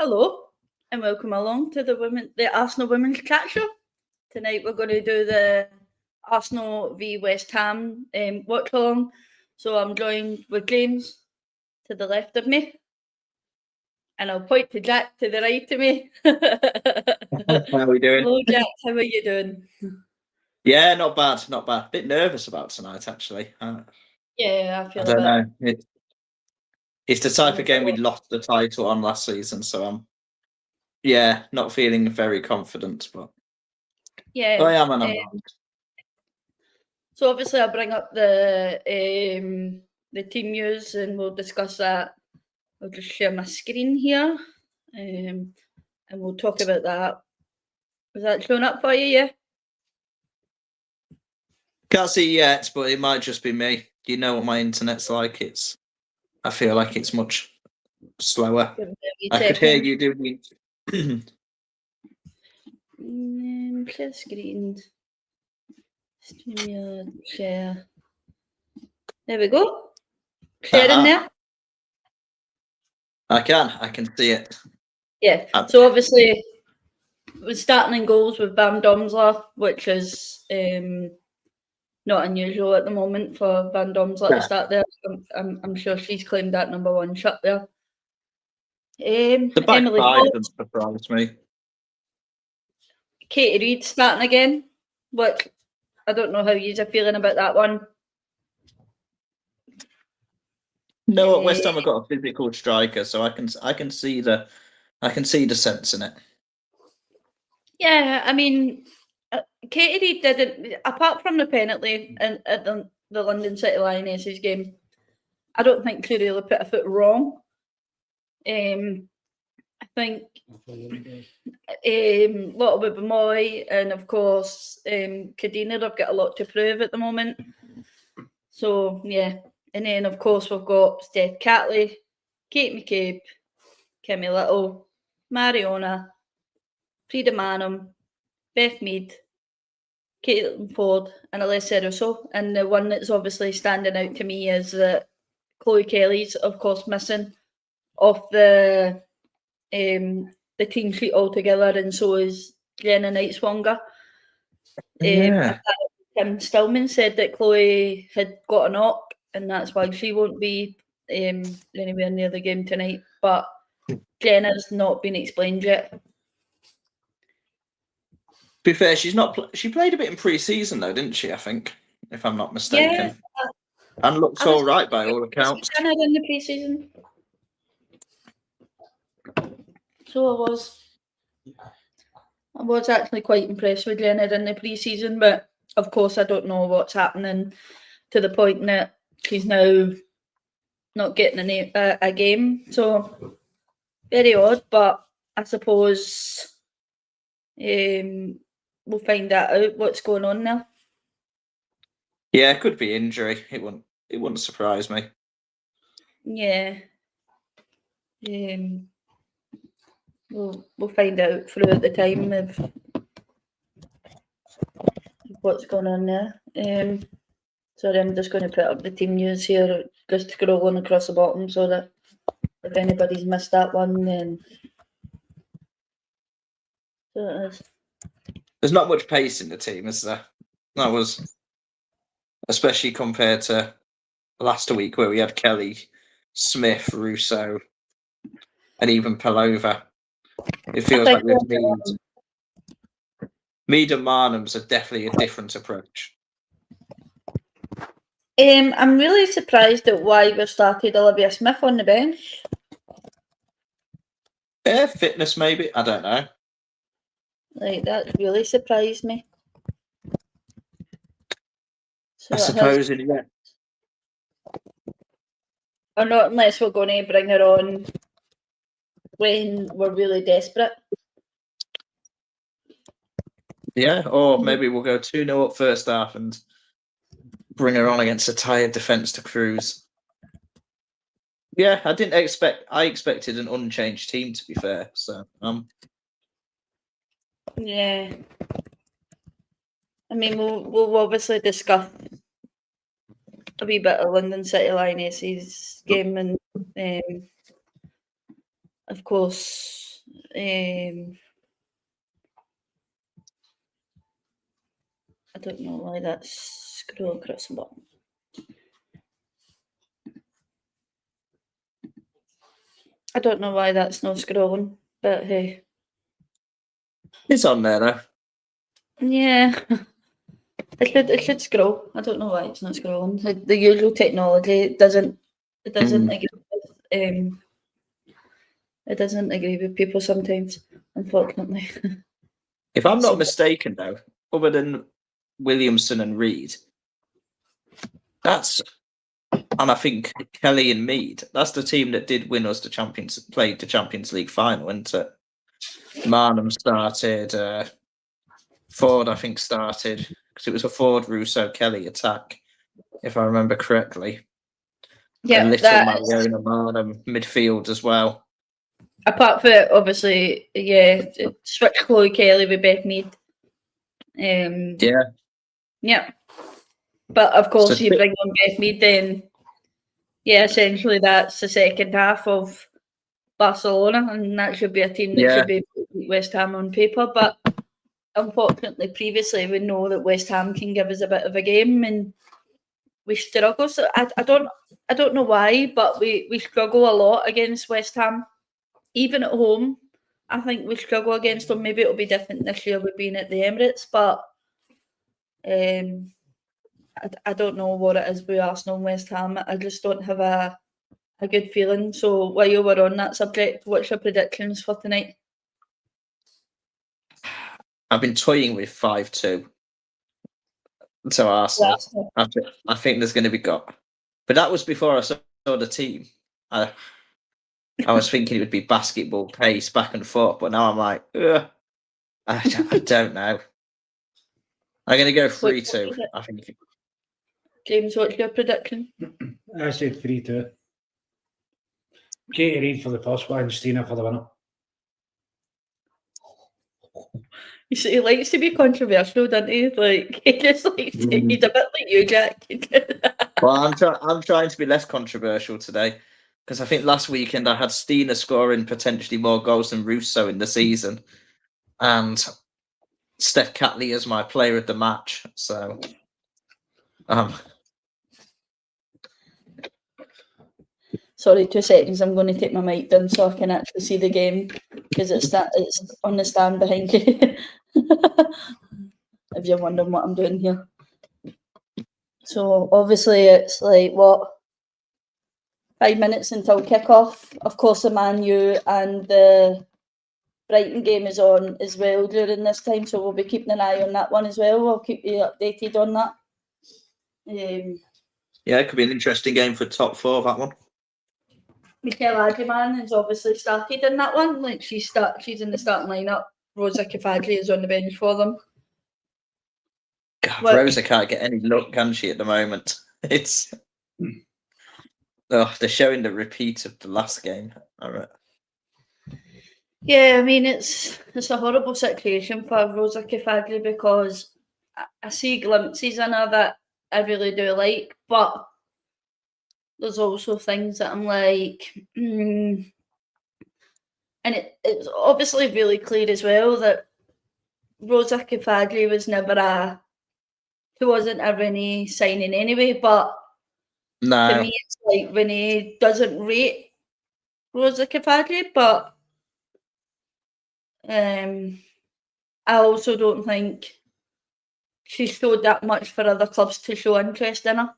Hello, and welcome along to the Arsenal Women's Chat Show. Tonight we're going to do the Arsenal v West Ham watch along. So I'm joined with James to the left of me, and I'll point to Jack to the right of me. How are we doing? Hello, Jack. How are you doing? Yeah, not bad, not bad. Bit nervous about tonight, actually. Yeah, I feel I don't know. It's the type Yeah. of game we lost the title on last season, so I'm, not feeling very confident. But Yeah. I am, and I'm not. So obviously, I'll bring up the team news, and we'll discuss that. I'll just share my screen here, and we'll talk about that. Is that showing up for you? Yeah. Can't see yet, but it might just be me. You know what my internet's like. I feel like it's much slower. I could hear you doing. Share screen. Share. There we go. Share in there. I can see it. Yeah. So obviously, we're starting in goals with Van Domselaar, which is not unusual at the moment for Van Domselaar to start there. I'm sure she's claimed that number one shot there. The back Emily five doesn't surprise me. Katie Reid starting again, which I don't know how you're feeling about that one. No, at West Ham have got a physical striker, so I can see the sense in it. Yeah, I mean, Katie Reid didn't, apart from the penalty at the London City Lionesses game, I don't think she really put a foot wrong. I think Lotte Wubben-Moy and of course Kadina have got a lot to prove at the moment. So yeah, and then of course we've got Steph Catley, Kate McCabe, Kimmy Little, Mariona, Frida Manham, Beth Mead, Caitlin Ford, and Alessia Russo. And the one that's obviously standing out to me is that Chloe Kelly's of course missing off the team sheet altogether, and so is Jenna Knight-Swanger. Tim Stillman said that Chloe had got a knock, and that's why she won't be anywhere near the game tonight. But Jenna's not been explained yet. To be fair, she's not. She played a bit in pre-season though, didn't she? I think, if I'm not mistaken, yeah, and looked all right by all accounts. Jenna in the pre-season, so I was actually quite impressed with Jenna in the pre-season, but of course I don't know what's happening to the point that she's now not getting a game. So very odd, but I suppose we'll find that out what's going on there. Yeah, it could be injury. It wouldn't surprise me. Yeah. We'll find out throughout the time of what's going on there. Sorry, I'm just going to put up the team news here, just scrolling across the bottom so that if anybody's missed that one, then so it is. There's not much pace in the team, is there? That was, especially compared to last week where we had Kelly, Smith, Russo, and even Pelova. It feels like with Mead and Marnham's are definitely a different approach. I'm really surprised at why we've started Olivia Smith on the bench. Yeah, fitness maybe. I don't know. Like, that really surprised me. So I suppose it is. Or not unless we're going to bring her on when we're really desperate. Yeah, or maybe we'll go 2-0 up first half and bring her on against a tired defence to cruise. Yeah, I expected an unchanged team, to be fair. So yeah. I mean, we'll obviously discuss a wee bit of London City Lionesses game, and of course I don't know why that's scroll across the bottom. I don't know why that's not scrolling, but hey. It's on there though. Yeah. It should scroll. I don't know why it's not scrolling. The usual technology doesn't agree with it doesn't agree with people sometimes, unfortunately. If I'm So- not mistaken though, other than Williamson and Reed, and I think Kelly and Mead, that's the team that did win us played the Champions League final, isn't it? Marnham started, Ford I think started, because it was a Ford, Russo, Kelly attack, if I remember correctly. Yeah, and little that Mariona Marnham midfield as well. apart from obviously, yeah, switch Chloe Kelly with Beth Mead. Yeah. Yeah. But of course, So you bring on Beth Mead, then yeah, essentially that's the second half of Barcelona, and that should be a team that should be West Ham on paper. But unfortunately, previously we know that West Ham can give us a bit of a game, and we struggle. So I don't know why, but we struggle a lot against West Ham, even at home. I think we struggle against them. Maybe it'll be different this year with being at the Emirates, but I don't know what it is with Arsenal and West Ham. I just don't have a good feeling. So while you were on that subject, what's your predictions for tonight? I've been toying with 5-2 to Arsenal. I think there's going to be got, but that was before I saw the team. I was thinking it would be basketball pace back and forth, but now I'm like, I don't know. I'm going to go 3-2. I think. James, what's your prediction? I said 3-2. Katie Reid for the first one, Stina for the winner. He likes to be controversial, doesn't he? Like he just likes to, he's a bit like you, Jack. Well, I'm trying to be less controversial today because I think last weekend I had Stina scoring potentially more goals than Russo in the season, and Steph Catley as my player of the match. So, Sorry, 2 seconds. I'm going to take my mic down so I can actually see the game because it's on the stand behind you. If you're wondering what I'm doing here. So obviously it's like what 5 minutes until kick-off. Of course, the Man U and the Brighton game is on as well during this time, so we'll be keeping an eye on that one as well. We'll keep you updated on that. Yeah, it could be an interesting game for top four, that one. Mikel Adriman has obviously started in that one. Like she's in the starting lineup. Rosa Kifadli is on the bench for them. God, Rosa can't get any luck, can she, at the moment? It's they're showing the repeat of the last game. All right. Yeah, I mean it's a horrible situation for Rosa Kifadli because I see glimpses in her that I really do like, but there's also things that I'm like, and it's obviously really clear as well that Rosa Kifadli was never she wasn't a Renee signing anyway, but No. to me it's like Renee doesn't rate Rosa Kifadli, but I also don't think she showed that much for other clubs to show interest in her.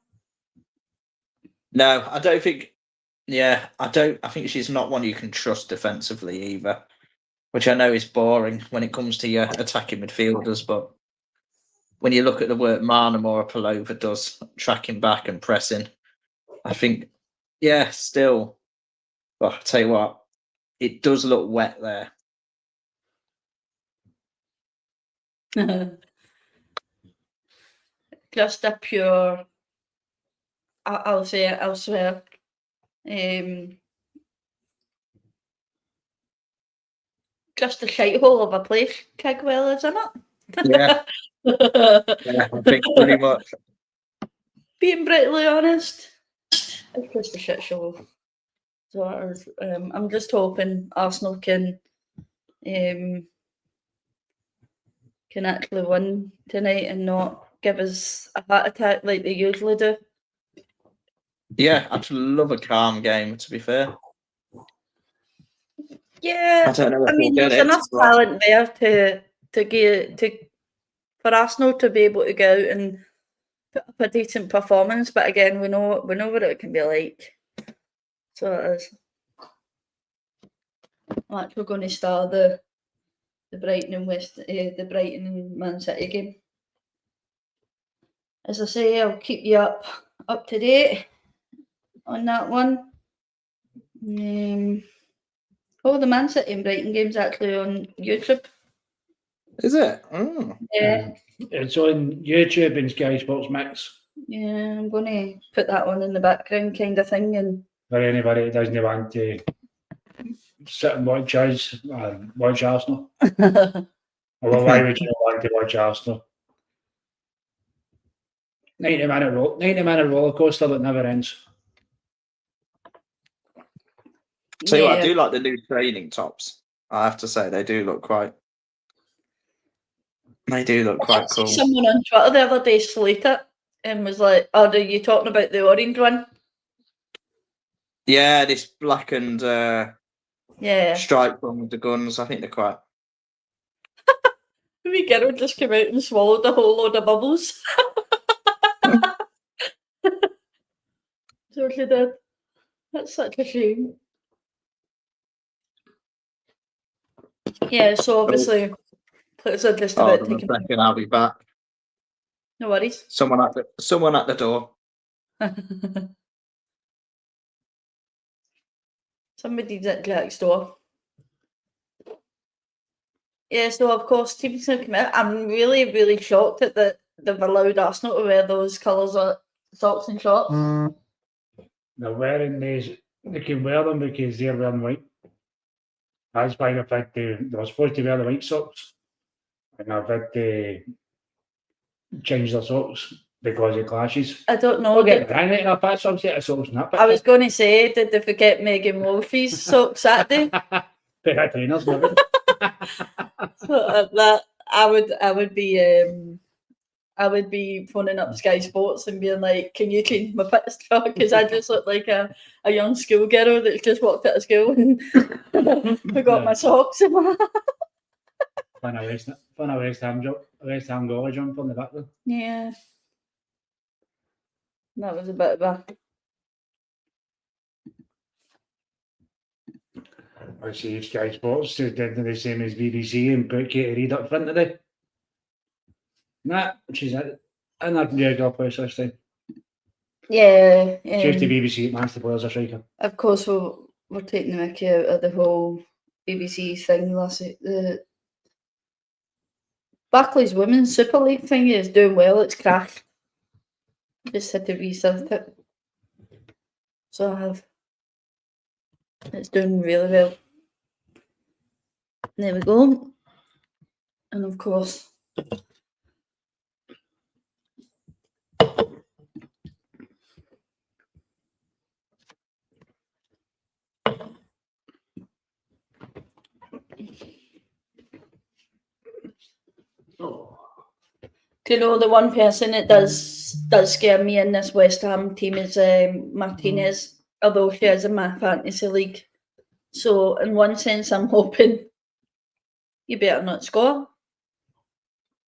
No, I don't think. Yeah, I think she's not one you can trust defensively either, which I know is boring when it comes to your attacking midfielders. But when you look at the work Marnham or Palova does, tracking back and pressing, I think, yeah, still. But I'll tell you what, it does look wet there. Just a pure, I'll say it elsewhere. Just a shithole of a place, Kigwell, isn't it? Yeah, yeah, I think pretty much. Being brutally honest, it's just a shit show. So I'm just hoping Arsenal can can actually win tonight and not give us a heart attack like they usually do. Yeah, I'd love a calm game, to be fair. Yeah, I don't know if I mean, we'll get there's it. enough but talent there for Arsenal to be able to go out and put up a decent performance. But again, we know what it can be like. So it is. I'm actually going to start the Brighton and Man City game. As I say, I'll keep you up to date on that one. The Man City and Brighton game's actually on YouTube. Is it? Oh. Yeah, It's on YouTube and Sky Sports Mix yeah. I'm going to put that one in the background, kind of thing, and for anybody that doesn't want to sit and watch us watch Arsenal. Well, why would you want to watch Arsenal? 90-minute roller coaster that never ends. Tell you what, I yeah. do like the new training tops. I have to say, they do look quite cool. Someone on Twitter the other day slated it and was like, "Oh, are you talking about the orange one?" Yeah, this black and Yeah. striped one with the guns. I think they're quite. The wee girl just came out and swallowed a whole load of bubbles. So she did. That's such a shame. Yeah, so obviously, it's just Hold about on a taking. second, I'll be back. No worries. Someone at the door. Somebody's at Jack's door. Yeah, so of course, teams have come out. I'm really, really shocked at that they've allowed Arsenal to wear those colours of socks and shorts. They're wearing these. They can wear them because they're wearing white. That's why they've had to. They were supposed to wear the white socks, and they've had to change their socks because it clashes. I don't know. We'll get the hang of it. I've had some set of socks in that. I was going to say, did they forget Megan Wolfie's socks Saturday? They had trainers and everything. So that I would be phoning up Sky Sports and being like, "Can you change my pit stop? Because I just look like a young schoolgirl that's just walked out of school and forgot my socks." Fun a West Ham goalie jump on the back there. Yeah, that was a bit of a. I see Sky Sports did the same as BBC and put Katie Reid up front today. Nah, she's in that regular place this time. Yeah, Choose the BBC, man's the players are striker. of course, we're taking the mickey out of the whole BBC thing last week. The Barclays Women's Super League thing is doing well. It's crashed. Just had to reset it. So I have. It's doing really well. There we go. And of course, you know, the one person that does scare me in this West Ham team is Martinez, although she is in my fantasy league. So in one sense, I'm hoping you better not score.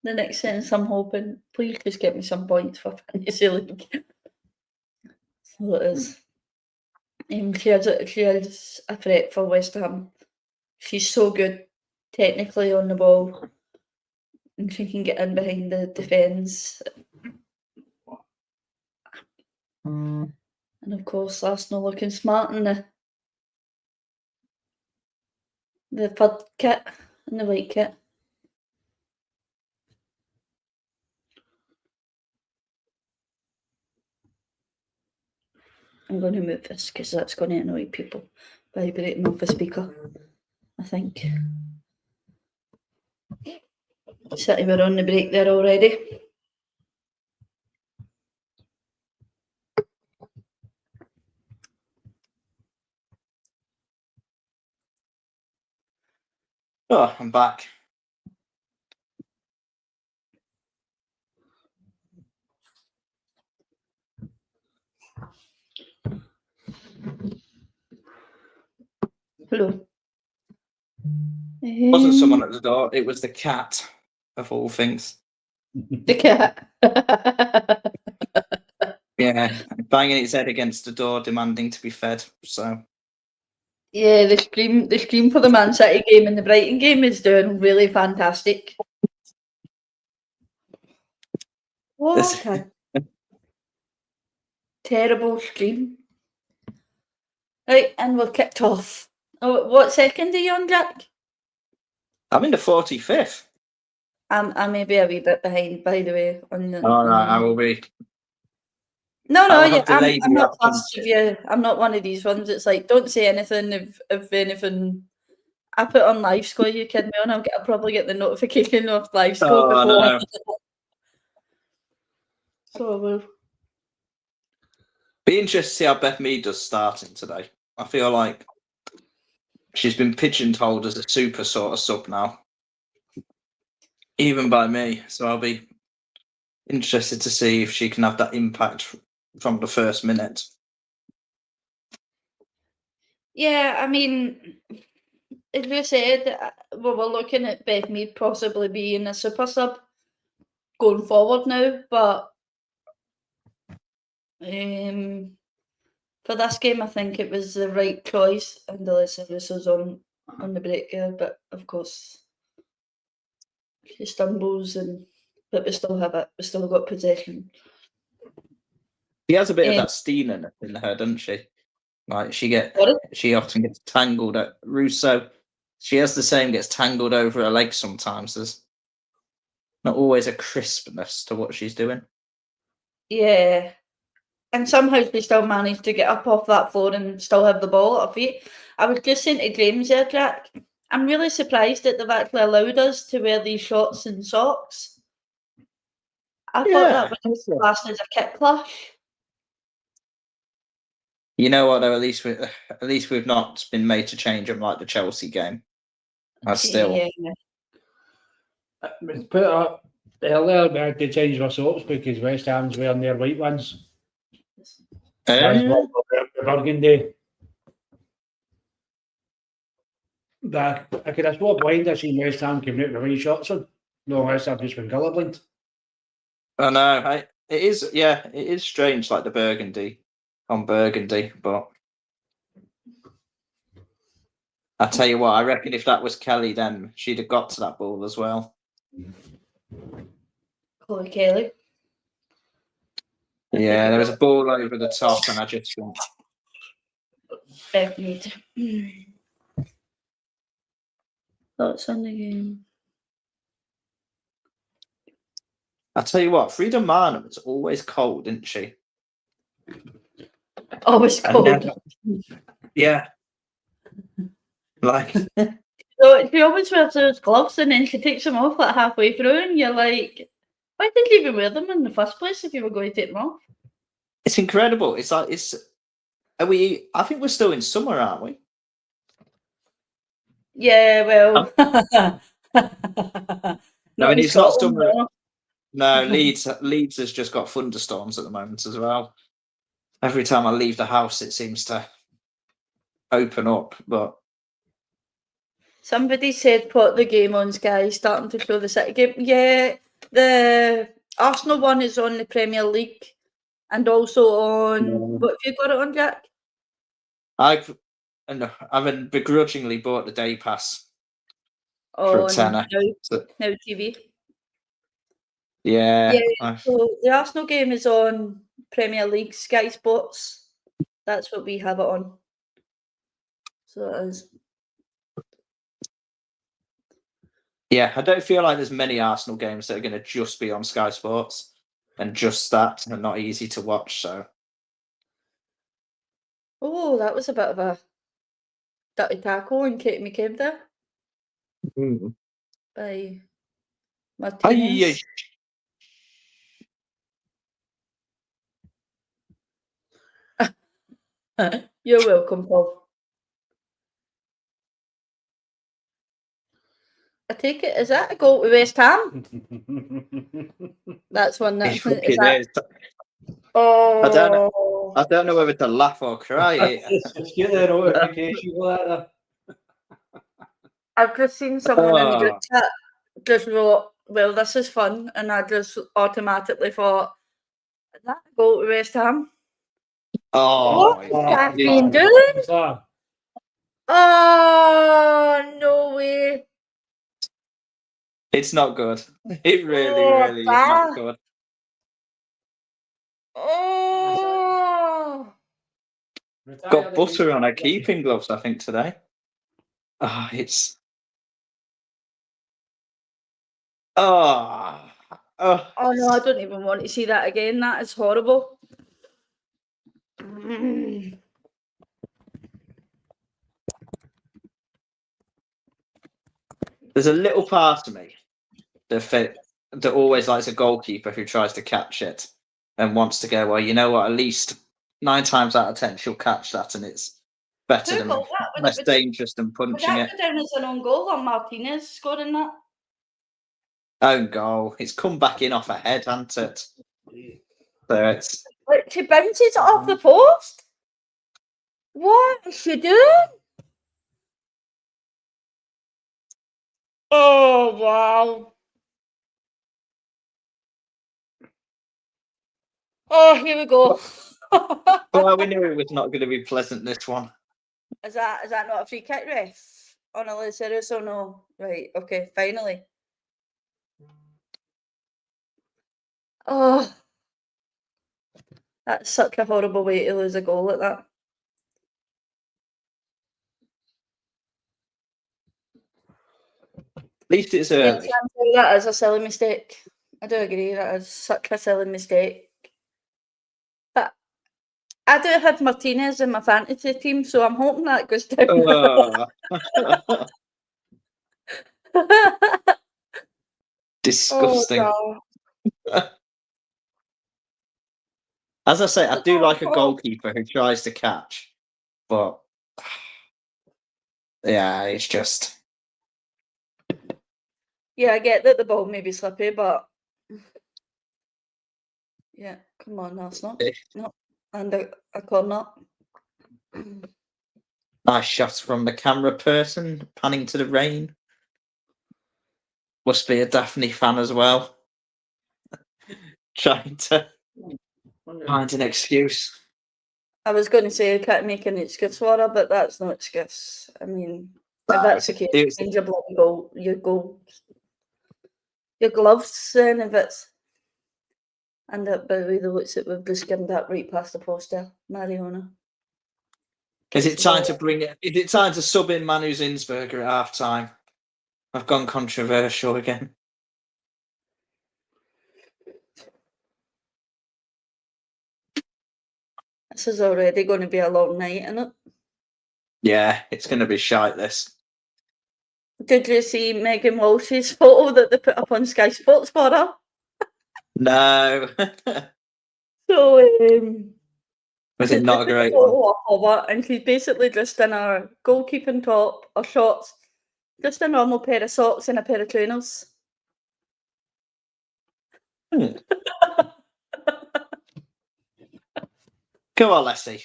The next sense, I'm hoping, please just get me some points for fantasy league. So it is. She is a threat for West Ham. She's so good technically on the ball, and she can get in behind the defence. And of course, Arsenal looking smart in the third kit and the white kit. I'm going to move this because that's going to annoy people vibrating off the speaker, I think. City were on the break there already. Oh, I'm back. Hello. It wasn't someone at the door. It was the cat, of all things. The cat. Yeah, banging its head against the door, demanding to be fed. So Yeah, the scream for the Man City game and the Brighton game is doing really fantastic. What a terrible scream. Right, and we're kicked off. Oh, what second are you on, Jack? I'm in the 45th. I may be a wee bit behind, by the way. All right, I will be. No, I will yeah, have delayed I'm not reactions. fussed if you. I'm not one of these ones. It's like, don't say anything if anything. I put on live score. You kid me on? I'll probably get the notification of live score Oh, before. no. So I will. Be interested to see how Beth Mead does starting today. I feel like she's been pigeonholed as a super sort of sub now, even by me. So I'll be interested to see if she can have that impact from the first minute. Yeah, I mean, as you said, we're looking at Beth Mead possibly being a super sub going forward now, but for this game, I think it was the right choice, and Alyssa was on the break there, but of course she stumbles, but we still have it. We still got possession. She has a bit of that Steen in her, doesn't she? Like she often gets tangled at Russo. She has the same, gets tangled over her legs sometimes. There's not always a crispness to what she's doing. Yeah. And somehow she still managed to get up off that floor and still have the ball at her feet. I was just saying to James there, Jack, I'm really surprised that they've actually allowed us to wear these shorts and socks. I thought that was classed as a kick clash. You know what though? At least we've not been made to change them like the Chelsea game. Yeah. It's put up earlier. We had to change our socks because West Ham's wearing their white ones. That's what the burgundy. But I could have sworn blind I seen West Ham coming out with white shorts on. No, unless I've just been colourblind. I know. It is. Yeah, it is strange, like the burgundy on burgundy. But I tell you what, I reckon if that was Kelly, then she'd have got to that ball as well. Chloe Kelly. Yeah, there was a ball over the top, and I just think Beth Mead. Thoughts on the game? I tell you what, Frida Marnham was always cold, isn't she? Always cold. Yeah. Like So she always wears those gloves and then she takes them off like halfway through, and you're like, why did you even wear them in the first place if you were going to take them off? it's incredible. It's like are we? I think we're still in summer, aren't we? Yeah, well. I mean, it's not summer. No. No, Leeds has just got thunderstorms at the moment as well. Every time I leave the house, it seems to open up. But Somebody said put the game on Sky, starting to show the City game. Yeah, the Arsenal one is on the Premier League and also on. What have you got it on, Jack? I've begrudgingly bought the day pass for a tenner. Now TV. Yeah. So the Arsenal game is on Premier League Sky Sports. That's what we have it on. So it is. Yeah, I don't feel like there's many Arsenal games that are going to just be on Sky Sports and just that and not easy to watch. So. Oh, that was a bit of a dirty tackle in Katie McCabe there by Martinez. You're welcome, Paul. take it. Is that a goal to West Ham? That's one. It That's is fucking that? is. Oh, I don't know whether to laugh or cry. It's get the notification for that. I've just seen someone in the group Oh. chat just wrote, "Well, this is fun," and I just automatically thought, "Is that a goal to West Ham?" Oh, What my is God. Caffeine doing? What's that? Oh, no way. It's not good. It really, Oh, really is not bah. good. Oh, Got butter on her keeping gloves, I think, today. Oh, it's. Oh. Oh. oh no, I don't even want to see that again. That is horrible. Mm. There's a little part of me that always likes a goalkeeper who tries to catch it and wants to go, well, you know what, at least 9 times out of 10 she'll catch that and it's better Who than got that? less dangerous than Would punching that it. go down as an own goal on Martinez scoring that? Own goal. It's come back in off her head, hasn't it? So it's Like, she bounces it off the post? What is she doing? Oh, wow. Oh, here we go. well, we knew it was not going to be pleasant, this one. Is that not a free kick, ref? On a Lucerus or no? Right, okay, finally. Oh, that's such a horrible way to lose a goal like that. At least it's Yeah, early. that is a silly mistake. I do agree, that is such a silly mistake. But I do have Martinez in my fantasy team, so I'm hoping that goes down. Disgusting. Oh, As I say, I do like a goalkeeper who tries to catch, but yeah, it's just. yeah, I get that the ball may be slippy, but yeah, come on, that's not. No, and a corner. Nice shots from the camera person panning to the rain. Must be a Daphne fan as well. Trying to find an excuse. I was going to say I can't make an excuse for her, but that's no excuse. I mean, if that's the case, change your bloody goal, your gloves. Then if it's and that by the way, the looks that we've just skimmed that right past the poster, Mariona. Is it time to bring it? Is it time to sub in Manu Zinsberger at half time? I've gone controversial again. This is already going to be a long night, isn't it? Yeah, it's going to be shite, this. Did you see Megan Walsh's photo that they put up on Sky Sports for her? No. So, Was it not a they put great photo one? up of her, and she's basically just in a goalkeeping top or shorts, just a normal pair of socks and a pair of trainers. Come on, Leslie.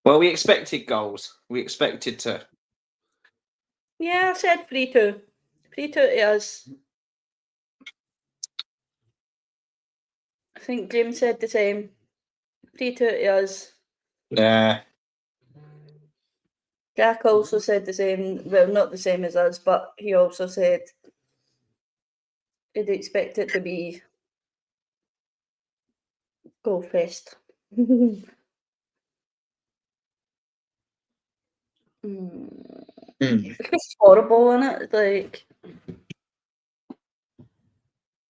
Well, we expected goals. We expected to. Yeah, I said 3-2. 3-2 it is. I think James said the same. 3-2 it is. Yeah. Jack also said the same. Well, not the same as us, but he also said he'd expect it to be goal fest. It's just horrible, isn't it? Like,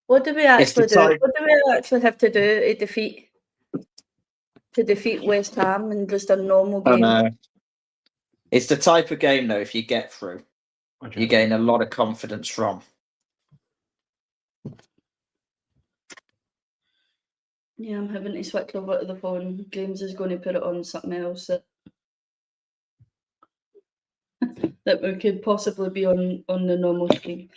what do we actually do? What do we actually have to do to defeat West Ham in just a normal game? No. It's the type of game, though, if you get through, you gain a lot of confidence from. Yeah, I'm having to switch over to the phone. James is going to put it on something else. that we could possibly be on the normal stream.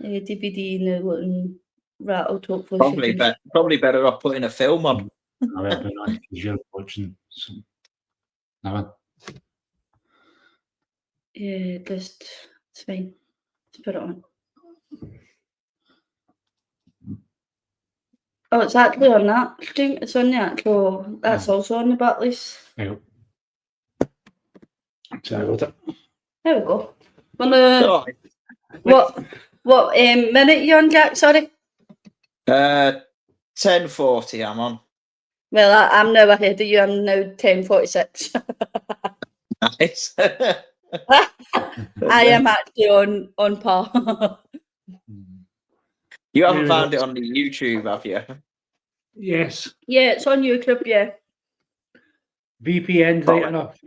DVD now looking rattled. Hopefully, Probably better off putting a film on. I will be honest, because you're watching. So, no, Yeah, just it's fine. Let's put it on. Oh, it's actually on that stream. It's on the actual. That's also on the Barclays. no. So I got it. There we go. Well, Oh, what minute you on, Jack? Sorry. 10:40 I'm on. Well, I'm now ahead of you. I'm now 10:46. Nice. I am actually on par. You haven't found it on the YouTube, have you? Yes. Yeah, it's on YouTube. Yeah, VPN right enough.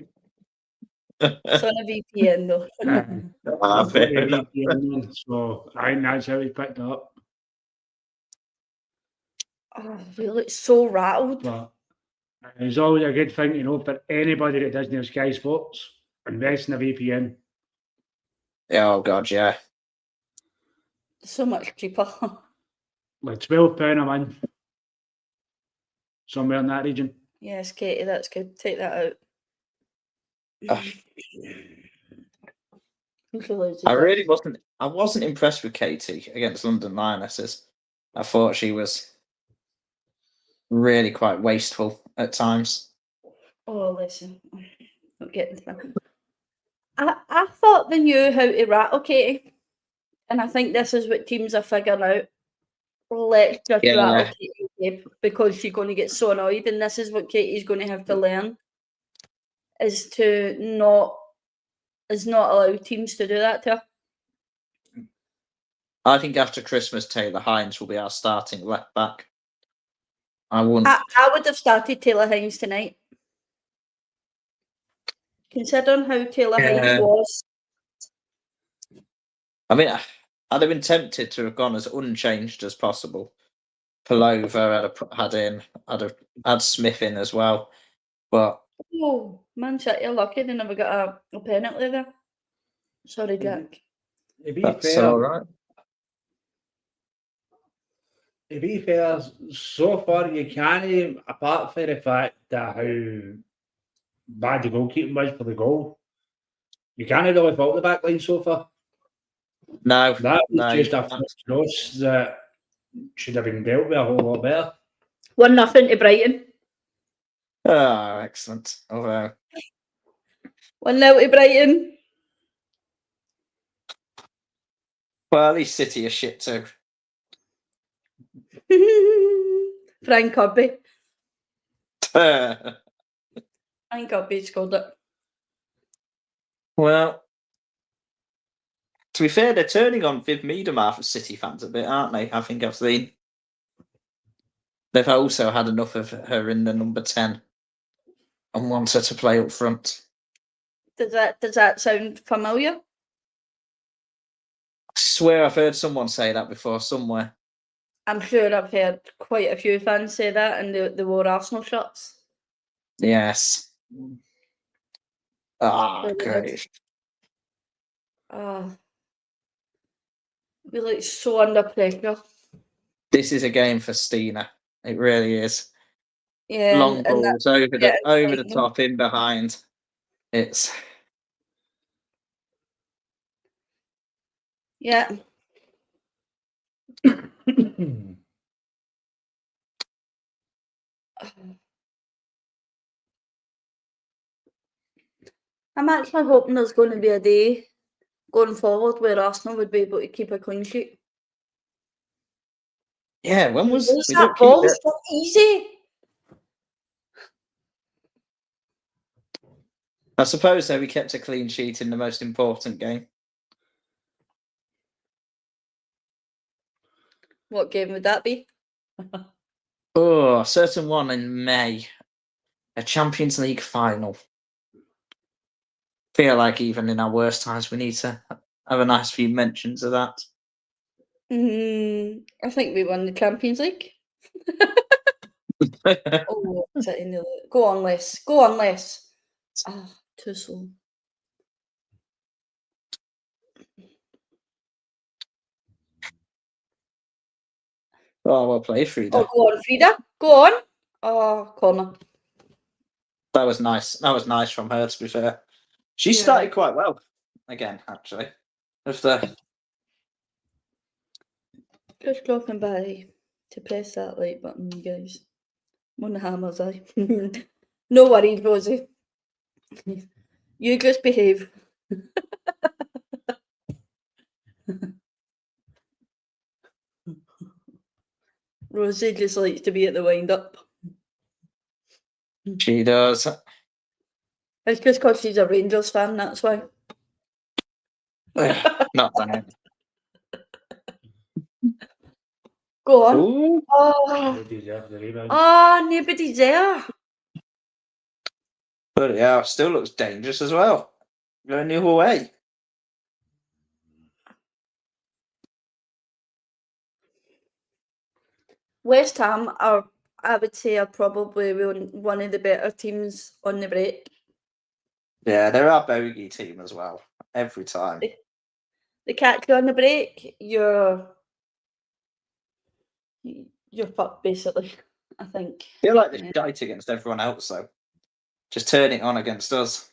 it's on a VPN though. I've got the VPN on, so I think that's how we picked it up. Oh, really? It's so rattled. But it's always a good thing to know for anybody that doesn't have Sky Sports, invest in a VPN. Oh God, yeah. So much cheaper. Like £12 a month. Somewhere in that region. Yes, Katie, that's good. Take that out. I wasn't impressed with Katie against London Lionesses. I thought she was really quite wasteful at times. Oh, listen. Not getting to that. I thought they knew how to rattle Katie. And I think this is what teams are figuring out. Let's just rattle Katie because she's going to get so annoyed. And this is what Katie's going to have to learn. Is to not allow teams to do that to her. I think after Christmas, Taylor Hines will be our starting left back. I would have started Taylor Hines tonight. Considering how Taylor Hines was. I mean, I'd have been tempted to have gone as unchanged as possible. Pullover I'd have had Smith in as well. But oh, Man City are lucky they never got a penalty there. Sorry, Jack. That's all right. To be fair, so far you can't, apart from the fact that how bad the goalkeeping was for the goal, you can't really fault the back line so far. No. That was just a cross that should have been dealt with a whole lot better. 1-0 to Brighton. Oh, excellent. Oh, wow. 1-0 to Brighton. Well, at least City are shit too. Frank Kirby. Frank Kirby scored it. Well, to be fair, they're turning on Viv Miedema for City fans a bit, aren't they? I think I've seen. They've also had enough of her in the number 10 and want her to play up front. Does that sound familiar? I swear I've heard someone say that before somewhere. I'm sure I've heard quite a few fans say that, and they wore Arsenal shirts. Yes. Great. We look so under pressure. This is a game for Stina. It really is. Yeah, long balls over the top, in behind. It's yeah. I'm actually hoping there's going to be a day going forward where Arsenal would be able to keep a clean sheet. Yeah, when was that ball so easy? I suppose that we kept a clean sheet in the most important game. What game would that be? A certain one in May. A Champions League final. Feel like even in our worst times we need to have a nice few mentions of that. I think we won the Champions League. Go on, Les. Too slow. Oh, well played, Frida. Oh, go on, Frida. Go on. Oh, corner. That was nice. That was nice from her, to be fair. She Yeah. started quite well again, actually. With the Just dropping by to press that like button, you guys. I'm on the hammers, aye. No worries, Rosie. You just behave. Rosie just likes to be at the wind up. she does. It's just because she's a Rangers fan, that's why. Not that. Go on. Ooh, Oh, They deserve the rebound. nobody's there. but yeah, still looks dangerous as well. Going the other way. West Ham are, I would say, are probably one of the better teams on the break. Yeah, they're our bogey team as well. Every time. They catch you on the break, you're fucked basically. I think. I feel like they're Yeah. shite against everyone else, though. Just turn it on against us.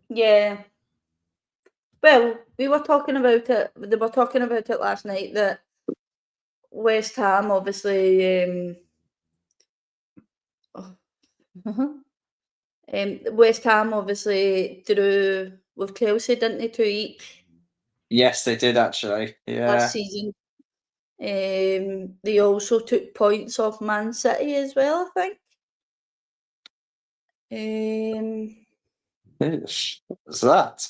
Yeah. Well, we were talking about it. They were talking about it last night that West Ham obviously. West Ham obviously drew with Chelsea, didn't they? 2 each Yes, they did actually. Yeah. last season. They also took points off Man City as well, I think. What's that?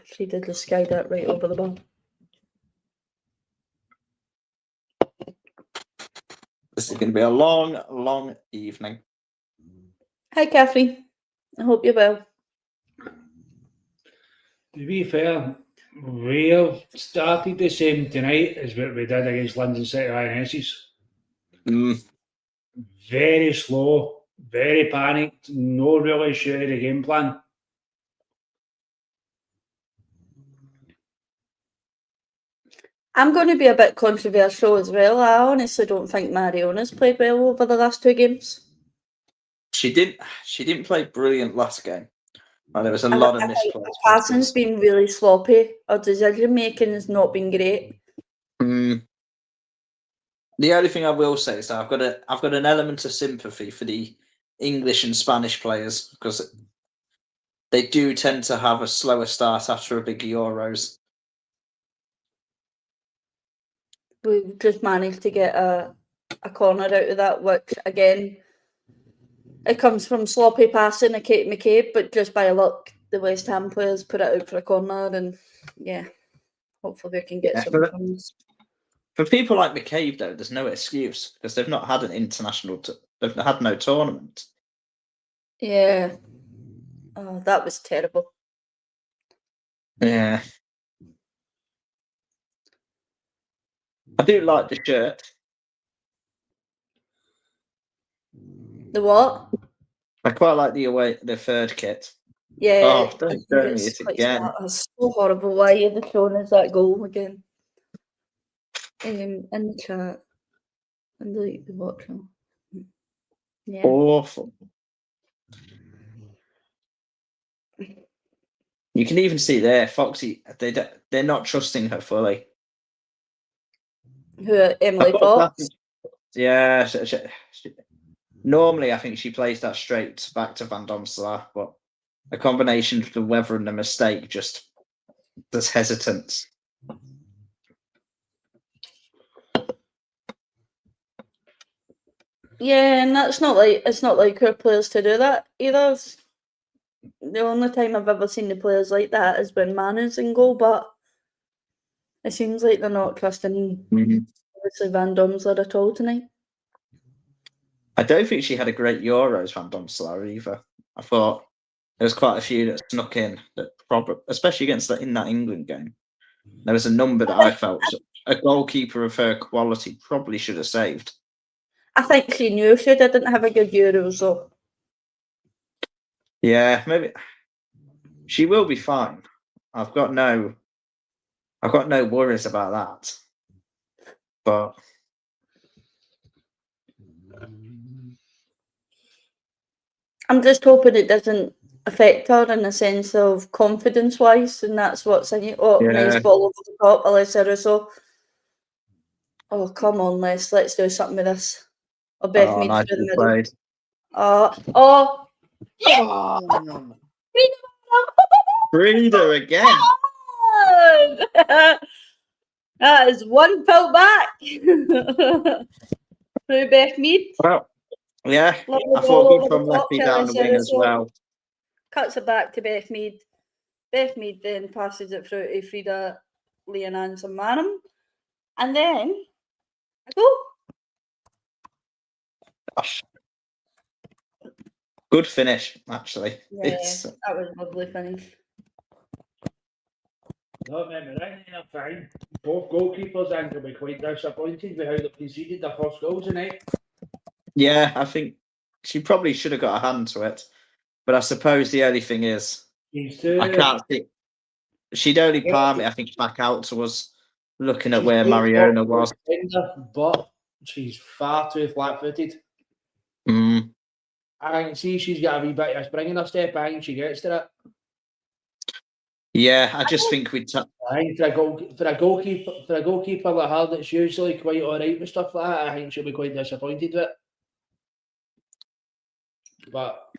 She did the sky that right over the bar. This is going to be a long, long evening. Hi, Catherine. I hope you're well. To be fair, we've started the same tonight as what we did against London City Lionesses. Very slow, very panicked, no really sure of the game plan. I'm going to be a bit controversial as well. I honestly don't think Mariona's played well over the last 2 games. She didn't play brilliant last game. Well, there was a I lot of think misplaced the passing's passes. been really sloppy. Her decision making has not been great. The only thing I will say is that I've got an element of sympathy for the English and Spanish players because they do tend to have a slower start after a big Euros. We've just managed to get a corner out of that, which again, it comes from sloppy passing of Kate McCabe, but just by luck, the West Ham players put it out for a corner, and yeah, hopefully we can get Yeah, something from this. For people like McCabe, though, there's no excuse because they've not had an international. They've had no tournament. Yeah. Oh, that was terrible. Yeah. I do like the shirt. The what? I quite like the third kit. Yeah. Oh, I don't think show me it's it quite again. smart. It's so horrible. Why are they showing us that goal again? In the chat. And delete the watch now. Yeah. Awful. You can even see there, Foxy. They're not trusting her fully. Who? Emily I thought Fox? that- Yeah. Normally, I think she plays that straight back to Van Domselaar, but a combination of the weather and the mistake just there's hesitance. Yeah, and it's not like her players to do that either. The only time I've ever seen the players like that is when Mana's in goal, but it seems like they're not trusting obviously Van Domselaar at all tonight. I don't think she had a great Euros, Van Domselaar, either. I thought there was quite a few that snuck in, that especially against in that England game. There was a number that I felt a goalkeeper of her quality probably should have saved. I think she knew she didn't have a good Euros though. Yeah, maybe she will be fine. I've got no worries about that. But I'm just hoping it doesn't affect her in the sense of confidence-wise, and that's what's in it. Oh, nice Yeah. ball over the top, Alyssa Russo. Oh, come on, let's do something with this. Oh, Beth Mead through the nicely middle. played. Oh, yeah! Oh, Breeder again. That is one pill back. Through Beth Mead. Well, yeah, Lovely I ball thought good over from the top Lefty to down the Alyssa wing as Russo. well. Cuts it back to Beth Mead. Beth Mead then passes it through to Frida Leonans and Manham. And then I go. Gosh. Good finish, actually. Yeah, It's that was a lovely finish. Not get me right, they're fine. Both goalkeepers and can be quite disappointed with how they conceded their first goals tonight. yeah, I think she probably should have got a hand to it. But I suppose the only thing is, I can't see. She'd only palm it, I think, back out to us, looking at where Mariona was. But she's far too flat-footed. Mm. I can see she's got a wee bit of spring in her step. I think she gets to it. Yeah, I just think we'd. I think for a goalkeeper like her, that's usually quite all right with stuff like that. I think she'll be quite disappointed with it. But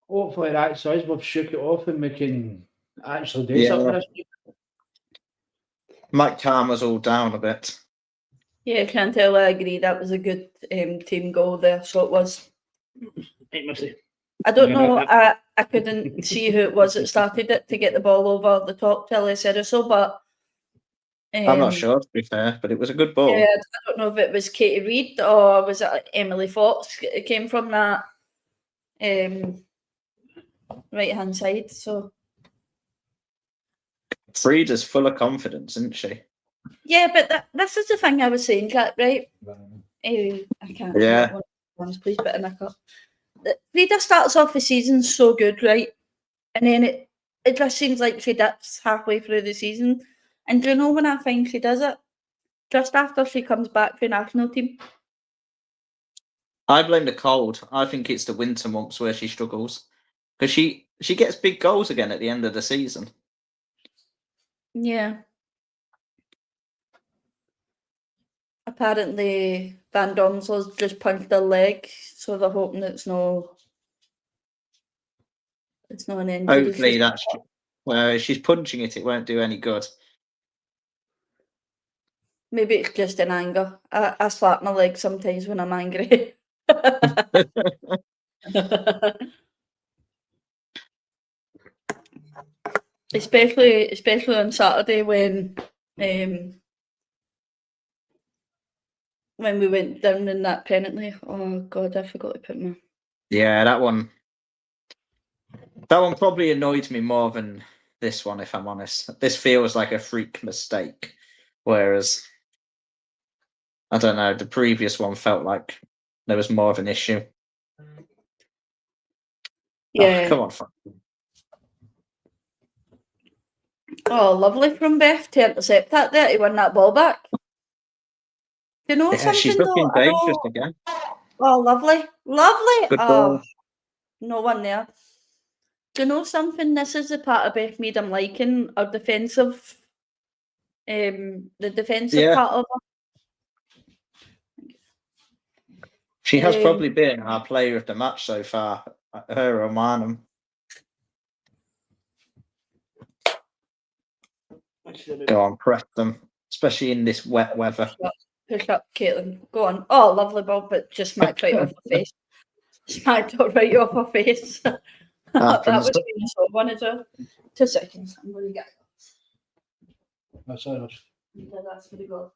hopefully that says we've shook it off and we can actually do something this week. Might calm us all down a bit. Yeah, can't tell. I agree. That was a good team goal there. So it was. I don't know. I couldn't see who it was that started it to get the ball over the top to Alyssa Russo, but I'm not sure, to be fair, but it was a good ball. Yeah, I don't know if it was Katie Reid or was it Emily Fox. It came from that right hand side. So Frida's full of confidence, isn't she? yeah, but this is the thing I was saying, Jack. Right? I can't. Yeah. Ones, please, bit of nick up. Frida starts off the season so good, right? And then it just seems like she dips halfway through the season. And do you know when I find she does it? Just after she comes back for the national team. I blame the cold. I think it's the winter months where she struggles. Because she gets big goals again at the end of the season. Yeah. Apparently, Van Donsel's just punched her leg, so they're hoping it's no an injury. Hopefully that's well, if she's punching it, it won't do any good. Maybe it's just in anger. I slap my leg sometimes when I'm angry. especially on Saturday when we went down in that penalty. Oh God, I forgot to put my. Yeah, that one probably annoyed me more than this one, if I'm honest. This feels like a freak mistake, whereas I don't know, the previous one felt like there was more of an issue. Yeah. Oh, come on. Oh, lovely from Beth to intercept that there to win that ball back. Do you know something She's looking though? dangerous again. Oh, lovely. Good ball. No one there. Do you know something? This is the part of Beth Mead I'm liking, our defensive, the defensive part of her. She has probably been our player of the match so far, her or Manham. Go on, press them, especially in this wet weather. Push up, Caitlin. Go on. Oh, lovely ball, but just smacked right off her face. Smacked it right off her face. That was being a short one as well. 2 seconds. I'm going to get it. That's all right. Yeah, that's for the goal.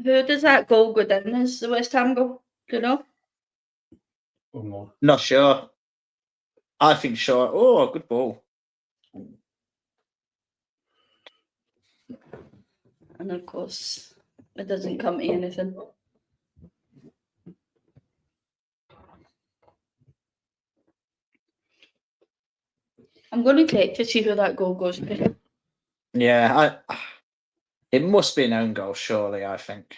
Who does that goal go down as the West Ham goal? Do you know? Oh, no. Not sure. I think Shaw. Oh, good ball. And of course, it doesn't come to anything. I'm going to check to see who that goal goes to. Yeah, it must be an own goal, surely, I think.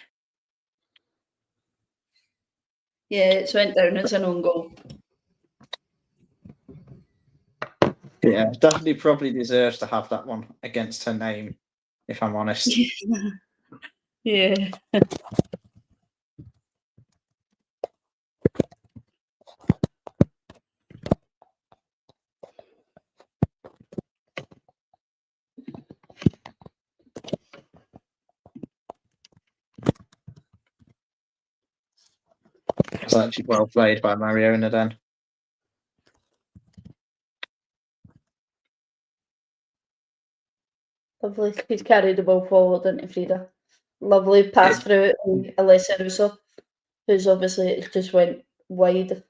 Yeah, it's went down as an own goal. Yeah, definitely probably deserves to have that one against her name, if I'm honest. Yeah. It's actually well played by Mariona then. Lovely. He's carried the ball forward into Frida. Lovely pass through to Alessia Russo, who's obviously it just went wide.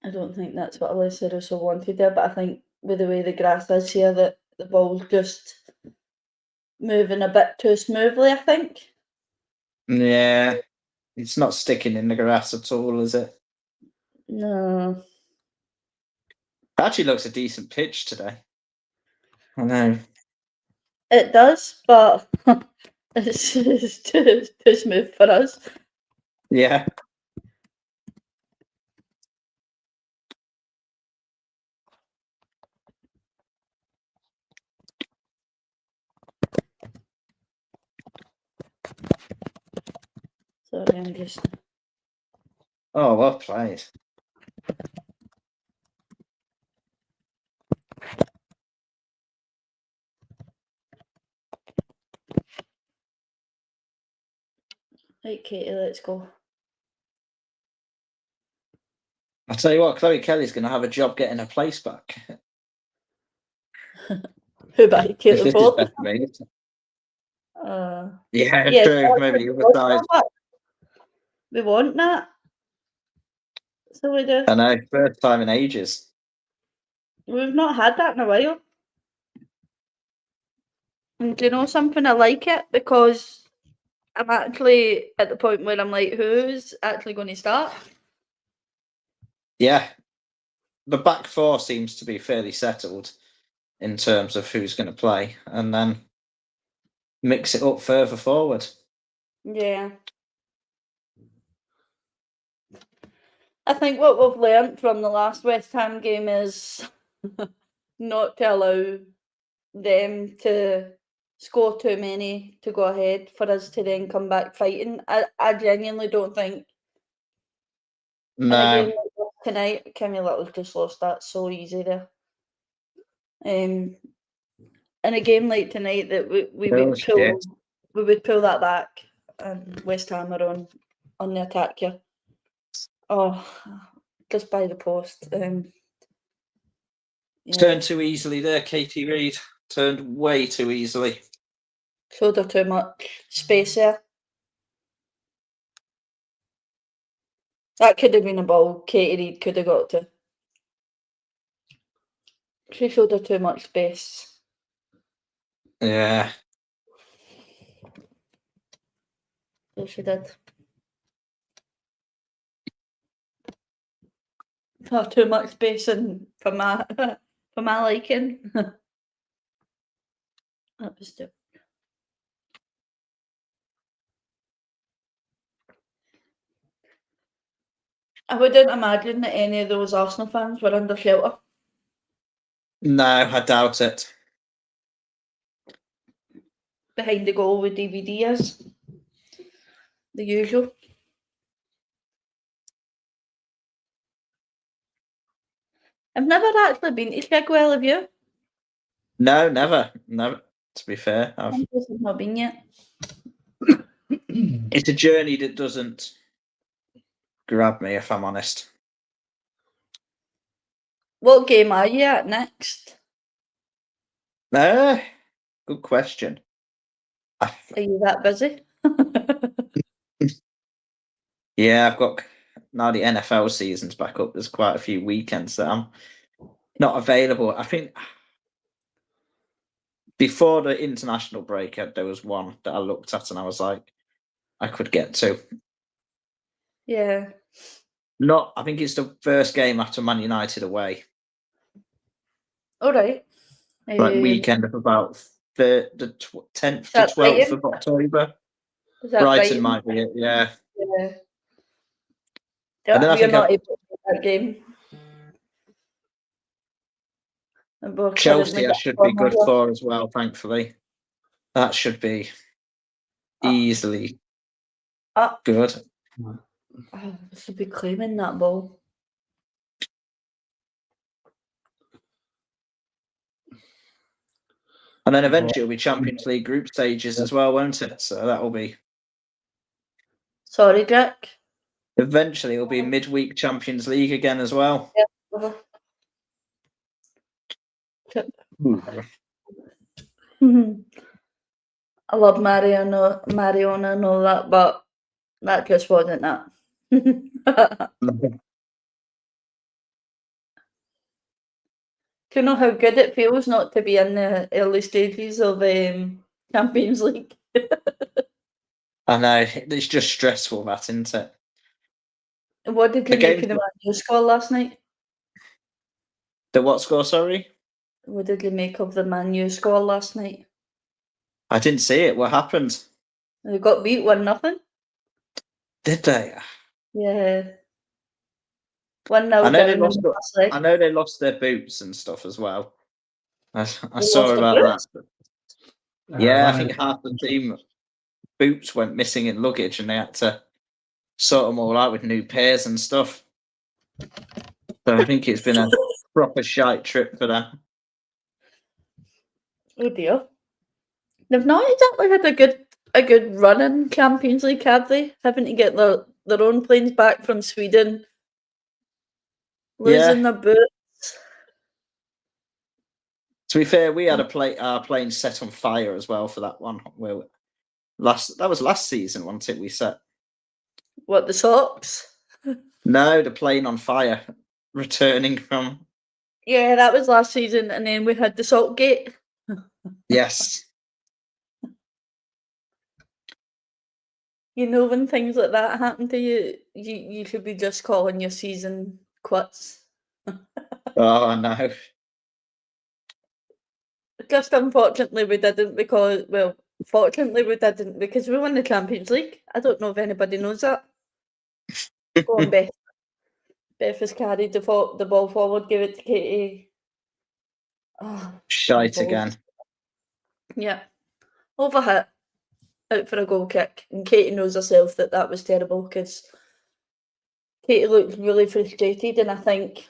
I don't think that's what Alessia Russo wanted there, but I think with the way the grass is here, that the ball's just moving a bit too smoothly, I think. Yeah, it's not sticking in the grass at all, is it? No. It actually looks a decent pitch today. I know. It does, but it's too smooth for us. Yeah. Sorry, I'm just... Oh, well played. Right, Katie, let's go. I'll tell you what, Chloe Kelly's going to have a job getting her place back. Who back? If Caitlin this is Ford? better made. Yeah, yeah, true. Maybe the other side. we want that. So we do. I know, first time in ages. We've not had that in a while. And do you know something? I like it because I'm actually at the point where I'm like, who's actually going to start? Yeah. The back four seems to be fairly settled in terms of who's going to play, and then mix it up further forward. Yeah. I think what we've learnt from the last West Ham game is not to allow them to score too many to go ahead for us to then come back fighting. I genuinely don't think in a game No. like this tonight, Kimmy Little just lost that so easy there. In a game like tonight that we would pull that back and West Ham are on the attack here. Oh, just by the post. Yeah. Turned too easily there, Katie Reid. Turned way too easily. Showed her too much space there. That could have been a ball Katie Reid could have got to. She showed her too much space. Yeah. Yes, she did. Oh, too much space and for my for my liking. That was stupid. I wouldn't imagine that any of those Arsenal fans were under shelter. No, I doubt it. Behind the goal with DVD is. The usual. I've never actually been to Chigwell, have you? No, never. Never. To be fair, I've not been yet. it's a journey that doesn't grab me, if I'm honest. What game are you at next? Good question. Are you that busy? Yeah, I've got now the NFL season's back up, there's quite a few weekends that I'm not available. I think before the international break, there was one that I looked at and I was like, I could get to. Yeah. I think it's the first game after Man United away. All right. Like weekend of about the 10th to that 12th Brighton? of October. Is that Brighton might be it, yeah. Yeah. And then I We're think not able to get that game. And we're Chelsea currently I should be good for as well, thankfully. That should be easily good. Oh, I should be claiming that ball. And then eventually it'll be Champions League group stages as well, won't it? So that'll be... Sorry, Jack. Eventually it'll be midweek Champions League again as well. Yeah. I love Mariona and all that, but that just wasn't that. Do you know how good it feels not to be in the early stages of Champions League? I know, it's just stressful, that, isn't it? What did you make of the Man U score last night? The what score, sorry? What did you make of the Man U score last night? I didn't see it. What happened? They got beat 1-0. Did they? Yeah. 1-0 I know down they in lost. the last leg. I know they lost their boots and stuff as well. I They saw lost about their that. Yeah, I think half the team boots went missing in luggage, and they had to sort them all out with new pairs and stuff. So I think it's been a proper shite trip for them. Oh dear. They've not exactly had a good run in Champions League, have they? Having to get their own planes back from Sweden, losing their boots. To be fair, we had our plane set on fire as well for that one. Well, that was last season, wasn't it? We set What, the socks? No, the plane on fire, returning from. Yeah, that was last season, and then we had the Saltgate. Yes. You know, when things like that happen to you, you should be just calling your season quits. Oh no. Just unfortunately we didn't fortunately we didn't because we won the Champions League. I don't know if anybody knows that. Go on, Beth. Beth has carried the ball forward, give it to Katie. Oh, Shite again. Yeah. Overhit. Out for a goal kick. And Katie knows herself that was terrible because Katie looked really frustrated, and I think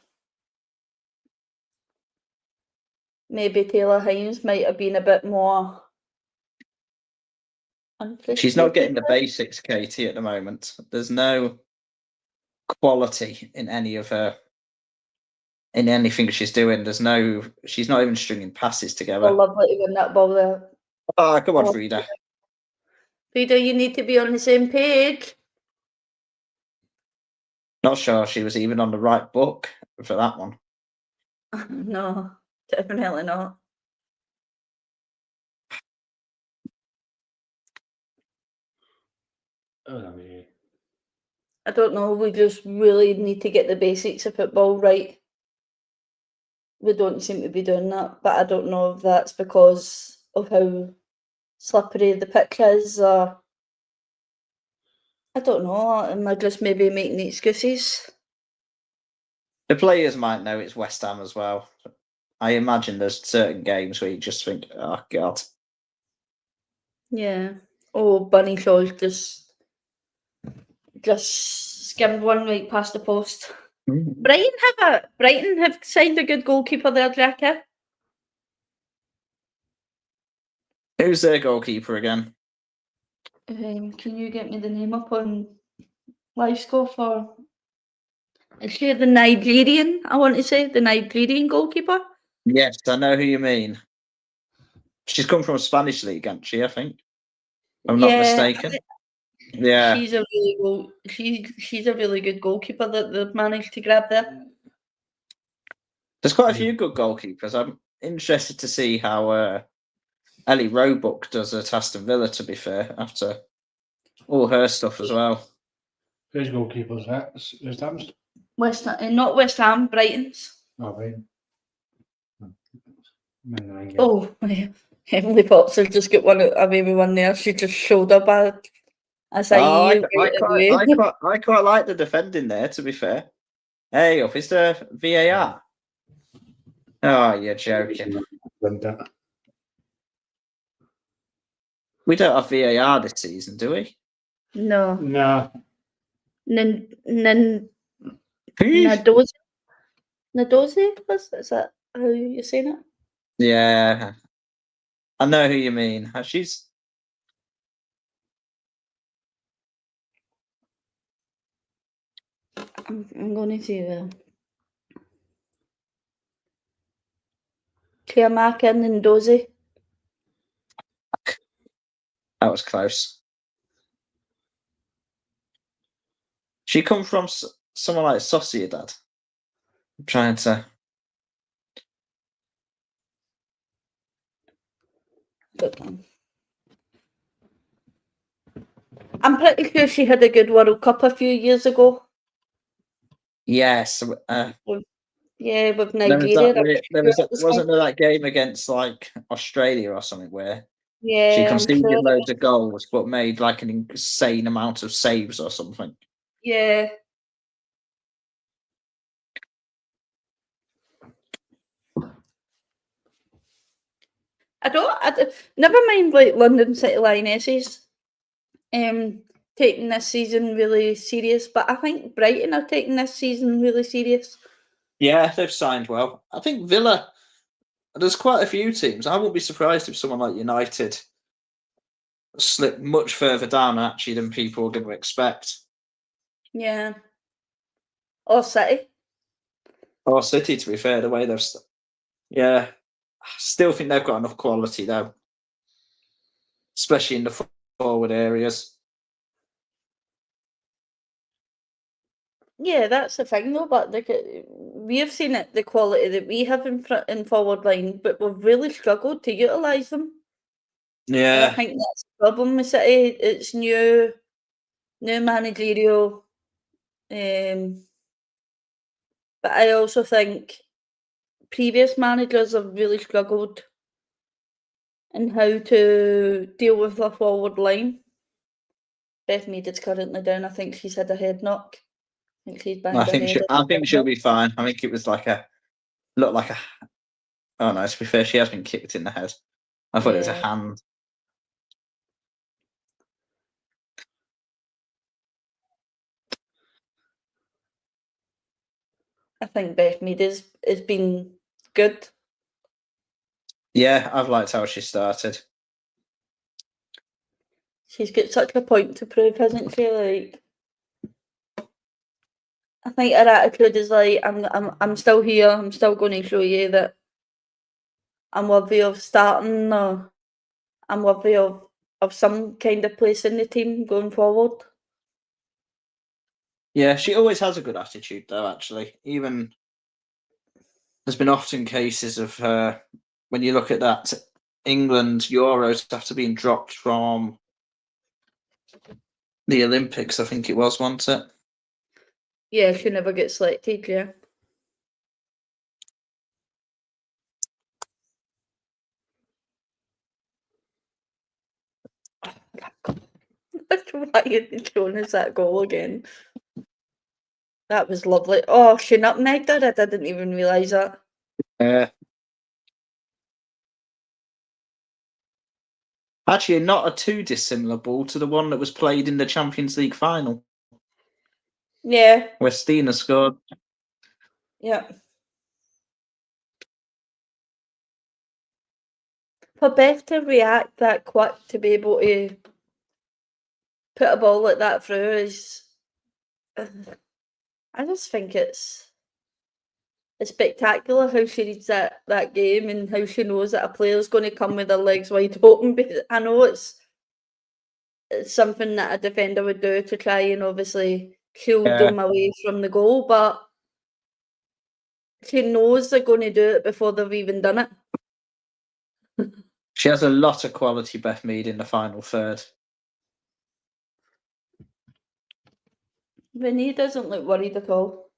maybe Taylor Hines might have been a bit more unfrustrated. She's not getting the basics, Katie, at the moment. There's no quality in any of her, in anything she's doing. She's not even stringing passes together. Oh, lovely to win that ball there. Oh, come on, Frida. Frida, you need to be on the same page. Not sure she was even on the right book for that one. No, definitely not. I don't know, we just really need to get the basics of football right. We don't seem to be doing that, but I don't know if that's because of how slippery the pitch is, or I don't know, am I just maybe making excuses? The players might know it's West Ham as well. I imagine there's certain games where you just think, oh God. Yeah. Oh, Bunny Shaw's just skimmed one right past the post. Brighton have signed a good goalkeeper there, Jackie. Who's their goalkeeper again? Can you get me the name up on live score for? Is she the Nigerian? I want to say the Nigerian goalkeeper. Yes, I know who you mean. She's come from a Spanish league, hasn't she? I think. If I'm not mistaken. Yeah, she's a really good goalkeeper that they've managed to grab there. there's quite a few good goalkeepers. I'm interested to see how Ellie Roebuck does at Aston Villa, to be fair, after all her stuff as well. Who's goalkeepers? Who's that? Not West Ham, Brighton's. Oh, right. Oh, Emily Potts just got away with one there. She just showed up as a Oh, year I quite like the defending there, to be fair. Hey, up, is there VAR? Oh, you're joking. We don't have VAR this season, do we? No. No. Nadozi? Nadozi? Is that how you're saying it? Yeah. I know who you mean. She's... I'm going to say Chiamaka Nadozi. That was close. She come from someone like Sociedad. I'm trying to... I'm pretty sure she had a good World Cup a few years ago. Yes. Yeah, with Nigeria. Wasn't there that game against like Australia or something where she Yeah, conceded loads of goals but made like an insane amount of saves or something? Yeah. I never mind like London City Lionesses taking this season really serious, but I think Brighton are taking this season really serious. Yeah, they've signed well. I think Villa, there's quite a few teams. I wouldn't be surprised if someone like United slipped much further down actually than people are going to expect. Yeah. Or City. Or City, to be fair, the way they've... Yeah. I still think they've got enough quality though, especially in the forward areas. Yeah, that's the thing though, but we have seen it, the quality that we have in forward line, but we've really struggled to utilise them. And I Yeah. think that's the problem with City. It's new managerial. But I also think previous managers have really struggled in how to deal with the forward line. Beth Mead is currently down. I think she's had a head knock. I think she's banged her head. I think she'll be fine. I think it was like looked like a... Oh no, to be fair, she has been kicked in the head. I thought it was a hand. I think Beth Mead has been good. Yeah, I've liked how she started. She's got such a point to prove, hasn't she? Like, I think her attitude is like, I'm still here. I'm still going to show you that I'm worthy of starting, or I'm worthy of some kind of place in the team going forward. Yeah, she always has a good attitude though, actually. Even there's been often cases of her, when you look at that England Euros after being dropped from the Olympics, I think it was, wasn't it? Yeah, she never gets selected, yeah. Why are you showing us that goal again? That was lovely. Oh, she nutmegged her. I didn't even realise that. Actually, not a too dissimilar ball to the one that was played in the Champions League final. Yeah. Where Stina scored. Yeah. For Beth to react that quick to be able to put a ball like that through is... I just think it's spectacular how she reads that game and how she knows that a player's going to come with their legs wide open. But I know it's it's something that a defender would do to try and obviously shield Yeah. them away from the goal, but she knows they're going to do it before they've even done it. She has a lot of quality, Beth Mead, in the final third. Vinny doesn't look worried at all.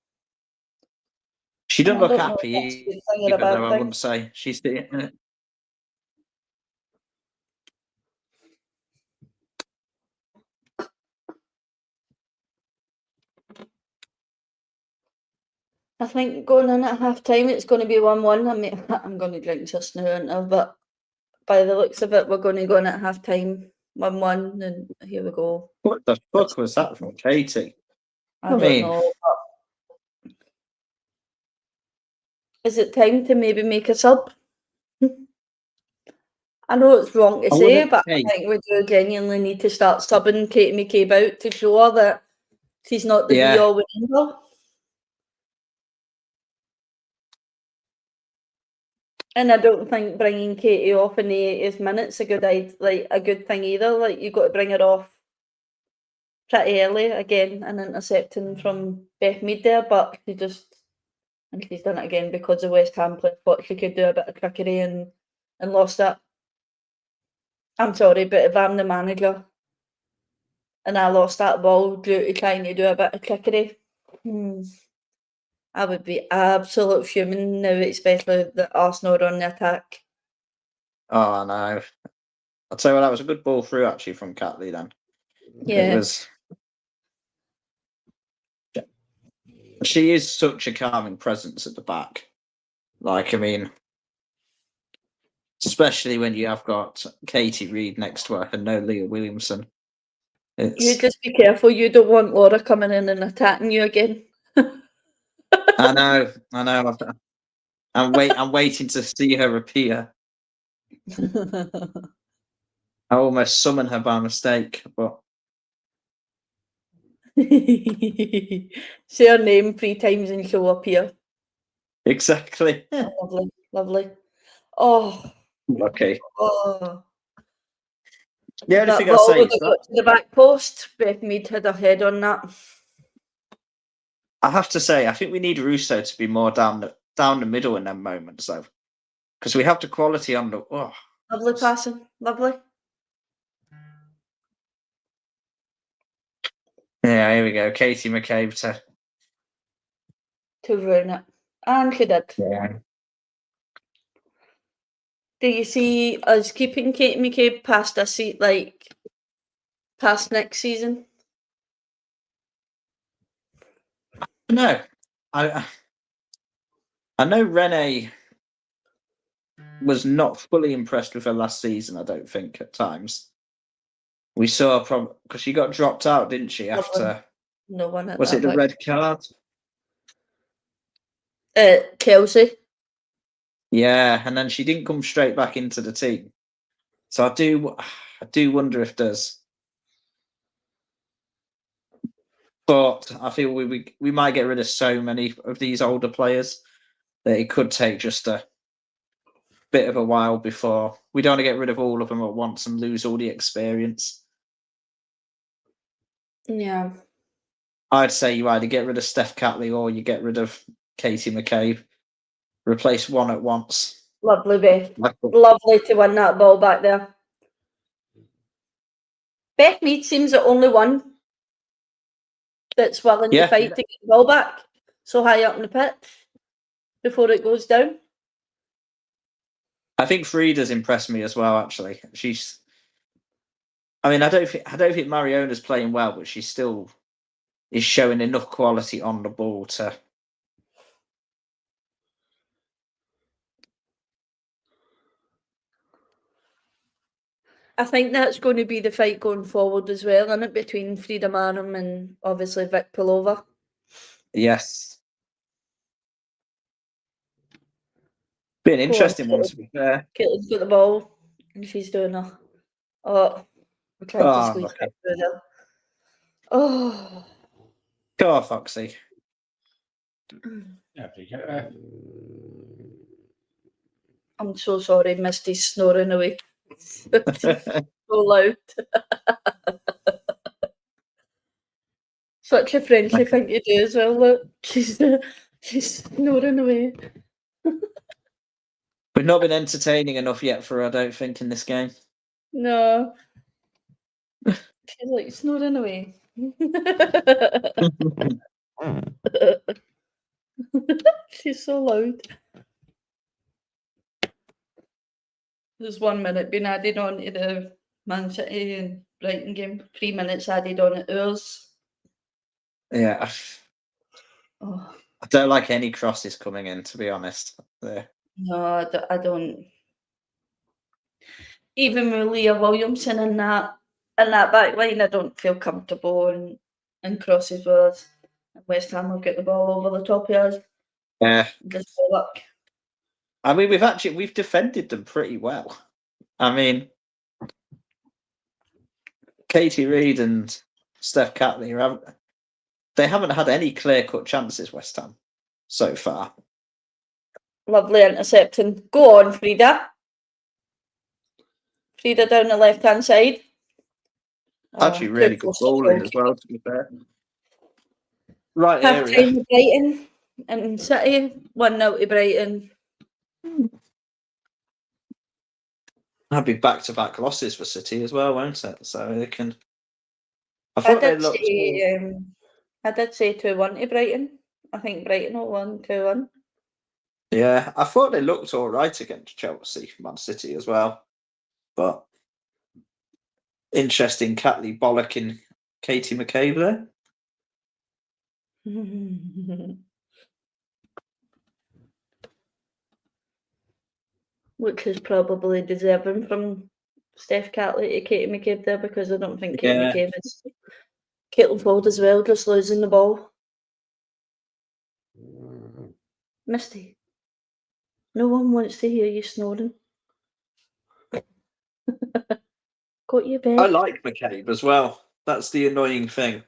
She doesn't I look don't know if happy that's a good thing or a either, bad though, I thing. wouldn't say. She's the... I think going in at half time it's going to be 1-1. I mean, I'm going to drink just now, aren't I? But by the looks of it, we're going to go in at half time 1-1, and here we go. What the fuck was that from Katie? I don't know. But is it time to maybe make a sub? I know it's wrong to I say, wouldn't but say. I think we do genuinely need to start subbing Katie McCabe out to show her that she's not the Yeah. be-all and end-all. And I don't think bringing Katie off in the 80th minute's a good thing either. Like, you've got to bring her off pretty early again, and intercepting from Beth Mead there, but and she's done it again because of West Ham thought she could do a bit of trickery and lost it. I'm sorry, but if I'm the manager and I lost that ball due to trying to do a bit of trickery, I would be absolute fuming now, especially that Arsenal are on the attack. Oh, I know. I'll tell you what, that was a good ball through, actually, from Catley then. Yeah. It was... She is such a calming presence at the back. Like, I mean, especially when you have got Katie Reid next to her and no Leah Williamson. You just be careful. You don't want Laura coming in and attacking you again. I know. I'm waiting to see her appear. I almost summoned her by mistake, but say her name 3 times and she'll appear. exactly. Lovely, lovely. Oh, Okay. oh. The only That thing I ball say would is have got to the back post. Beth Mead had her head on that. I have to say, I think we need Russo to be more down the middle in them moments, though, because we have the quality on the. Oh. Lovely passing, lovely. Yeah, here we go. Katie McCabe To ruin it. And she did. Yeah. Do you see us keeping Katie McCabe past a seat, like, past next season? No, I know Renee was not fully impressed with her last season. I don't think at times we saw because she got dropped out, didn't she? After No one at was that it the point. red card? Chelsea. Yeah, and then she didn't come straight back into the team. So I do wonder if there's. But I feel we might get rid of so many of these older players that it could take just a bit of a while before we don't want to get rid of all of them at once and lose all the experience. Yeah. I'd say you either get rid of Steph Catley or you get rid of Katie McCabe. Replace one at once. Lovely, Beth. Lovely to win that ball back there. Beth Mead seems the only one that's willing to fight to get the ball back so high up in the pitch before it goes down. I think Frida's impressed me as well, actually. I don't think Mariona's playing well, but she still is showing enough quality on the ball to. I think that's going to be the fight going forward as well, isn't it? Between Frida Marum and obviously Vic Pilova. Yes. Be an interesting one to be fair. Caitlin's got the ball and she's doing we're trying to squeeze it through there. Oh. Go on, Foxy. I'm so sorry, Misty's snoring away. So loud. Such a Frenchy thing to do as well. Look, she's snoring away. We've not been entertaining enough yet for her, I don't think, in this game. No. She's like snoring away. She's so loud. There's 1 minute being added on to the Man City and Brighton game. 3 minutes added on at ours. Yeah. Oh, I don't like any crosses coming in, to be honest. There. no, I don't. Even with Leah Williamson in that back line, I don't feel comfortable and crosses with us. And West Ham will get the ball over the top of us. Yeah. Just for luck. I mean, we've defended them pretty well. I mean, Katie Reid and Steph Catley they haven't had any clear-cut chances, West Ham, so far. Lovely intercepting. Go on, Frida. Frida down the left-hand side. Actually, really good bowling as well, to be fair. Right Half area. time Brighton and City. 1-0 to Brighton. That'd be back-to-back losses for City as well, won't it? So they can. I did say 2-1 to Brighton. I think Brighton will win 2-1. Yeah, I thought they looked all right against Chelsea, Man City as well. But interesting, Catley bollocking Katie McCabe there. Which is probably deserving from Steph Catley to Katie McCabe there, because I don't think Katie McCabe is. Caitlin Fold as well, just losing the ball. Misty, no one wants to hear you snoring. Got your bed. I like McCabe as well. That's the annoying thing.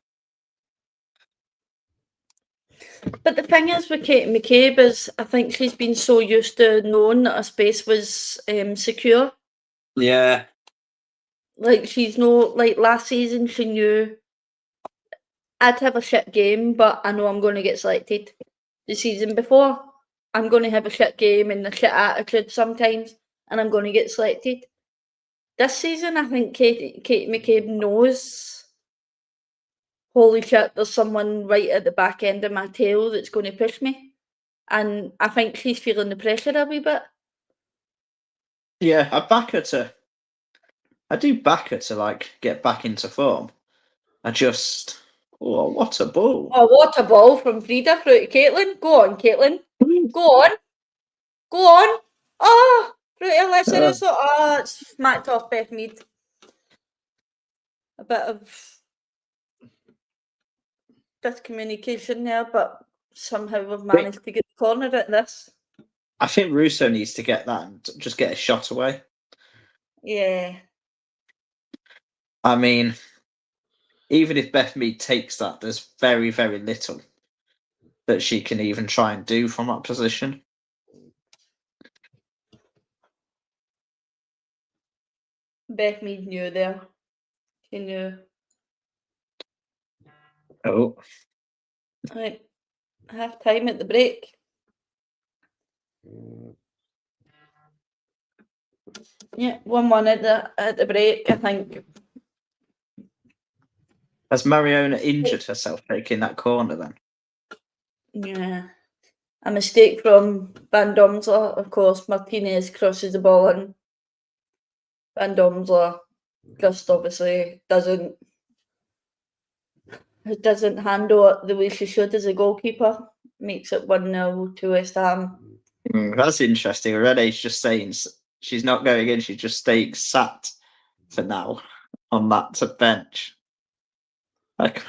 But the thing is with Katie McCabe is, I think she's been so used to knowing that her space was secure. Yeah. Like, she's like last season, she knew I'd have a shit game, but I know I'm going to get selected. The season before, I'm going to have a shit game and a shit attitude sometimes, and I'm going to get selected. This season, I think Katie McCabe knows, holy shit, there's someone right at the back end of my tail that's going to push me. And I think she's feeling the pressure a wee bit. Yeah, I do back her to like get back into form. What a ball. Oh, what a ball from Frida through to Caitlin. Go on, Caitlin. Go on. Go on. Oh, through to Alyssa Russo. Oh, it's smacked off Beth Mead. A bit of miscommunication there, but somehow we've managed to get the corner at this. I think Russo needs to get that and just get a shot away. Yeah. I mean, even if Beth Mead takes that, there's very, very little that she can even try and do from that position. Beth Mead knew there. She knew. Oh. Right. Half time at the break. Yeah, 1-1 at the break, I think. Has Mariona injured herself taking that corner then? Yeah. A mistake from Van Domsler, of course. Martinez crosses the ball in. Van Domsler just obviously doesn't handle it the way she should as a goalkeeper. Makes it 1-0 to West Ham. That's interesting. Renee's just saying she's not going in, she's just staying sat for now on that bench. Like,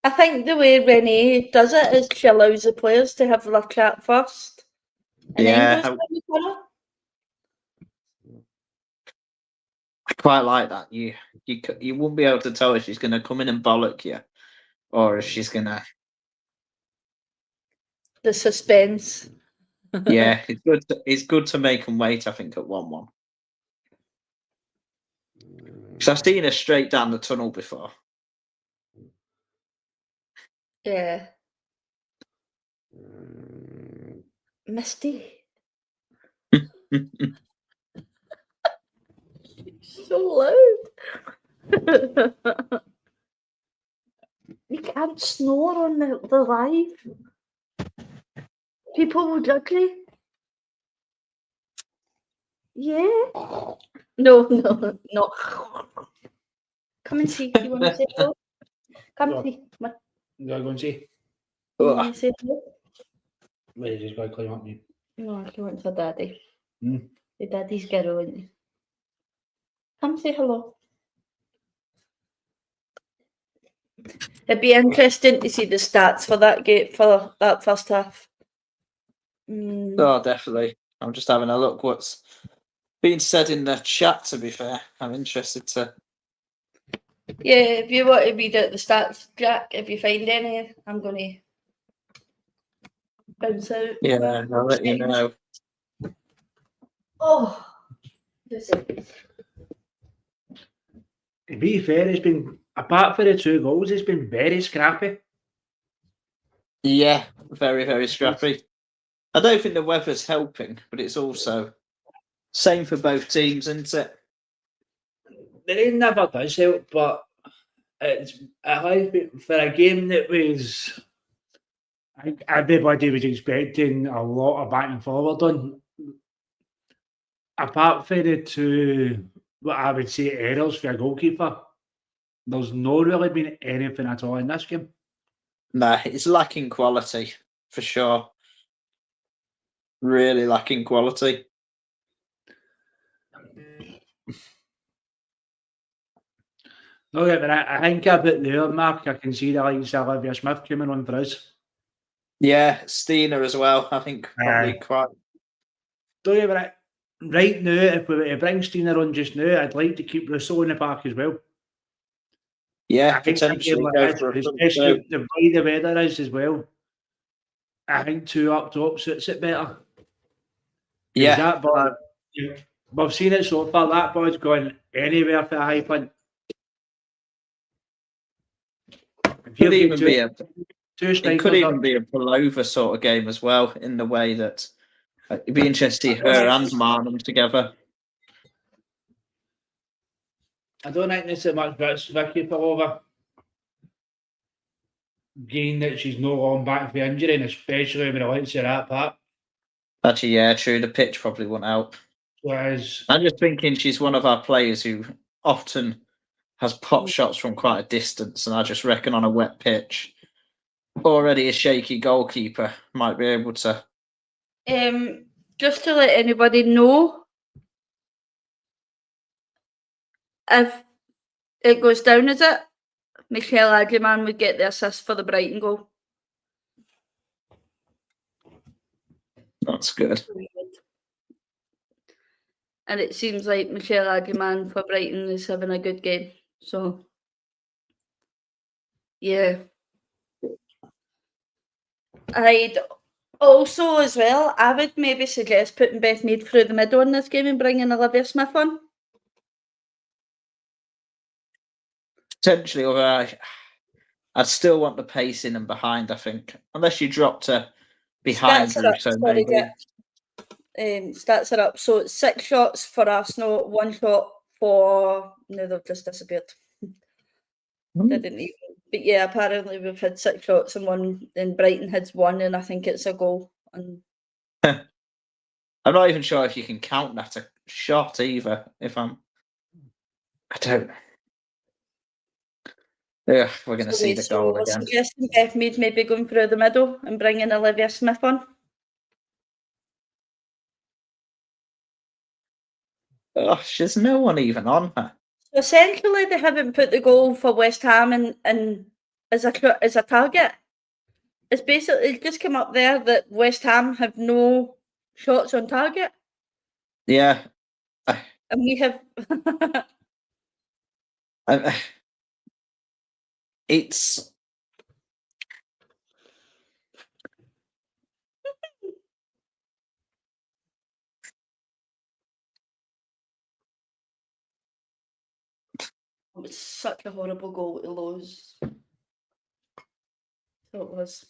I think the way Renee does it is she allows the players to have their chat first. And then goes for the corner. I quite like that. You won't be able to tell if she's going to come in and bollock you, or if she's going to. The suspense. Yeah, it's good to make them wait. I think at 1-1. Because I've seen her straight down the tunnel before. Yeah. Misty. So loud. You can't snore on the live. People will judge you. Yeah. No, no. Come and see. You want to say hello? Come Go on. see. Come on. You gotta go and see. You want to say hello? Wait, you just gotta climb up me. No, she wants her daddy. Hmm. The daddy's girl, isn't he? Come say hello. It'd be interesting to see the stats for that game for that first half. Oh, definitely. I'm just having a look what's being said in the chat, to be fair. I'm interested to... Yeah, if you want to read out the stats, Jack, if you find any, I'm going to bounce out. Yeah, I'll let you know. Oh, this is... To be fair, it's been, apart from the 2 goals, it's been very scrappy. Yeah, very, very scrappy. I don't think the weather's helping, but it's also same for both teams, isn't it? The rain never does help, but it has been for a game that was. I think everybody was expecting a lot of back and forward on. Apart from the 2, what I would say, errors for a goalkeeper, there's not really been anything at all in this game. Nah, it's lacking quality, for sure. Really lacking quality. No, yeah, but I think a bit there, Mark. I can see the likes of Olivia Smith coming on for us. Yeah, Steiner as well. I think probably Aye. quite... Don't you, but right now, if we were to bring Steiner on just now, I'd like to keep Rousseau in the park as well. Yeah, I think potentially go for a front especially two. the way the weather is as well. I think 2 up top suits it better. Yeah, That ball, we've seen it so far. That ball's gone anywhere for a high punt. could even be two it strikers could even up. be a pullover sort of game as well, in the way that it'd be interesting to see her and Marnham together. I don't think there's so much bits Vicky pullover. Being that she's no long back for injury, and especially when it likes her at part. Actually, yeah, true. The pitch probably won't help. Whereas I'm just thinking she's one of our players who often has pot shots from quite a distance, and I just reckon on a wet pitch, already a shaky goalkeeper might be able to. Just to let anybody know, if it goes down, is it? Michelle Aguiman would get the assist for the Brighton goal. That's good. And it seems like Michelle Aguiman for Brighton is having a good game. So, yeah. I'd also, as well, I would maybe suggest putting Beth Mead through the middle in this game and bringing Olivia Smith on. Potentially, although I'd still want the pace in and behind, I think. Unless you dropped her behind Stats are up. Russo, Sorry, maybe. Jack. Stats are up. So, 6 shots for Arsenal, 1 shot for... No, they've just disappeared. Didn't even... But yeah, apparently we've had 6 shots and Brighton had 1, and I think it's a goal. And I'm not even sure if you can count that a shot either. I don't. Yeah, we're going to see the goal we're again. suggesting Beth Mead maybe going through the middle and bringing Olivia Smith on. Oh, there's no one even on her. So essentially, they haven't put the goal for West Ham in as a target. It's basically just come up there that West Ham have no shots on target, Yeah. and we have. It's It was such a horrible goal to lose. So it was.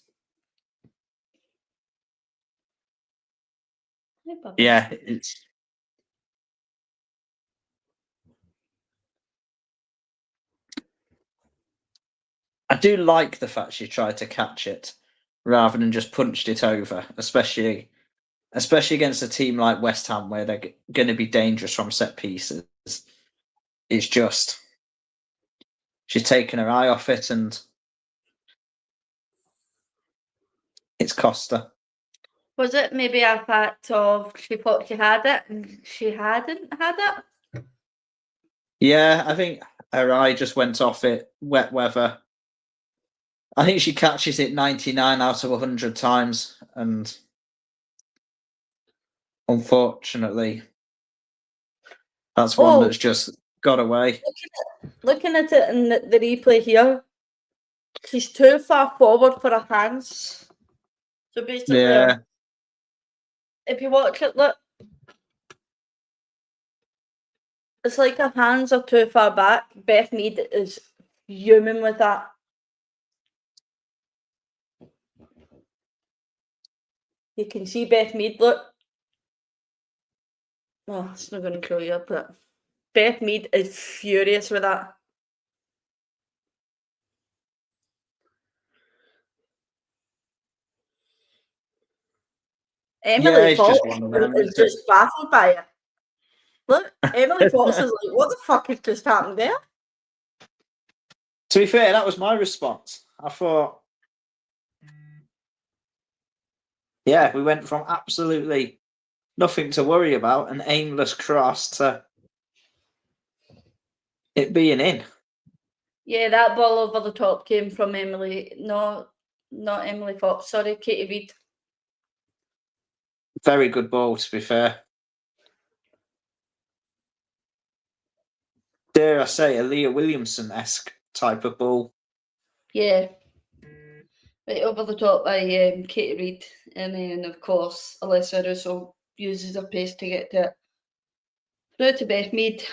Hey, Bubba. Yeah, it's. I do like the fact she tried to catch it rather than just punched it over, especially against a team like West Ham where they're going to be dangerous from set pieces. It's just she's taken her eye off it and it's cost her. Was it maybe a fact of she thought she had it and she hadn't had it? Yeah, I think her eye just went off it. Wet weather. I think she catches it 99 out of 100 times, and unfortunately, that's one that's just got away. Looking at it in the replay here, she's too far forward for her hands. So basically, Yeah, if you watch it, look, it's like her hands are too far back. Beth Mead is fuming with that. You can see Beth Mead, look. Oh, it's not going to show you, but Beth Mead is furious with that. Emily it's Fox just one of them, is isn't it? just baffled by it. Look, Emily Fox is like, what the fuck has just happened there? To be fair, that was my response. I thought, yeah, we went from absolutely nothing to worry about, an aimless cross, to it being in. Yeah, that ball over the top came from Emily, not Emily Fox, sorry, Katie Reid. Very good ball, to be fair. Dare I say, a Leah Williamson-esque type of ball. Yeah. Right over the top by Katie Reid, and then of course Alyssa Russo uses her pace to get to it. Through to Beth Mead.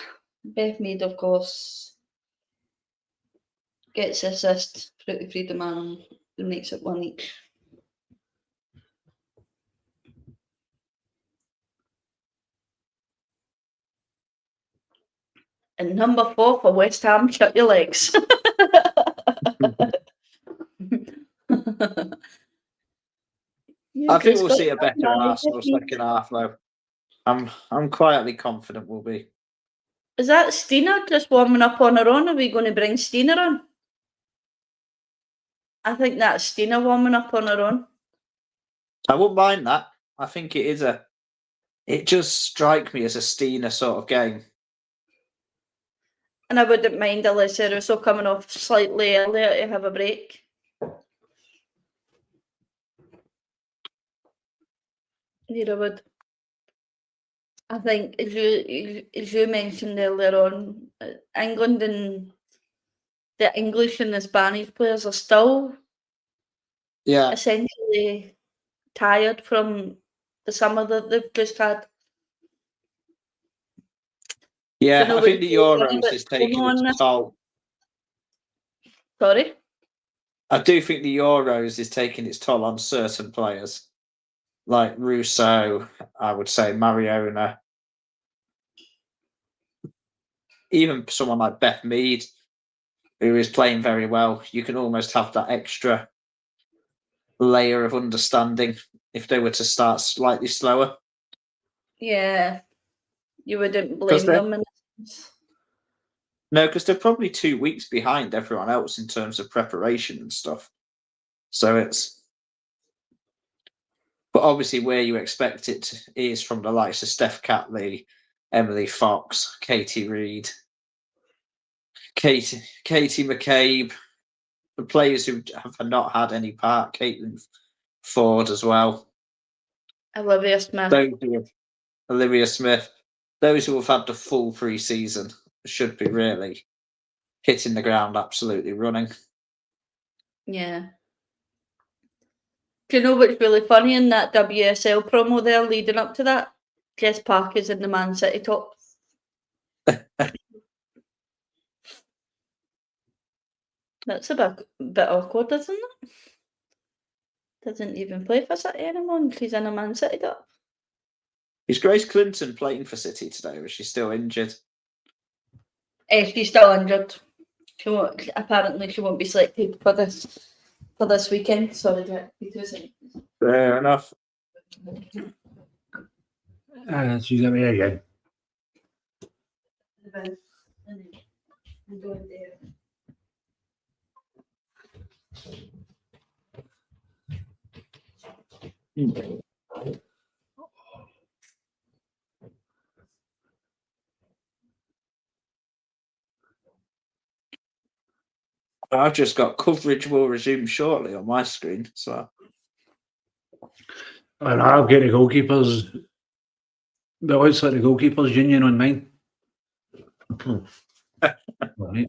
Beth Mead, of course, gets the assist through to Frida Mann and makes it 1 each. And number 4 for West Ham, shut your legs. I think we'll see a better Arsenal second half, though. I'm quietly confident we'll be. Is that Stina just warming up on her own? Are we going to bring Stina on? I think that's Stina warming up on her own. I wouldn't mind that. I think it is it just strikes me as a Stina sort of game. And I wouldn't mind Alyssa Russo coming off slightly earlier to have a break. Yeah, I would. I think, as you mentioned earlier on, England and the English and the Spanish players are still essentially tired from the summer that they've just had. Yeah, I think the Euros is taking its toll. Sorry? I do think the Euros is taking its toll on certain players. Like Russo, I would say Mariona. Even someone like Beth Mead, who is playing very well. You can almost have that extra layer of understanding if they were to start slightly slower. Yeah, you wouldn't blame them. No, because they're probably 2 weeks behind everyone else in terms of preparation and stuff. So it's... But obviously where you expect it is from the likes of Steph Catley, Emily Fox, Katie Reid, Katie McCabe, the players who have not had any part, Caitlin Ford as well. Olivia Smith. Olivia Smith. Those who have had the full pre-season should be really hitting the ground absolutely running. Yeah. Do you know what's really funny in that WSL promo there leading up to that? Jess Parker's in the Man City top. That's a bit awkward, isn't it? Doesn't even play for City anymore, and he's in a Man City top. Is Grace Clinton playing for City today, or is she still injured? She's still injured. Apparently she won't be selected for this weekend. Sorry, Jack. Fair enough. She's at me again. I've just got coverage will resume shortly on my screen. So, And I've got the goalkeepers. But it looks like the goalkeepers union on mine. Right.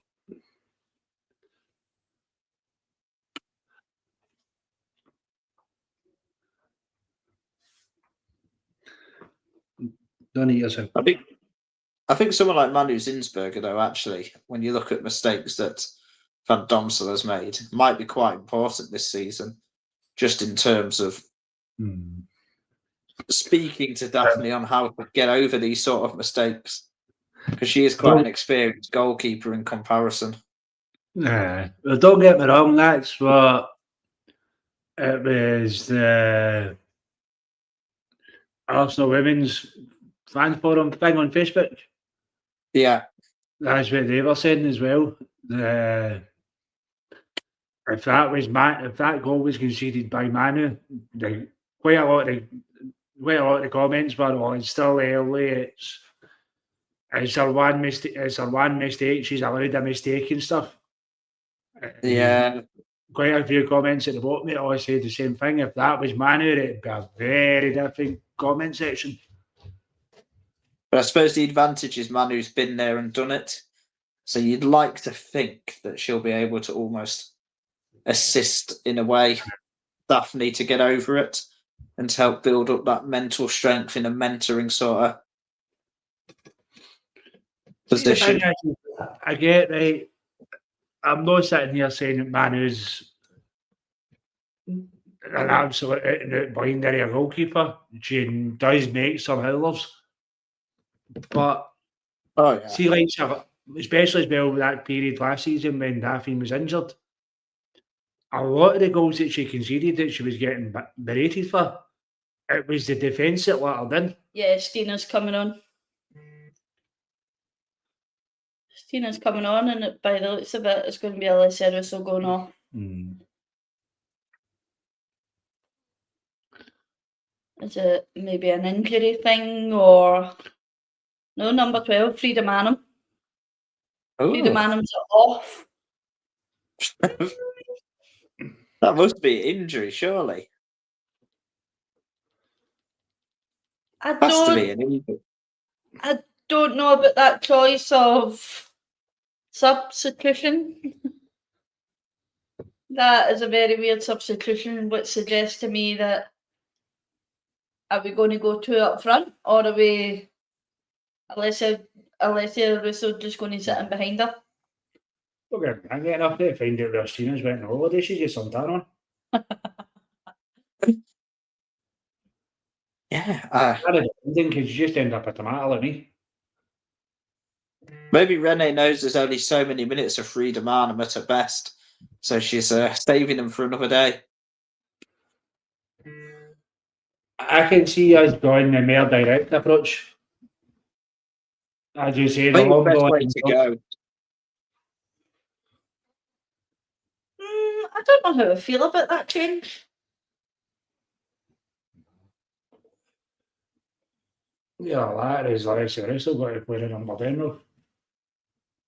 Don't eat yourself. I think someone like Manu Zinsberger, though, actually, when you look at mistakes that Van Domsel has made, might be quite important this season, just in terms of speaking to Daphne on how to get over these sort of mistakes, because she is quite an experienced goalkeeper in comparison. Well, don't get me wrong, that's what it was the Arsenal Women's Fan Forum thing on Facebook. Yeah. That's what they were saying as well. If that goal was conceded by Manu, quite a lot of the comments were, "Oh, it's still early. It's her one mistake. It's her one mistake. She's allowed a mistake and stuff." Yeah. Quite a few comments at the bottom that all said the same thing. If that was Manu, it'd be a very different comment section. But I suppose the advantage is Manu's been there and done it. So you'd like to think that she'll be able to almost assist in a way Daphne to get over it and to help build up that mental strength in a mentoring sort of position. I get right. I'm not sitting here saying that Manu's an absolute blinder a goalkeeper. She does make some howlers. But see, like, especially as well with that period last season when Daphne was injured, a lot of the goals that she conceded that she was getting berated for, it was the defence that let her in. Yeah, Stina's coming on. Stina's coming on, and by the looks of it, it's going to be Alessia Russo going off. Is it maybe an injury thing or no? Number 12, Frida Manham. Frida Manham's off. That must be injury, surely. I don't know about that choice of substitution. That is a very weird substitution, which suggests to me that are we going to go two up front, or are we Alessia Russo just going to sit in behind her? Okay, I'm getting up there to find out where Stina's went on holiday. She's just on that one. Yeah. I think you just end up at the matter like me. Maybe Renee knows there's only so many minutes of Frida Manham at her best, so she's saving them for another day. I can see us going the more direct approach. As you say, the long best ball. way to go. I don't know how I feel about that change. Yeah, that is Alessia Russo got to play the number 10 though.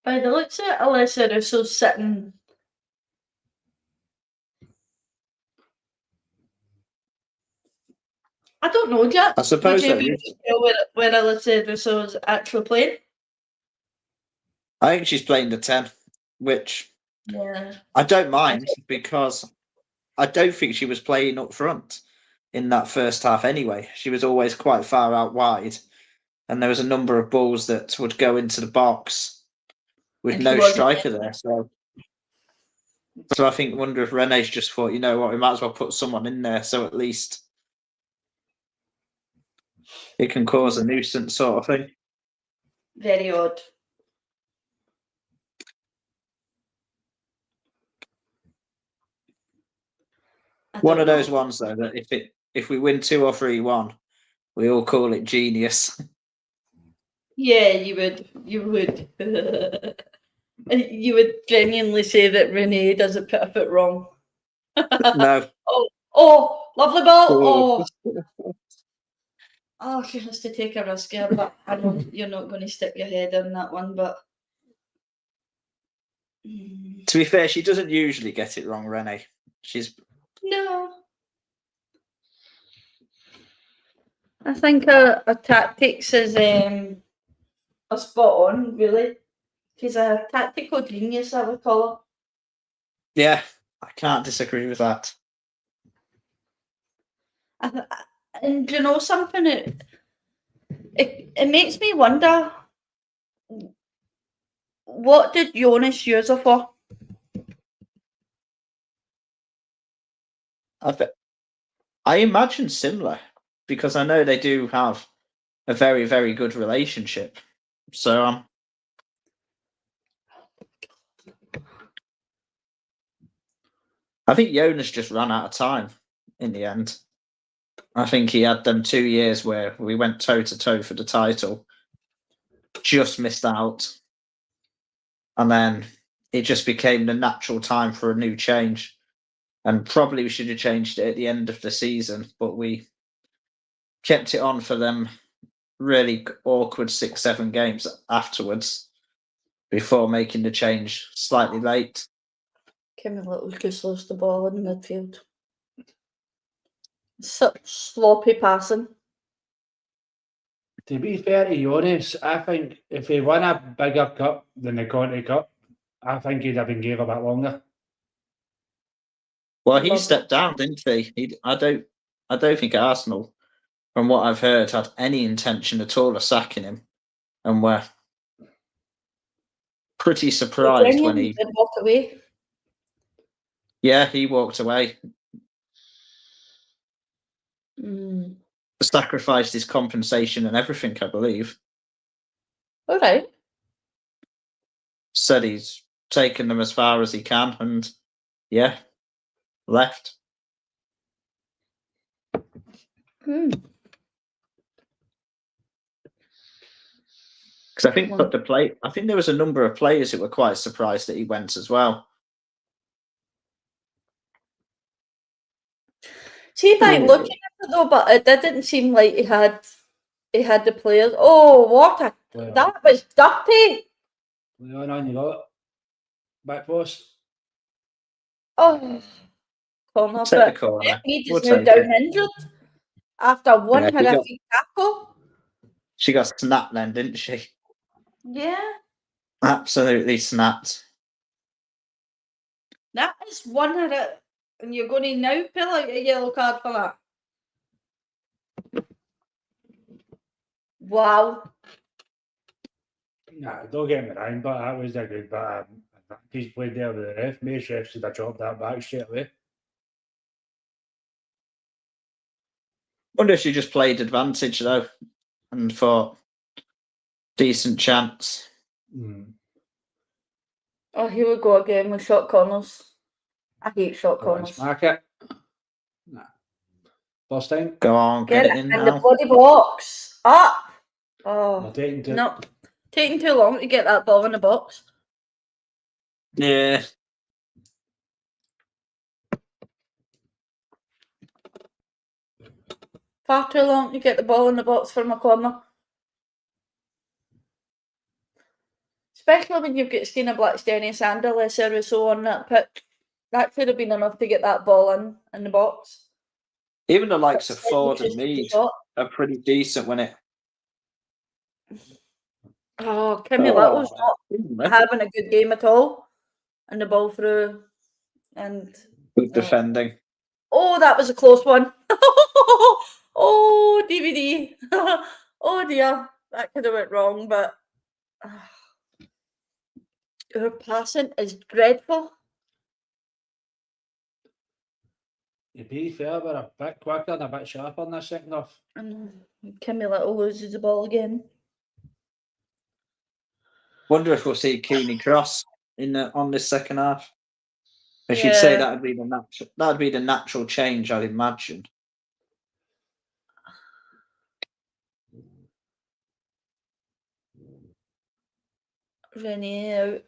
By the looks of it, Alessia Russo's sitting. I don't know, Jack. I suppose Would you be where Alessia Russo's actually playing? I think she's playing the 10, which I don't mind because I don't think she was playing up front in that first half anyway. She was always quite far out wide, and there was a number of balls that would go into the box with no striker there. So So I wonder if Rene's just thought, you know what, we might as well put someone in there so at least it can cause a nuisance sort of thing. Very odd. One of those ones though that if we win 2 or 3-1, we all call it genius. Yeah, you would. You would. You would genuinely say that Renee doesn't put a foot wrong. No. Oh, lovely ball. Oh, she has to take a risk here, but I know you're not going to stick your head in that one, but. To be fair, she doesn't usually get it wrong, Rene. No. I think her tactics is a spot on, really. She's a tactical genius, I would call her. Yeah, I can't disagree with that. And you know something? It makes me wonder, what did Jonas use her for? I imagine similar, because I know they do have a very, very good relationship. So I think Jonas just ran out of time in the end. I think he had them 2 years where we went toe to toe for the title, just missed out, and then it just became the natural time for a new change. And probably we should have changed it at the end of the season, but we kept it on for them really awkward 6-7 games afterwards before making the change slightly late. Kimmy Little just lost the ball in midfield. Such sloppy passing. To be fair to Jonas, I think if he won a bigger cup than the Conti Cup, I think he'd have been gave a bit longer. Well, he stepped down, didn't he? I don't think Arsenal, from what I've heard, had any intention at all of sacking him, and were pretty surprised when he did walk away. Yeah, he walked away. Sacrificed his compensation and everything, I believe. All right. Said he's taken them as far as he can, and yeah, left. Because I think I think there was a number of players who were quite surprised that he went as well. See, by looking at it though, but it didn't seem like he had the players. Oh, that was dirty. Leon, on you got back post. Oh, corner, Take the but corner. he's now down injured after one horrific tackle. She got snapped then, didn't she? Yeah. Absolutely snapped. That is one horrific, and you're going to now pull out a yellow card for that. Wow. Nah, don't get me wrong, but that was a good bit. He's played there with the ref. Most refs should have chopped that back straight away. Wonder if she just played advantage though, and thought decent chance. Oh, here we go again with short corners. I hate short corners. Smack it. Nah. First time. Go on, get it in now. The bloody box. Up. Oh, no. Taking too long to get that ball in the box. Yeah. Far too long to get the ball in the box from a corner. Especially when you've got Stina Blackstenius and Alessia Russo on that pitch. That should have been enough to get that ball in the box. Even the likes of Ford and Mead are pretty decent when it. Oh, Kimmy Little's not having a good game at all. And the ball through. And good defending. Oh, that was a close one. Oh, DVD. Oh dear. That could have went wrong, but her passing is dreadful. To be fair, we're a bit quicker and a bit sharper in the second half. And Kimmy Little loses the ball again. Wonder if we'll see Keane Cross on this second half. I should Yeah. say that'd be the natural change, I'd imagine. Rennie out,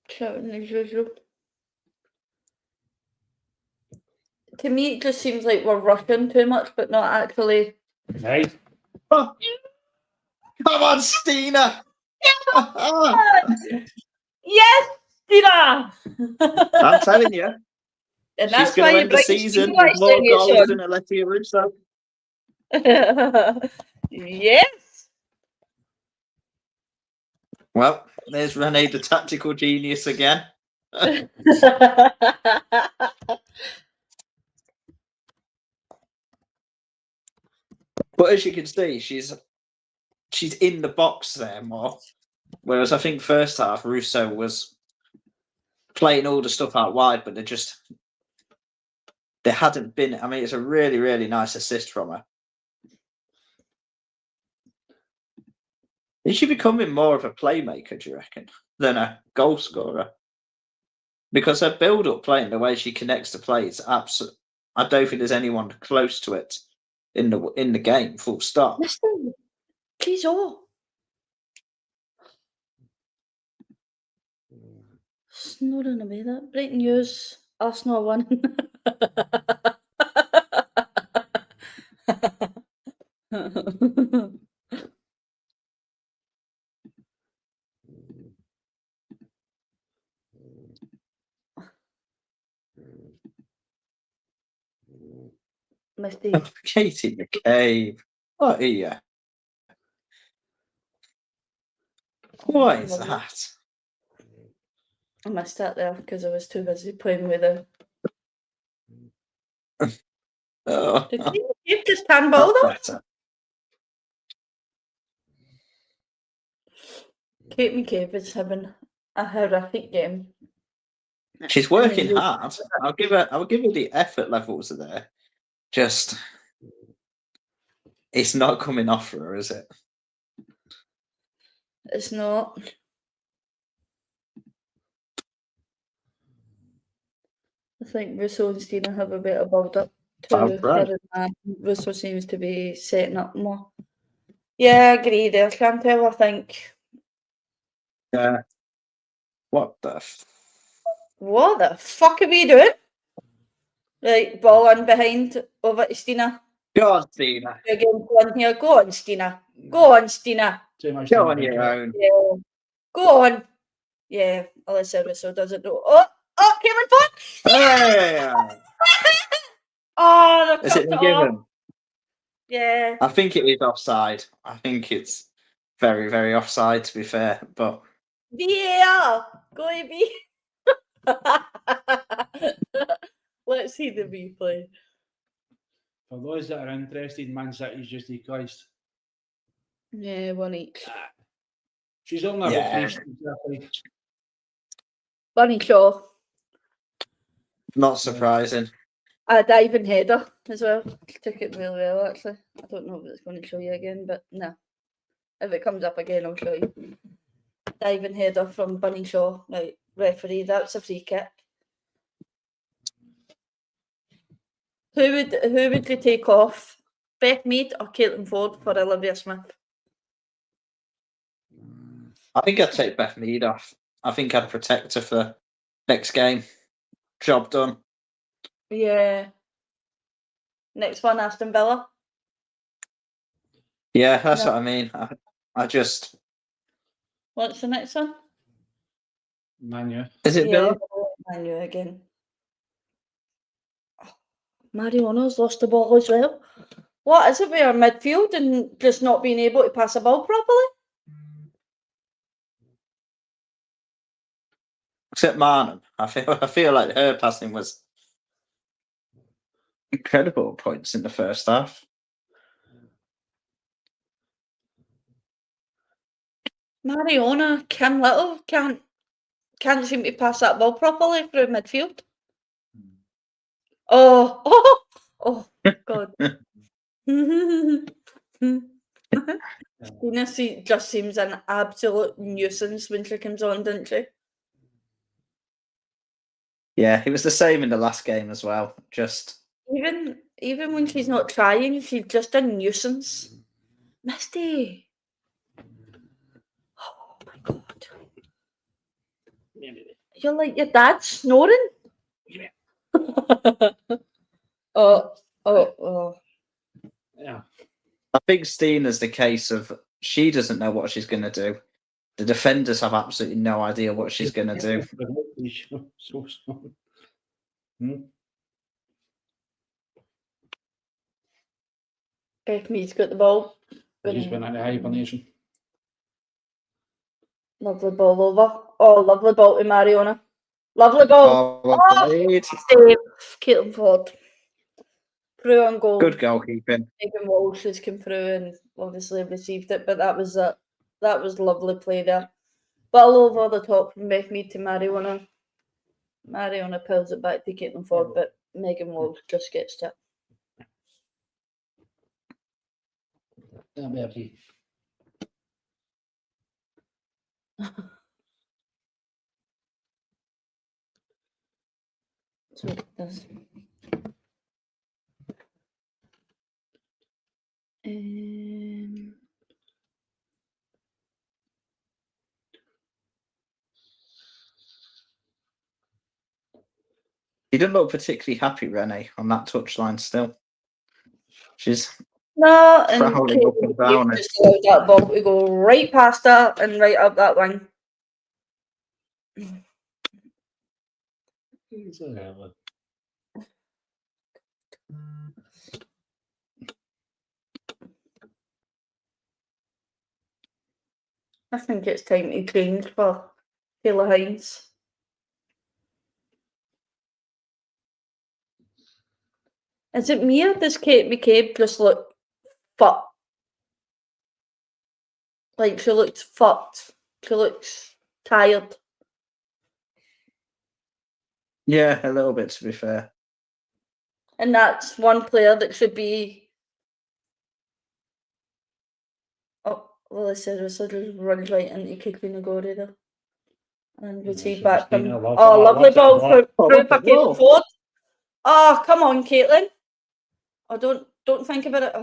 shouting as usual. To me, it just seems like we're rushing too much, but not actually. Right? Oh, come on, Stina! Yes, Tina! I'm telling you, And she's that's going why to you end the bring season Stina with more goals Son. than Alessia Russo. Yes. Well, there's Rene, the tactical genius again. But as you can see, she's in the box there more. Whereas I think first half Russo was playing all the stuff out wide, but there hadn't been. I mean, it's a really, really nice assist from her. Is she becoming more of a playmaker, do you reckon, than a goal scorer? Because her build-up playing, the way she connects to play, is absolute. I don't think there's anyone close to it in the game. Full stop. Listen, please all. Snoring away that. Breaking news. Arsenal won. Misty. Katie McCabe. What are you? What is that? I missed that there because I was too busy playing with her. Oh, Did you just handball them? better. Kate McCabe is having a horrific game. She's working hard. I'll give her the effort levels are there. Just it's not coming off for her, is it? It's not. I think Russo and Stina have a bit of build up to Right. her, and Russo seems to be setting up more. Yeah, I agree there, Chantel. I think. Yeah. What the? What the fuck are we doing? Right, ball in behind over to Stina. Go on, Stina. Again, one here. Go on, Stina. Go on, Stina. Too much Go time on to your think own. Yeah. Go on. Yeah, Alyssa Russo doesn't know. Oh, Cameron Fox! Hey! Oh, they've Is it cut been it off. given? Yeah. I think it is offside. I think it's very, very offside, to be fair. But VAR! Go AB! Let's see the replay. For those that are interested, Man City's just equalised. Yeah, one each. She's only Yeah. got 3 strikes. Bunny Shaw. not surprising. A diving header as well. Took it really well, actually. I don't know if it's going to show you again, but no. If it comes up again, I'll show you. Diving header from Bunny Shaw. Right, referee, that's a free kick. Who would you take off? Beth Mead or Caitlin Ford for Olivia Smith? I think I'd take Beth Mead off. I think I'd protect her for next game. Job done. Yeah. Next one, Aston Villa. Yeah, that's No. what I mean. I just. What's the next one? Manu. Is it Villa? Manu again. Mariona's lost the ball as well. What is it with our midfield and just not being able to pass a ball properly? Except Marnham. I feel like her passing was incredible at points in the first half. Mariona, Kim Little can't seem to pass that ball properly through midfield. Oh, God. Tina just seems an absolute nuisance when she comes on, doesn't she? Yeah, it was the same in the last game as well. Just Even when she's not trying, she's just a nuisance. Misty. Oh my God. You're like your dad snoring. Oh. Yeah. I think Stina's the case of she doesn't know what she's going to do. The defenders have absolutely no idea what she's going to do. So small. Beth Mead's got the ball. They just went into hibernation. Lovely ball over. Oh, lovely ball to Mariona. Lovely ball. Oh, well played. Save. Caitlin Ford. Through on goal. Good goalkeeping. Megan Walsh has come through and obviously received it, but that was lovely play there. Ball over the top from Beth Mead to Mariona. Mariona pulls it back to Caitlin Ford, but Megan Walsh just gets to it. So it does. She didn't look particularly happy, Renee, on that touchline still. She's No, and prowling up and down. just allowed that ball to go right past her and right up that wing. I think it's time to change for Taylor Hines. Is it me or does Kate McCabe just look fucked? Like she looks fucked. She looks tired. Yeah, a little bit, to be fair. And that's one player that should be. Oh, well, I said just runs right into Katrina Gordy there. And we see back from. Oh, lovely ball through for Caitlin Ford. Oh, come on, Caitlin. Oh, don't think about it.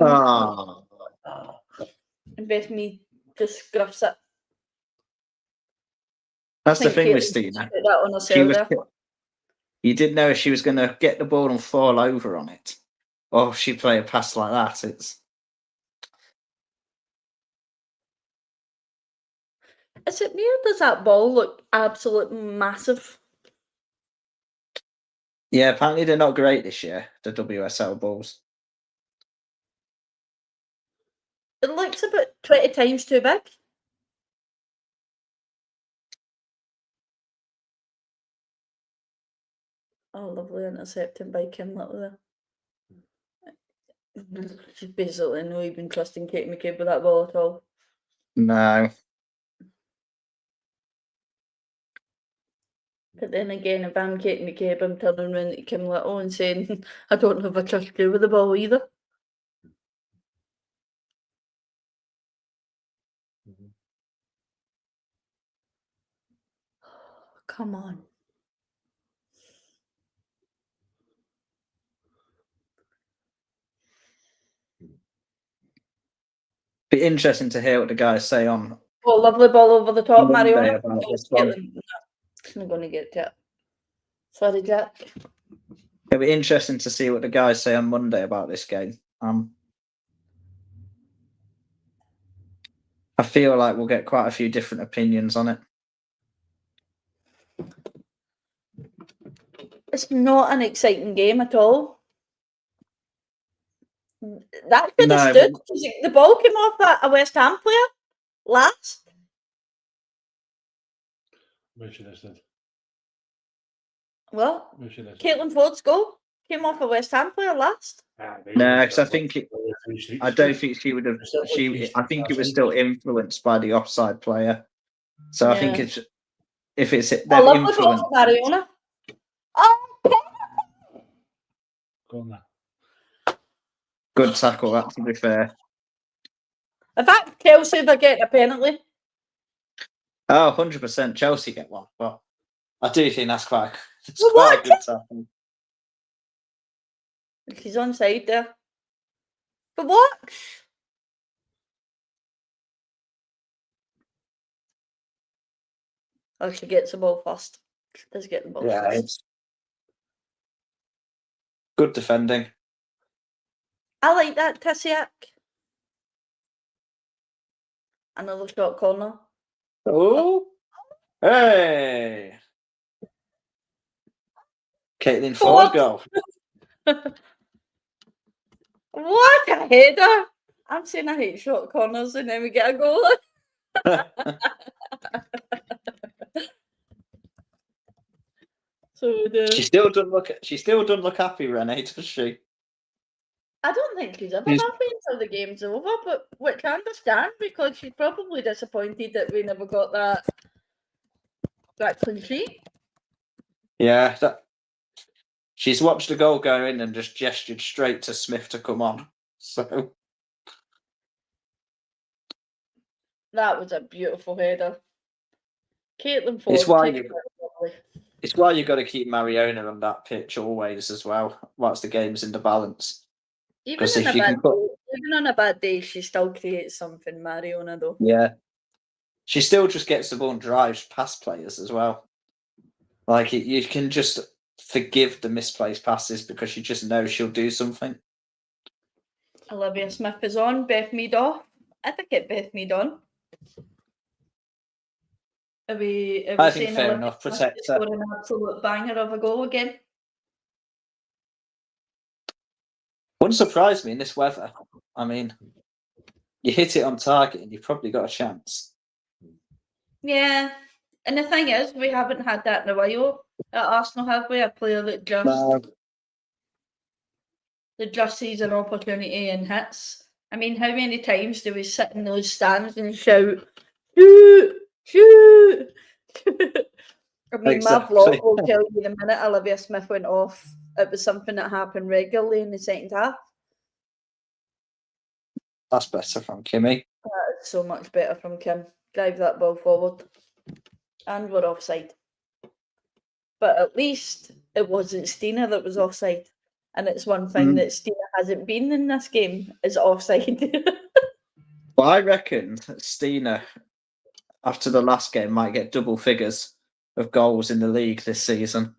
And Beth Mead just scruffs it. That's the thing with Stina. You didn't know if she was going to get the ball and fall over on it, or if she play a pass like that. Is it me or does that ball look absolutely massive? Yeah, apparently they're not great this year, the WSL balls. It looks about 20 times too big. Oh, lovely intercepting by Kim Little there. She's basically not even trusting Kate McCabe with that ball at all. No. But then again, if I'm Kate McCabe, I'm turning around to Kim Little and saying, I don't have a trust you with the ball either. Come on. Be interesting to hear what the guys say on. Oh, lovely ball over the top, Mariona. She's not going to get to it. Sorry, Jack. It'll be interesting to see what the guys say on Monday about this game. I feel like we'll get quite a few different opinions on it. It's not an exciting game at all. That could have stood. The ball came off a West Ham player last. Where should I stood? What? Caitlin Ford's goal came off a West Ham player last. No, because I don't think she would have. I think it was still influenced by the offside player. So I think if it's I love the goal, Mariona. Oh, corner. Good tackle, that, to be fair. In fact, Chelsea, they're getting a penalty. Oh, 100% Chelsea get one. But I do think that's quite a What? good tackle. She's onside there. But what? Oh, she gets the ball first. She does get the ball Yeah, first. it's good defending. I like that, Tissiak. Another shot corner. Oh, hey! Caitlin Ford goal. What a header! I'm saying I hate short corners and then we get a goal. So She still doesn't look happy, Renee, does she? I don't think she's ever She's- happy until the game's over, but which I understand because she's probably disappointed that we never got that clean sheet. Yeah, she's watched the goal go in and just gestured straight to Smith to come on. So That was a beautiful header. Caitlin Ford. it's why kicked it lovely. it's why you got to keep Mariona on that pitch always as well, whilst the game's in the balance. Even Because on, if you can put, even on a bad day, she still creates something, Mariona, though. yeah, she still just gets the ball and drives past players as well. Like you can just forgive the misplaced passes because you just know she'll do something. Olivia Smith is on. Beth Mead off. I think it Beth Mead on. Are we I think saying fair Olivia enough. Smith Protect is her. scoring an absolute banger of a goal again? Wouldn't surprise me in this weather. I mean, you hit it on target and you've probably got a chance. Yeah. And the thing is, we haven't had that in a while at Arsenal, have we? A player that just sees an opportunity and hits. I mean, how many times do we sit in those stands and shout, shoot, shoot? I mean, my Exactly. vlog will tell you the minute Olivia Smith went off, it was something that happened regularly in the second half. That's better from Kimmy. That is so much better from Kim. Drive that ball forward. And we're offside. But at least it wasn't Stina that was offside. And it's one thing that Stina hasn't been in this game is offside. Well, I reckon Stina, after the last game, might get double figures of goals in the league this season.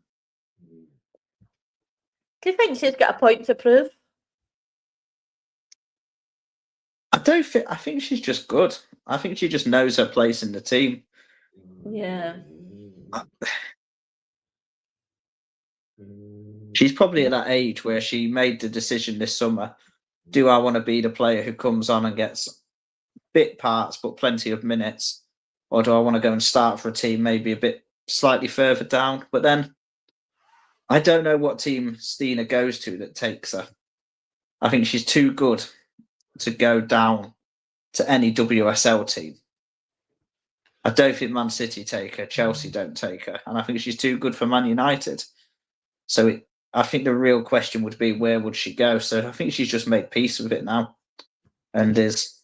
Do you think she's got a point to prove? I think she's just good. I think she just knows her place in the team. Yeah. She's probably at that age where she made the decision this summer. Do I want to be the player who comes on and gets bit parts but plenty of minutes? Or do I want to go and start for a team maybe a bit slightly further down? But then I don't know what team Stina goes to that takes her. I think she's too good to go down to any WSL team. I don't think Man City take her, Chelsea don't take her, and I think she's too good for Man United. So I think the real question would be, where would she go? So I think she's just made peace with it now, and is.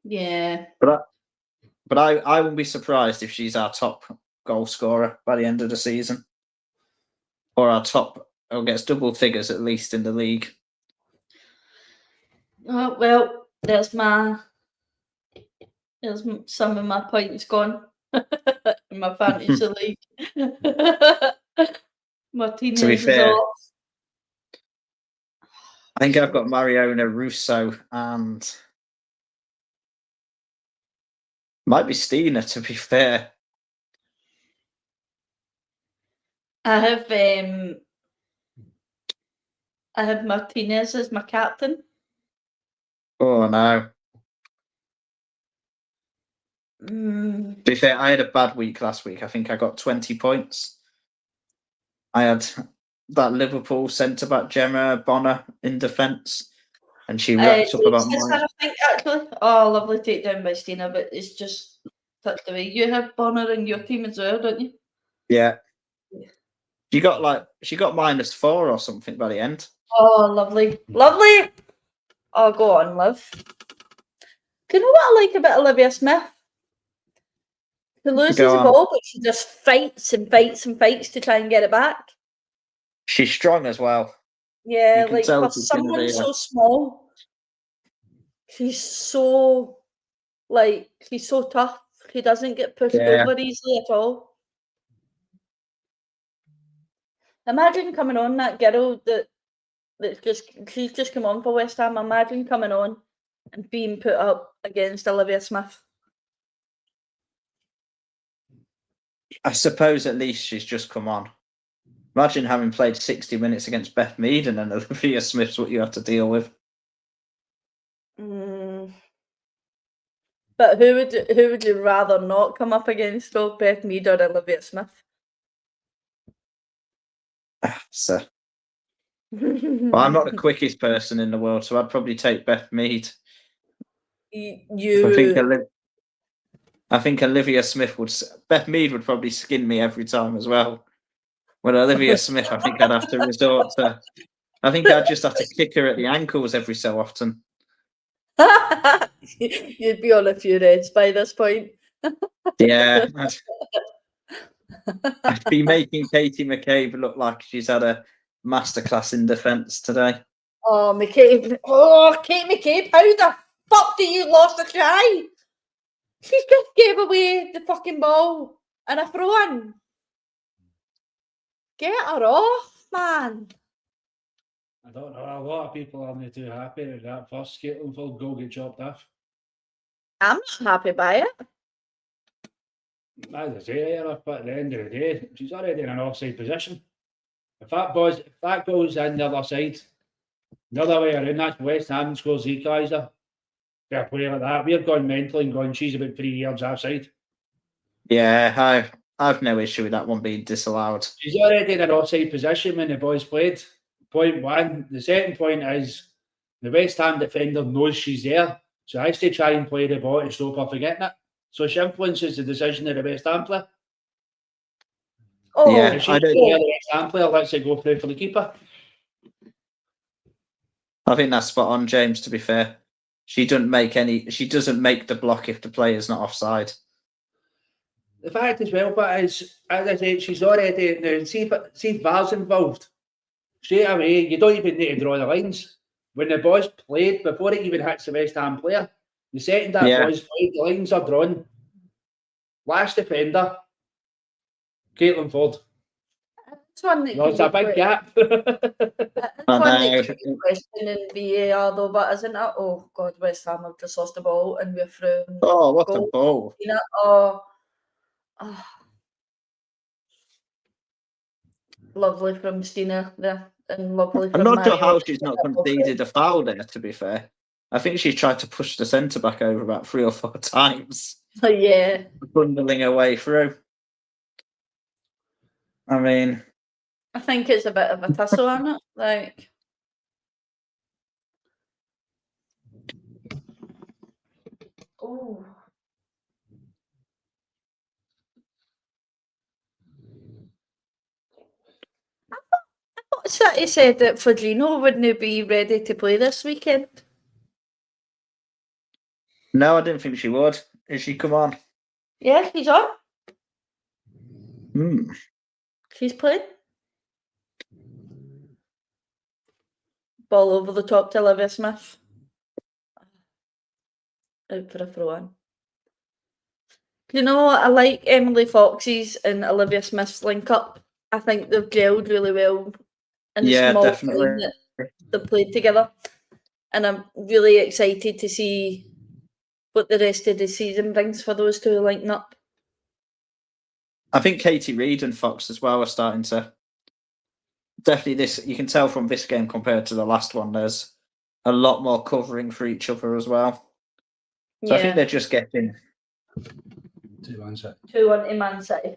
Yeah. But I wouldn't be surprised if she's our top goal scorer by the end of the season, or our top, or gets double figures at least in the league. Oh, well, there's some of my points gone in my fantasy league. Martinez To be fair, is off. I think I've got Mariona, Russo, and might be Stina, to be fair. I have Martinez as my captain. Oh no. Mm. To be fair, I had a bad week last week. I think I got 20 points. I had that Liverpool centre-back Gemma Bonner in defence, and she racked up about mine. I think, actually. Oh, lovely takedown by Stina, but it's just touched away. You have Bonner in your team as well, don't you? Yeah. She got -4 or something by the end. Oh, lovely. Lovely. Oh, go on, Liv. Do you know what I like about Olivia Smith? She loses Go the on. ball, but she just fights and fights and fights to try and get it back. She's strong as well. Yeah, You can like tell for she's gonna someone be so small, she's so she's so tough. She doesn't get pushed over easily at all. Imagine coming on that girl she's just come on for West Ham. Imagine coming on and being put up against Olivia Smith. I suppose at least she's just come on. Imagine having played 60 minutes against Beth Mead and then Olivia Smith's what you have to deal with. But who would you rather not come up against, though, Beth Mead or Olivia Smith? So, well, I'm not the quickest person in the world, so I'd probably take Beth Mead. I think Olivia Smith Beth Mead would probably skin me every time as well. When Olivia Smith, I think I'd have to resort to. I think I'd just have to kick her at the ankles every so often. You'd be on a few reds by this point. Yeah. I'd be making Katie McCabe look like she's had a masterclass in defence today. Oh, McCabe. Oh, Kate McCabe, how the fuck do you lost a try? She just gave away the fucking ball and a throw-in. Get her off, man. I don't know. A lot of people aren't too happy with that first Scotland goal get chopped off. I'm not happy by it. As I say, but at the end of the day, she's already in an offside position. If that goes in the other side, the other way around, that's West Ham scores equaliser. For a player like that, we've gone mental and gone, she's about 3 yards offside. Yeah, I've no issue with that one being disallowed. She's already in an offside position when the boys played. Point one. The second point is the West Ham defender knows she's there, so I has to try and play the ball to stop her forgetting it. So she influences the decision of the West Ham player. Oh, yeah, if she's the West Ham player lets it go through for the keeper. I think that's spot on, James. To be fair, she doesn't make the block if the player's not offside. The fact as well, but is, as I said, she's already now. See if VAR's involved. Straight away, you don't even need to draw the lines. When the boys played, before it even hits the West Ham player, the second that boys played, the lines are drawn. Last defender, Caitlin Ford. There's a big gap. That's one that you can question in VAR, though, but isn't it? Oh, God, West Ham have just lost the ball and we're through. Oh, what a ball. Lovely from Stina there. And lovely from I'm not sure Mario. how she's not conceded a foul there, to be fair. I think she tried to push the centre back over about 3 or 4 times. Yeah. Bundling her way through. I mean, I think it's a bit of a tussle, isn't it? Like, oh. I thought City said that Fabinho wouldn't be ready to play this weekend. no, I didn't think she would. Is she? Come on. Yeah, she's on. She's playing. Ball over the top to Olivia Smith. Out for a throw-in. You know what? I like Emily Fox's and Olivia Smith's link-up. I think they've gelled really well in the small definitely. time that they've played together. And I'm really excited to see what the rest of the season brings for those two linking up. I think Katie Reid and Fox as well are starting to... Definitely this, you can tell from this game compared to the last one, there's a lot more covering for each other as well. So I think they're just getting... 2-1 City. 2-1 to Man City.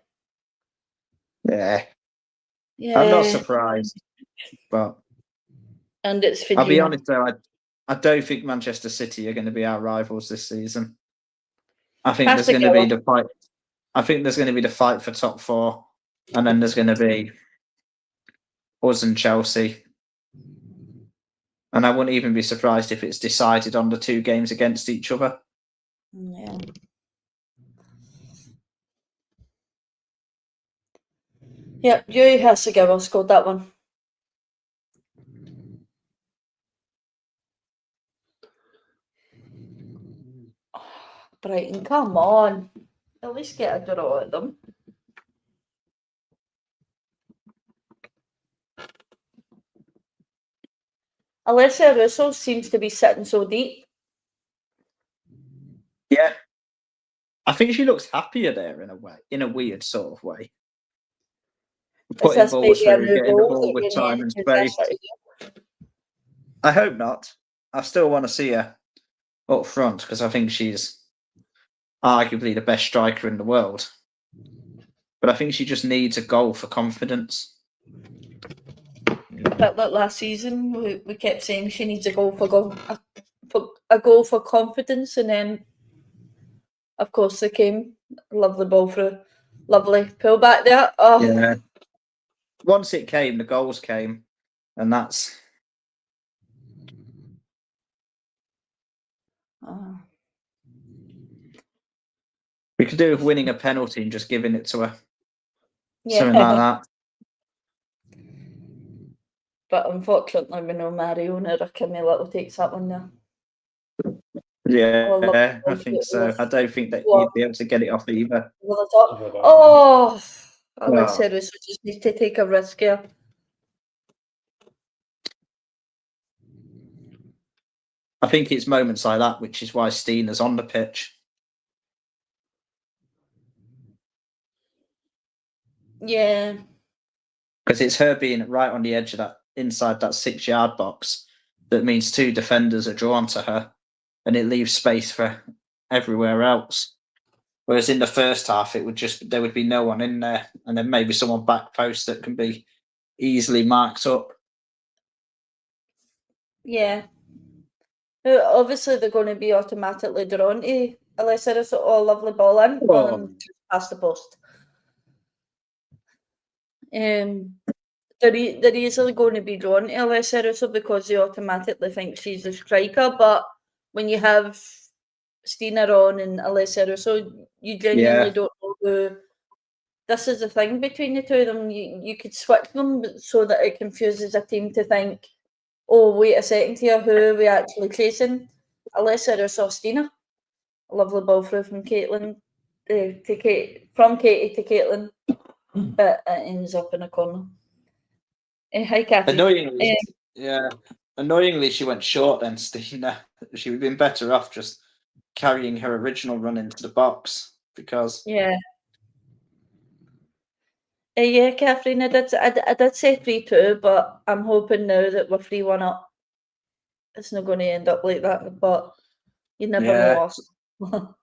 Yeah. I'm not surprised, but... And it's Fabinho. I'll be honest though, I don't think Manchester City are going to be our rivals this season. I think there's going to be the fight. I think there's going to be the fight for top 4, and then there's going to be us and Chelsea. And I wouldn't even be surprised if it's decided on the 2 games against each other. Yeah. Yep, Yui Hasegawa scored that one. Brighton, come on. At least get a draw at them. Alessia Russo seems to be sitting so deep. Yeah. I think she looks happier there in a way, in a weird sort of way. Is Putting this balls maybe a through, new getting the role ball that with you time need and to space. test? I hope not. I still want to see her up front because I think she's arguably the best striker in the world. But I think she just needs a goal for confidence. But like last season, we kept saying she needs a goal for confidence, and then of course they came. Lovely ball through, lovely pull back there. Oh, Yeah. Once it came, the goals came, and that's. oh. We could do with winning a penalty and just giving it to her. Yeah. Something like that. But unfortunately, we know Mariona or Kimmy Little takes that one there. Yeah, I think so. I don't think that you'd be able to get it off either. Oh, I said we just need to take a risk here. I think it's moments like that, which is why Steena's on the pitch. Yeah. Because it's her being right on the edge of that, inside that 6-yard box, that means 2 defenders are drawn to her, and it leaves space for everywhere else. Whereas in the first half, there would be no one in there, and then maybe someone back post that can be easily marked up. Yeah. Obviously, they're going to be automatically drawn to Alessia Russo. Oh, lovely ball in on past the post. They're easily going to be drawn to Alessia Russo because they automatically think she's a striker. But when you have Stina on and Alessia Russo, you genuinely don't know who. This is the thing between the two of them. You could switch them so that it confuses a team to think, oh, wait a second here, who are we actually chasing? Alessia Russo, Stina. A lovely ball through from Caitlin from Katie to Caitlin, but it ends up in a corner. Hi, Kathy. Annoyingly, she went short then, Stina. She would have been better off just carrying her original run into the box because. Yeah. Yeah, Catherine, I did say 3-2, but I'm hoping now that we're 3-1 up. It's not going to end up like that, but you never know.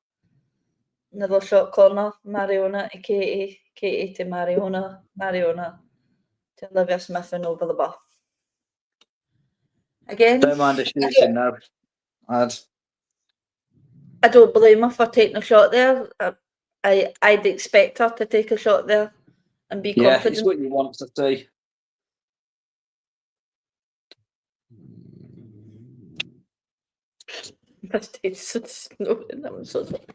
Another shot corner, Mariona to Katie, Katie to Mariona, Mariona to Olivia Smith and over the bar. Again, Don't mind the shooting now. I don't blame her for taking a shot there. I'd expect her to take a shot there and be confident. Yeah, it's what you want to see. I'm so sorry.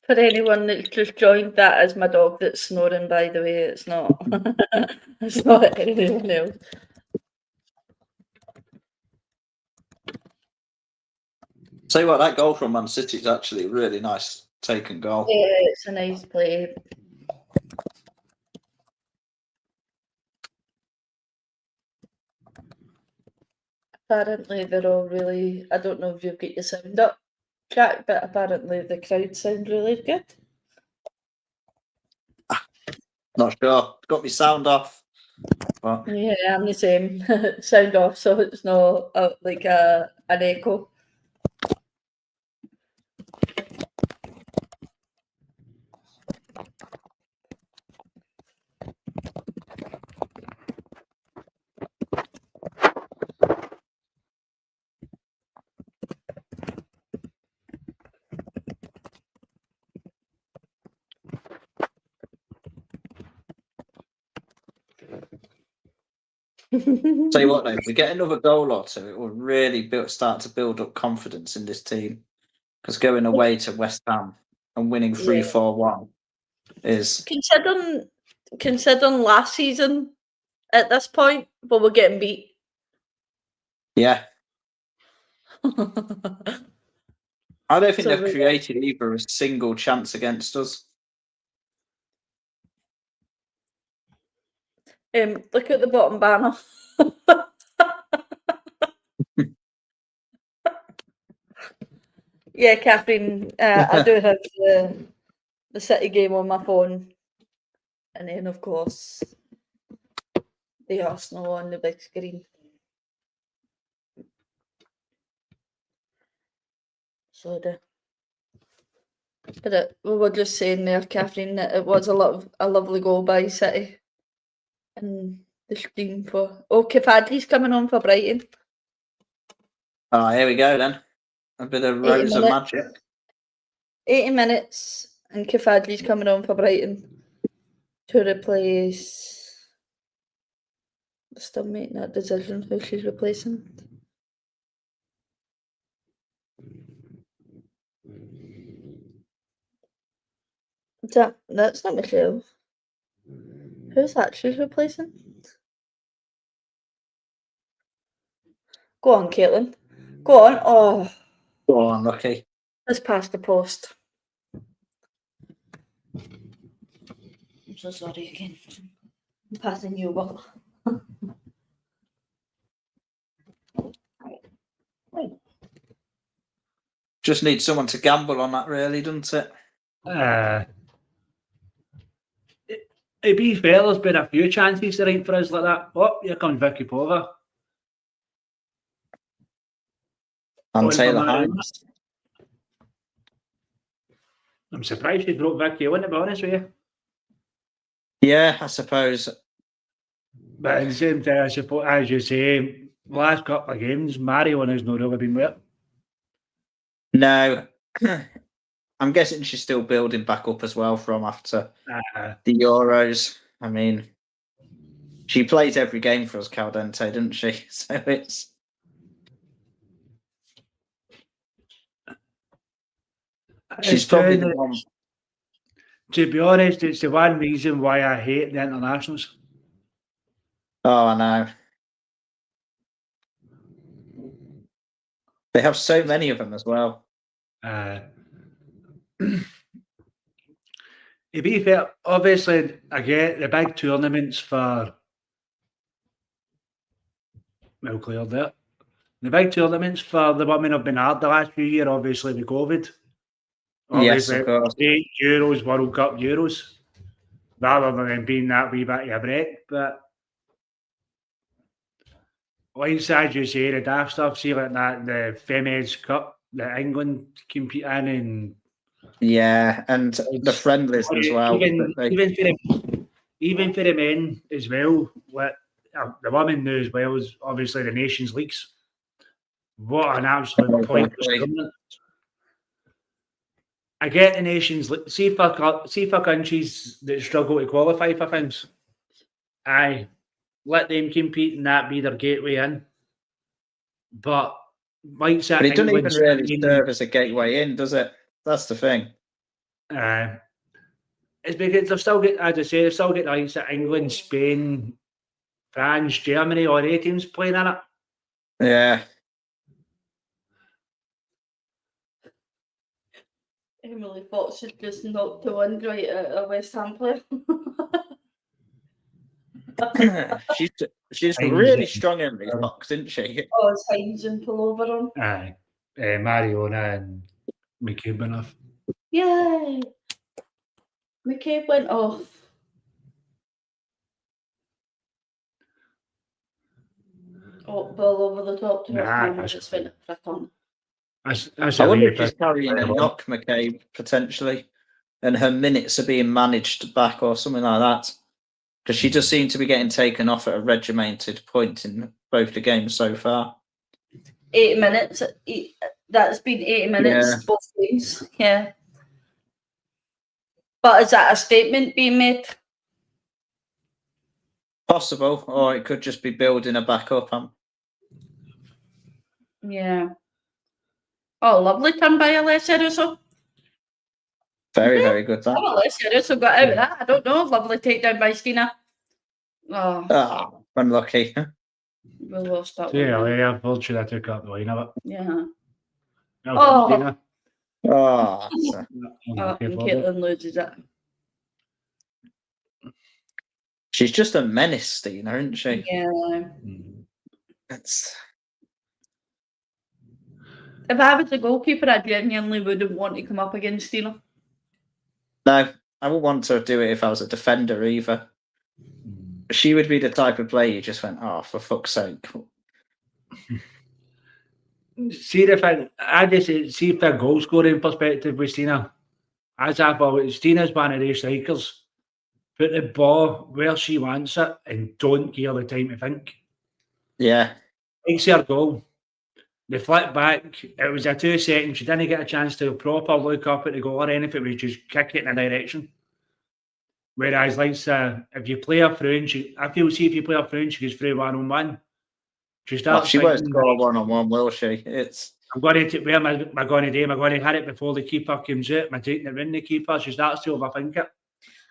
For anyone that's just joined, that is my dog that's snoring, by the way. It's not it's not anyone else. Tell you what, that goal from Man City is actually a really nice taken goal. Yeah, it's a nice play. Apparently they're all really, I don't know if you've got your sound up, Jack, but apparently the crowd sound really good. Not sure. Got me sound off. But. Yeah, I'm the same. Sound off, so it's not like an echo. Tell you what, though, if we get another goal or two, it will really start to build up confidence in this team. Because going away to West Ham and winning 3-4-1 is... Considering last season at this point, but we're getting beat. Yeah. I don't think So they've created either a single chance against us. Look at the bottom banner. Yeah, Catherine, I do have the City game on my phone. And then, of course, the Arsenal on the big screen. So we were just saying there, Catherine, that it was a lovely goal by City. And the screen for... Oh, Kifadli's coming on for Brighton. Oh, here we go then. A bit of Rose of magic. 80 minutes, and Kifadli's coming on for Brighton to replace... Still making that decision who she's replacing. That's not Michelle. Who's that she's replacing? Go on, Caitlin. Go on. Oh. Go on, Lucky. Just past the post. I'm so sorry again. I'm passing you over. Just need someone to gamble on that, really, doesn't it? To be fair, there's been a few chances to right for us like that. Oh, here comes Vicky Pova. And Taylor Hines. I'm surprised she broke Vicky on, to be honest with you. Yeah, I suppose. But at the same time, I suppose, as you say, last couple of games, Marion has not really been with. No. I'm guessing she's still building back up as well from after the Euros. I mean, she plays every game for us, Caldente, doesn't she? So it's... She's probably the one. To be honest, it's the one reason why I hate the internationals. Oh, I know. They have so many of them as well. To be fair, obviously, I get the big tournaments for... Well cleared there. The big tournaments for the women have been hard the last few years, obviously, with COVID. Obviously, yes, of course. Euros, World Cup Euros, rather than being that wee bit of a break. But like as you say, the daft stuff, see like that, the Femmes Cup that England compete in, and and the friendlies as well. Even for the men as well, what the women do as well is obviously the Nations Leagues. What an absolute pointless tournament. I get the Nations League. See for countries that struggle to qualify for things, aye, let them compete and that be their gateway in. But it doesn't even really serve as a gateway in, does it? That's the thing. It's because they've still got, as I say, they've still got the likes of England, Spain, France, Germany, all their teams playing in it. Yeah. Emily Fox has just knocked the wind right at a West Ham player. she's really strong, Emily Fox, isn't she? Oh, it's Hines and pullover on. Aye. Mariona and McCabe went off. Yay! McCabe went off. Oh, ball over the top to her. Just went flick on. I wonder if she's carrying a knock, McCabe, potentially, and her minutes are being managed back or something like that. Because she just seemed to be getting taken off at a regimented point in both the games so far. 8 minutes. That's been 80 minutes, both games. Yeah. But is that a statement being made? Possible, or it could just be building a backup. Yeah. Oh, lovely turn by Alessia Russo. Very, very good. That. Oh, Alessia Russo got out of that. I don't know. Lovely takedown by Stina. Oh, Unlucky. we lost that Yeah, one. yeah, Vulture, I took up the line of it. Yeah. Well Oh. done, Tina. Oh, And Unlucky for them. Caitlin loses it. she's just a menace, Stina, isn't she? Yeah. It's If I was the goalkeeper, I genuinely wouldn't want to come up against Stina. no, I wouldn't want to do it if I was a defender either. She would be the type of player you just went, oh, for fuck's sake. See if I just see if a goal scoring perspective with Stina. As I've always, Stina's one of these strikers. Put the ball where she wants it and don't give her the time to think. Yeah. Makes her goal. They flick back. It was a 2 seconds. She didn't get a chance to proper look up at the goal or anything. It was just kick it in a direction. Whereas, like, if you play her through and I feel, see if you play her through and she goes through 1-on-1, she starts. She won't score 1-on-1, will she? I'm going to where am I going to do? Am I going to hit it before the keeper comes out? Am I taking it in the keeper? She starts to overthink it.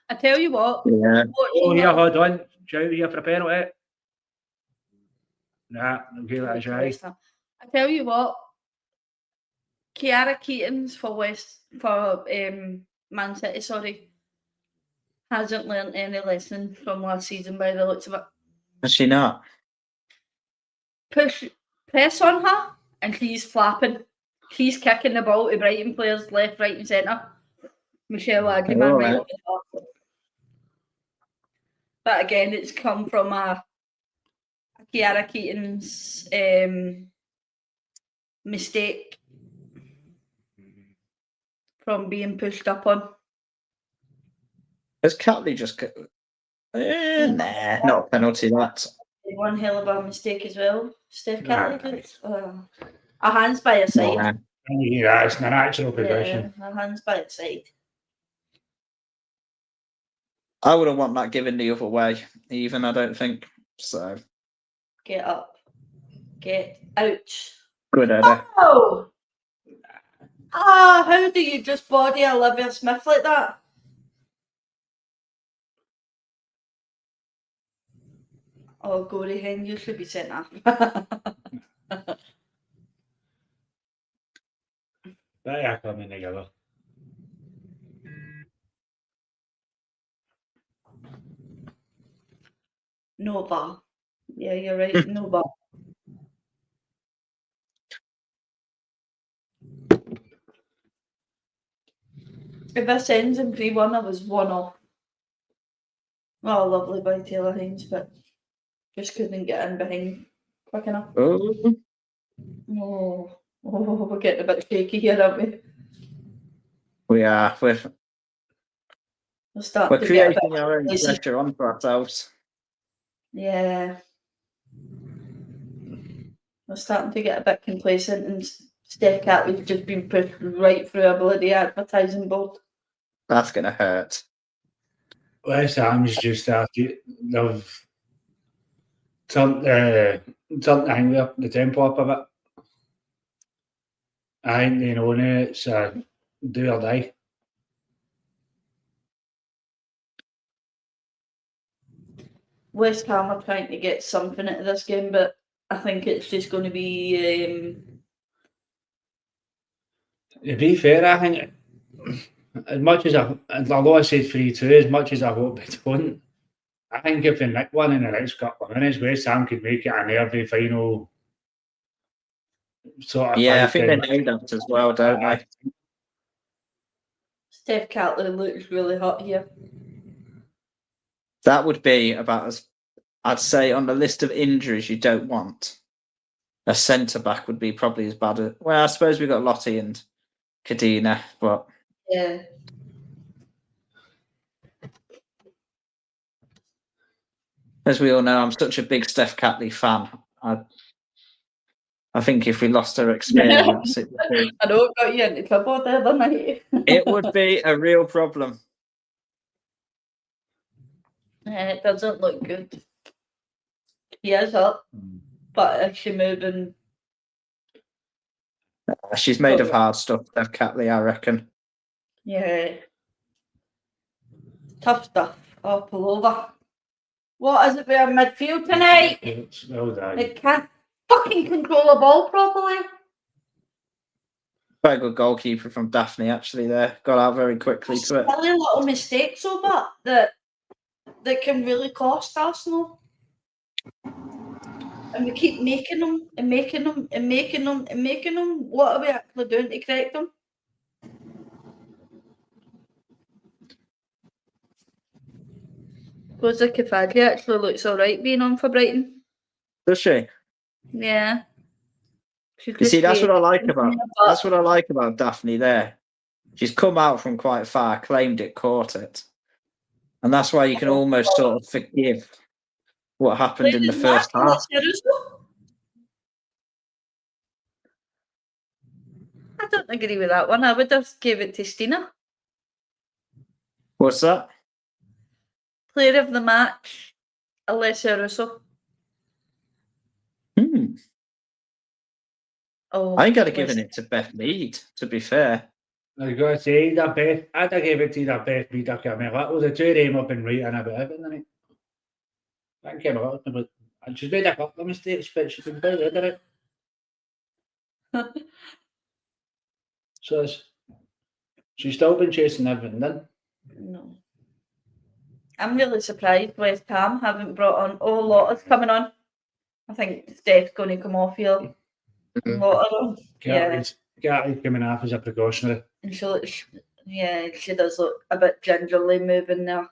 I tell you what. Yeah. Oh, yeah, hold on. Shout here for a penalty. Nah, okay, that's right. I tell you what. Kiara Keatons for Man City, sorry, hasn't learnt any lesson from last season by the looks of it. Has she not? Press on her and she's flapping. She's kicking the ball to Brighton players left, right and centre. Michelle Agneman right on the top. But again, it's come from a Kiara Keaton's mistake from being pushed up on. Has Catley just nah, not a penalty, that. One hell of a mistake as well. Steph Catley. A hands by her side. Yeah, it's an actual possession. Yeah, a hands by her side. I wouldn't want that given the other way, even, I don't think. So. Get up. Get out. Good header. Oh! How do you just body Olivia Smith like that? Oh, Gory Hen, you should be sent off. They are coming together. Nova. Yeah, you're right. Nova. If this ends in 3-1, I was 1 off. Oh, lovely by Taylor Hines, but just couldn't get in behind quick enough. Oh, we're getting a bit shaky here, aren't we? We are. We're starting to creating get a bit our own pressure onto ourselves. Yeah. We're starting to get a bit complacent, and Steph Catley's just been pushed right through a bloody advertising board. That's going to hurt. West Ham's just started. They've turned the tempo up a bit. I think they know now it's do or die. West Ham are trying to get something out of this game, but I think it's just going to be. To be fair, I think as much as although I said 3-2, as much as I hope they don't, I think if they nick one in the next couple of minutes, West Ham could make it an every final sort of. Yeah, I think they know that as well, don't they? Steph Catley looks really hot here. That would be about as, I'd say, on the list of injuries you don't want. A centre back would be probably as bad as. Well, I suppose we've got Lottie and Kadina, but. Yeah. As we all know, I'm such a big Steph Catley fan. I think if we lost her experience, it would be. I know it got you into trouble there, didn't I? It would be a real problem. It doesn't look good. He is up, but is she moving? She's made of hard stuff, Dev Catley, I reckon. Yeah. Tough stuff. Oh, pull over. What is it with our midfield tonight? It's well done. They can't fucking control the ball properly. Quite a good goalkeeper from Daphne, actually, there. Got out very quickly to it. Silly little mistakes, though, but that can really cost Arsenal. And we keep making them and making them and making them and making them. What are we actually doing to correct them? Rosa Kafagli actually looks alright being on for Brighton. Does she? Yeah. She's You see, that's what I like creative, about but that's what I like about Daphne there. She's come out from quite far, claimed it, caught it. And that's why you can almost sort of forgive what happened in the first half. I don't agree with that one. I would have gave it to Stina. What's that? Player of the match, Alessia Russo. Oh, I think I'd have given it to Beth Mead, to be fair. I was going to say, either Beth, I'd have given it to either Beth Mead or Carmela. Well, the two of them have been right in about everything, isn't it? I think Carmela, but she's made a couple of mistakes, but she's been very good at it. So she's still been chasing everything, then. No. I'm really surprised West Ham haven't brought on. Oh, Lotta's coming on. I think Steph's going to come off here. Lotta, yeah. Carly's coming off as a precautionary. And she does look a bit gingerly moving now.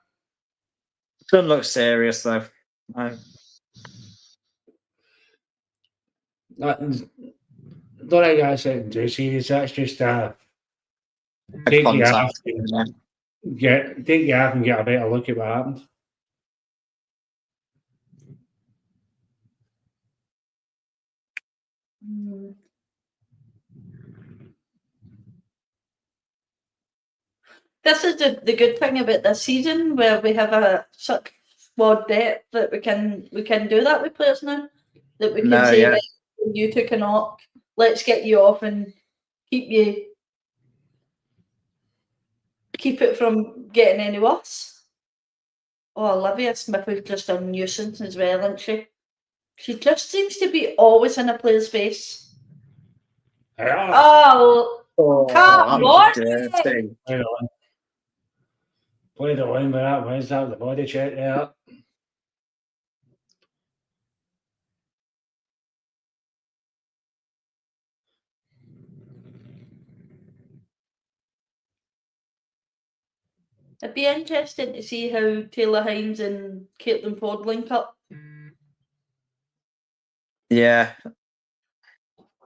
Doesn't look serious, though. Don't think that's it too serious. That's just take you off and get a better look at what happened. This is the good thing about this season, where we have such squad depth that we can do that with players now. That we can say, right, you took a knock, let's get you off and keep it from getting any worse. Oh, Olivia Smith is just a nuisance as well, isn't she? She just seems to be always in a player's face. Oh, come on! Play the line with that. Where's that? The body check there. It'd be interesting to see how Taylor Hines and Caitlin Ford link up. Yeah.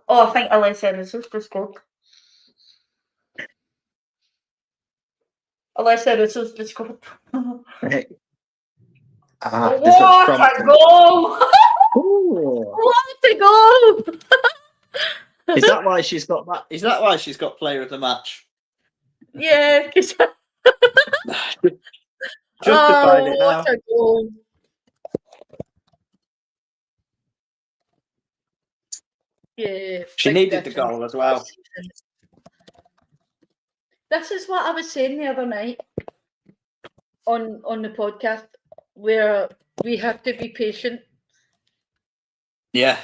Oh, I think Alessia Russo's just scored. Alessia Russo's just scored. What a goal! What a goal! Is that why she's got that? Is that why she's got player of the match? Yeah, because justified it now. What a goal! Yeah, she needed the goal as well. This is what I was saying the other night on the podcast, where we have to be patient. Yeah.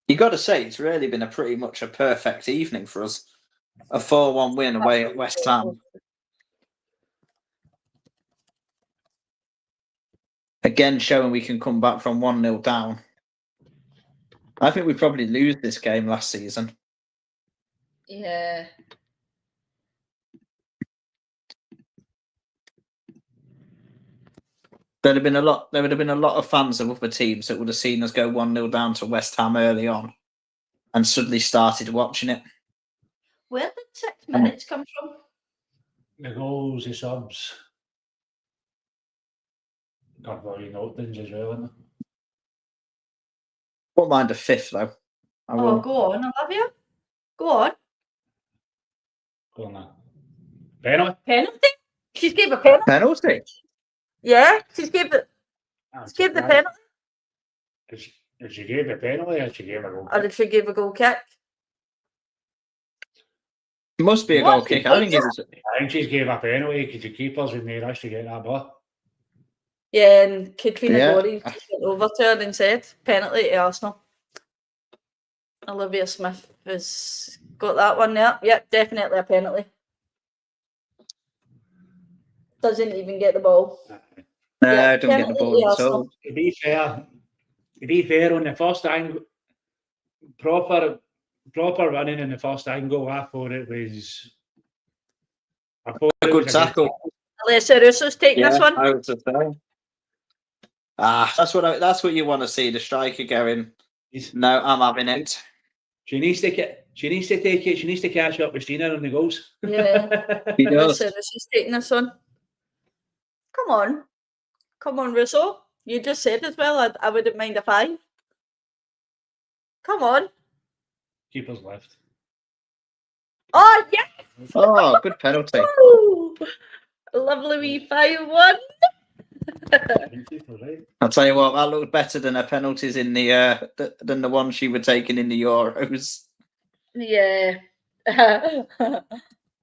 You got to say, it's really been pretty much a perfect evening for us. A 4-1 win away at West Ham. Again, showing we can come back from 1-0 down. I think we probably lose this game last season. Yeah. There would have been a lot of fans of other teams that would have seen us go 1-0 down to West Ham early on and suddenly started watching it. Where did 6 minutes come from? The goals, the subs. Got very nothings as well, isn't it? Won't mind a fifth though. Go on, Olivia. Go on. Corner. Penalty. Penalty? She's gave a penalty. Penalty. Yeah, she's gave the I'm she gave the surprised. penalty, If she gave a penalty or she gave a goal or kick. did she give a goal kick? Must be a What? goal kick. I think it was. I think she gave a penalty because the keepers in the rush to get that ball. Yeah, and Katrina Yeah. Gorey just went over to her and said penalty to Arsenal. Olivia Smith has got that one there. Yep, definitely a penalty. Doesn't even get the ball. No, Yeah, don't get the penalty ball to at Arsenal. all. To be fair, on the first angle, proper running in the first angle, I thought it was. A good tackle. Alessia Russo's taking this one. I would say. That's what you want to see. The striker going. No, I'm having it. She needs to take it. She needs to catch up with Stina on the goals. Yeah. He does. Alessia Russo's taking this one. Come on, Russo. You just said as well. I wouldn't mind a 5. Come on. Keeper's left. Oh yes! Oh, good penalty. Woo! Lovely wee 5-1. Keeper's right. I'll tell you what, that looked better than her penalties in the than the one she were taking in the Euros. Yeah.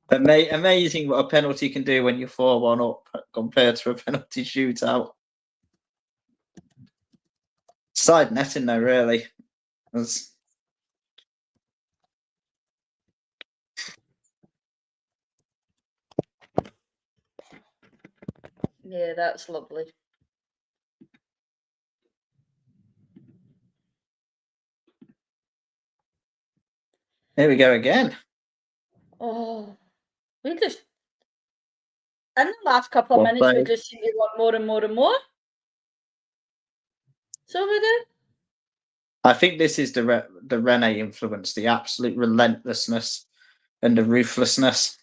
Amazing what a penalty can do when you're 4-1 up compared to a penalty shootout. Side netting though, really. Yeah, that's lovely. Here we go again. Oh, we just in the last couple of Well minutes we played. just seem to want more and more and more. So we do. I think this is the Rene influence, the absolute relentlessness and the ruthlessness.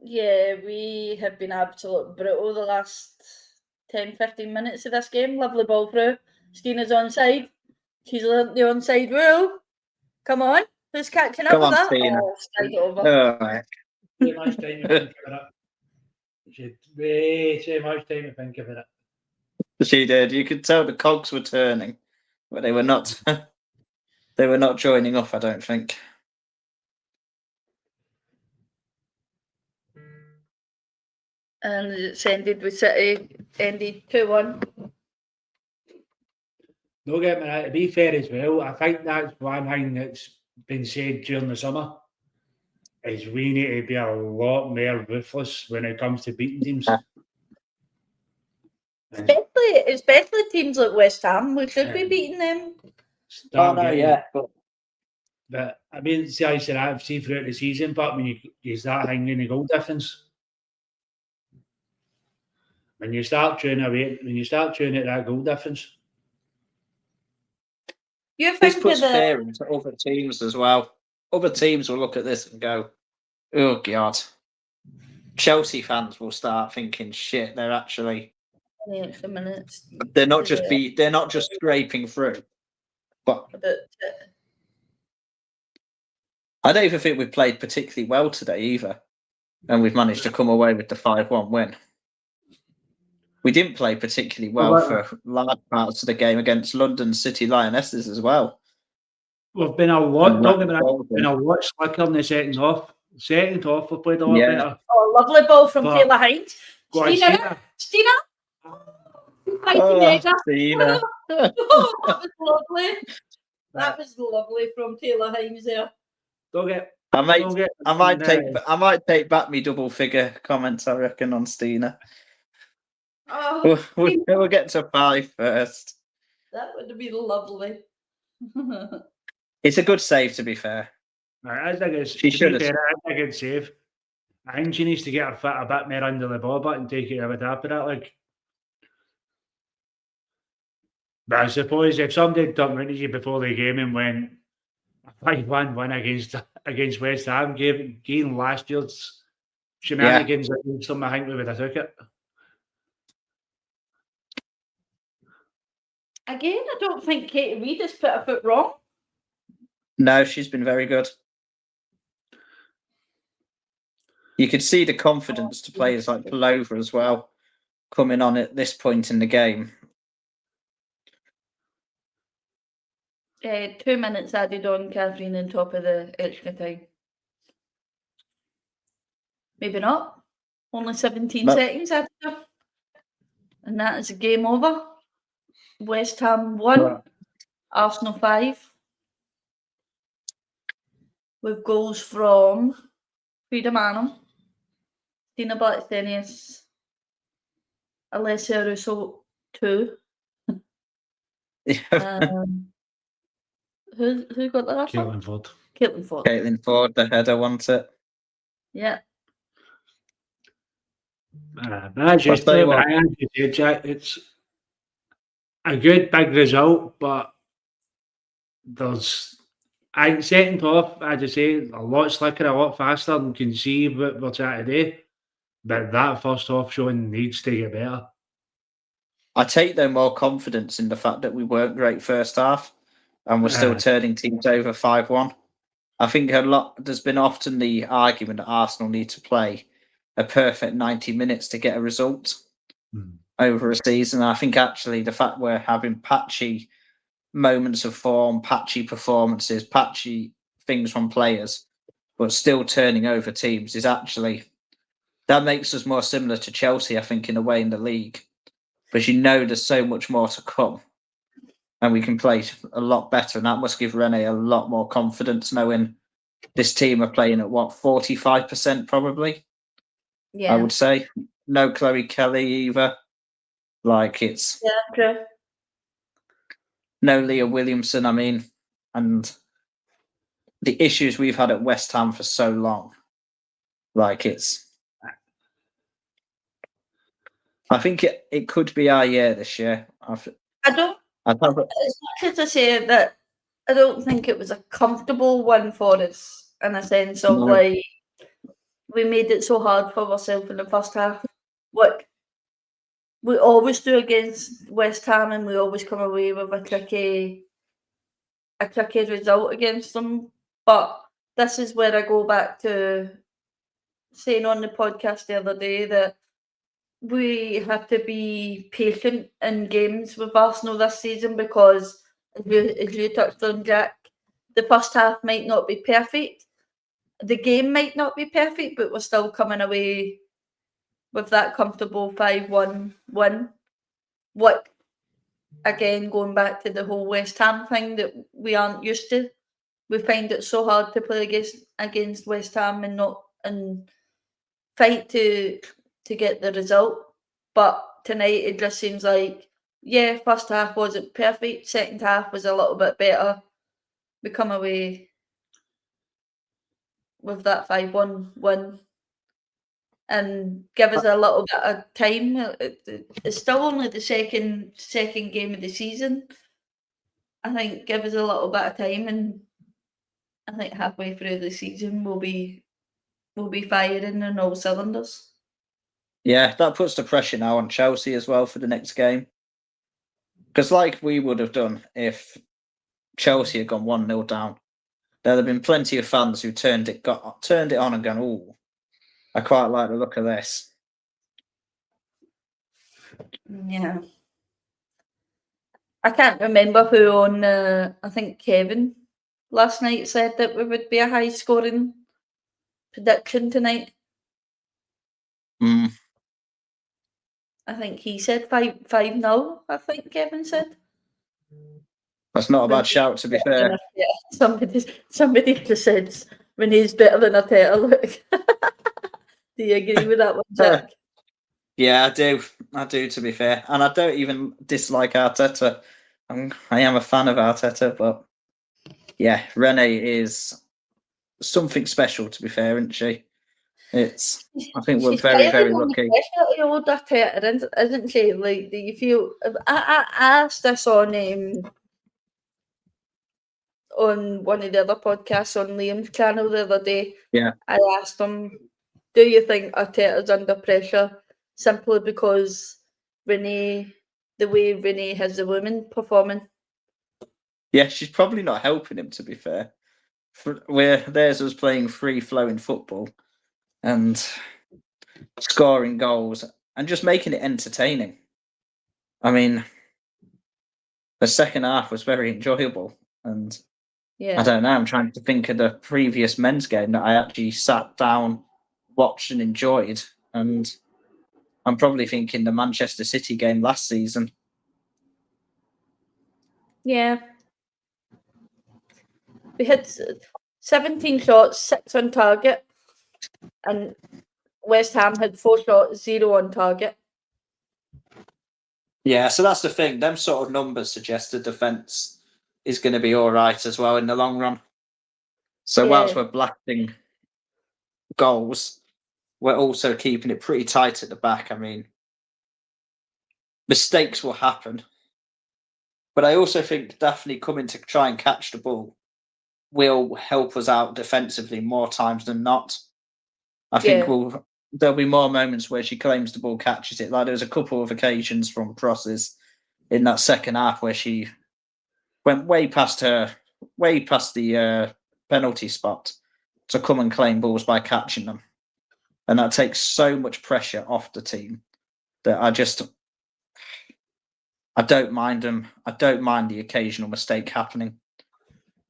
Yeah, we have been absolute brutal the last 10-15 minutes of this game. Lovely ball through. Stina's onside. She's learnt the onside rule. Come on. Who's catching up Come with on, that? Stina. Oh, slide it over. All right. Too much time to think about it. She had way too much time to think about it. She did. You could tell the cogs were turning, but they were not. They were not joining up, I don't think. And it's ended with City, ended 2-1. Don't get me right, to be fair as well, I think that's one thing that's been said during the summer, is we need to be a lot more ruthless when it comes to beating teams. Especially teams like West Ham, we should be beating them. But I mean, see, I said I've seen throughout the season, but when you start hanging the goal difference, when you start chewing at that goal difference. You This think puts of the fear into other teams as well. Other teams will look at this and go, "Oh God." Chelsea fans will start thinking, "Shit, they're actually extra minutes. they're not just scraping through." But I don't even think we played particularly well today either, and we've managed to come away with the 5-1 win. We didn't play particularly well for large parts of the game against London City Lionesses as well. We've been a lot slicker in the second half. Second half, we played a lot better. Oh, lovely ball from Taylor Hines. Stina. Stina. That was lovely. That was lovely from Taylor Hines there. I might take back me double figure comments, I reckon, on Stina. Oh, we'll get to 5 first. That would be lovely. It's a good save, to be fair. I think she should have. I think it's a good save. I think she needs to get her foot a bit more under the ball, but and take it a bit after that. Like, but I suppose if somebody had done to you before the game and went a 5-1 win against West Ham, gained last year's shenanigans against them, I think we would have took it. Again, I don't think Katie Reid has put a foot wrong. No, she's been very good. You could see the confidence to players like Pullover as well coming on at this point in the game. 2 minutes added on, Catherine, on top of the extra time. Maybe not. Only 17 No. seconds added on. And that is a game over. West Ham 1, Arsenal 5. With goals from Frida Manum, Dina Blackstenius, Alessia Russo 2. Who got the last one? Caitlin Ford. Caitlin Ford. Caitlin Ford, the header, wasn't it? Yeah. That's just tell you it, what. Brian, you said, Jack, it's a good big result, but I think second off, as I say, a lot slicker, a lot faster, and can see what we're trying to do. But that first half showing needs to get better. I take though more confidence in the fact that we weren't great first half and we're still turning teams over 5-1. I think there's been often the argument that Arsenal need to play a perfect 90 minutes to get a result over a season. I think actually the fact we're having patchy moments of form, patchy performances, patchy things from players, but still turning over teams is actually, that makes us more similar to Chelsea, I think, in a way in the league. But there's so much more to come and we can play a lot better. And that must give Rene a lot more confidence knowing this team are playing at 45% probably. Yeah. I would say. No Chloe Kelly either. It's true. No Leah Williamson, and the issues we've had at West Ham for so long. I think it could be our year this year. As much as I say that, I don't think it was a comfortable one for us in a sense of we made it so hard for ourselves in the first half. What we always do against West Ham, and we always come away with a tricky result against them. But this is where I go back to saying on the podcast the other day that we have to be patient in games with Arsenal this season because, as you touched on, Jack, the first half might not be perfect. The game might not be perfect, but we're still coming away with that comfortable 5-1 win. What, again, going back to the whole West Ham thing that we aren't used to. We find it so hard to play against West Ham and fight to get the result. But tonight it just seems like, first half wasn't perfect, second half was a little bit better. We come away with that 5-1 win and give us a little bit of time. It's still only the second game of the season. I think give us a little bit of time, and I think halfway through the season we'll be firing on all cylinders. Yeah, that puts the pressure now on Chelsea as well for the next game. Because like we would have done if Chelsea had gone 1-0 down, there'd have been plenty of fans who turned it on and gone, "Oh, I quite like the look of this." Yeah. I can't remember who on, I think Kevin last night said that we would be a high scoring prediction tonight. Mm. I think he said 5-0, I think Kevin said. That's not a bad shout, to be fair. Yeah, somebody just said Renee's better than Arteta. Look. Do you agree with that one, Jack? Yeah, I do. I do, to be fair. And I don't even dislike Arteta. I am a fan of Arteta, but yeah, Rene is something special, to be fair, isn't she? I think we're very, very lucky. Especially old Arteta, isn't she? Like, do you feel? I asked this on one of the other podcasts on Liam's channel the other day. Yeah. I asked him, do you think Arteta's under pressure simply because the way Renee has the women performing? Yeah, she's probably not helping him, to be fair. Where theirs was playing free-flowing football, and scoring goals and just making it entertaining. I mean, the second half was very enjoyable, and I don't know. I'm trying to think of the previous men's game that I actually sat down, watched, and enjoyed, and I'm probably thinking the Manchester City game last season. Yeah. We had 17 shots, 6 on target, and West Ham had 4 shots, 0 on target. Yeah, so that's the thing. Them sort of numbers suggest the defence is going to be all right as well in the long run. So whilst we're blasting goals, we're also keeping it pretty tight at the back. I mean, mistakes will happen. But I also think Daphne coming to try and catch the ball will help us out defensively more times than not. I think there'll be more moments where she claims the ball, catches it. Like there was a couple of occasions from crosses in that second half where she went way past the penalty spot to come and claim balls by catching them. And that takes so much pressure off the team that I don't mind them. I don't mind the occasional mistake happening.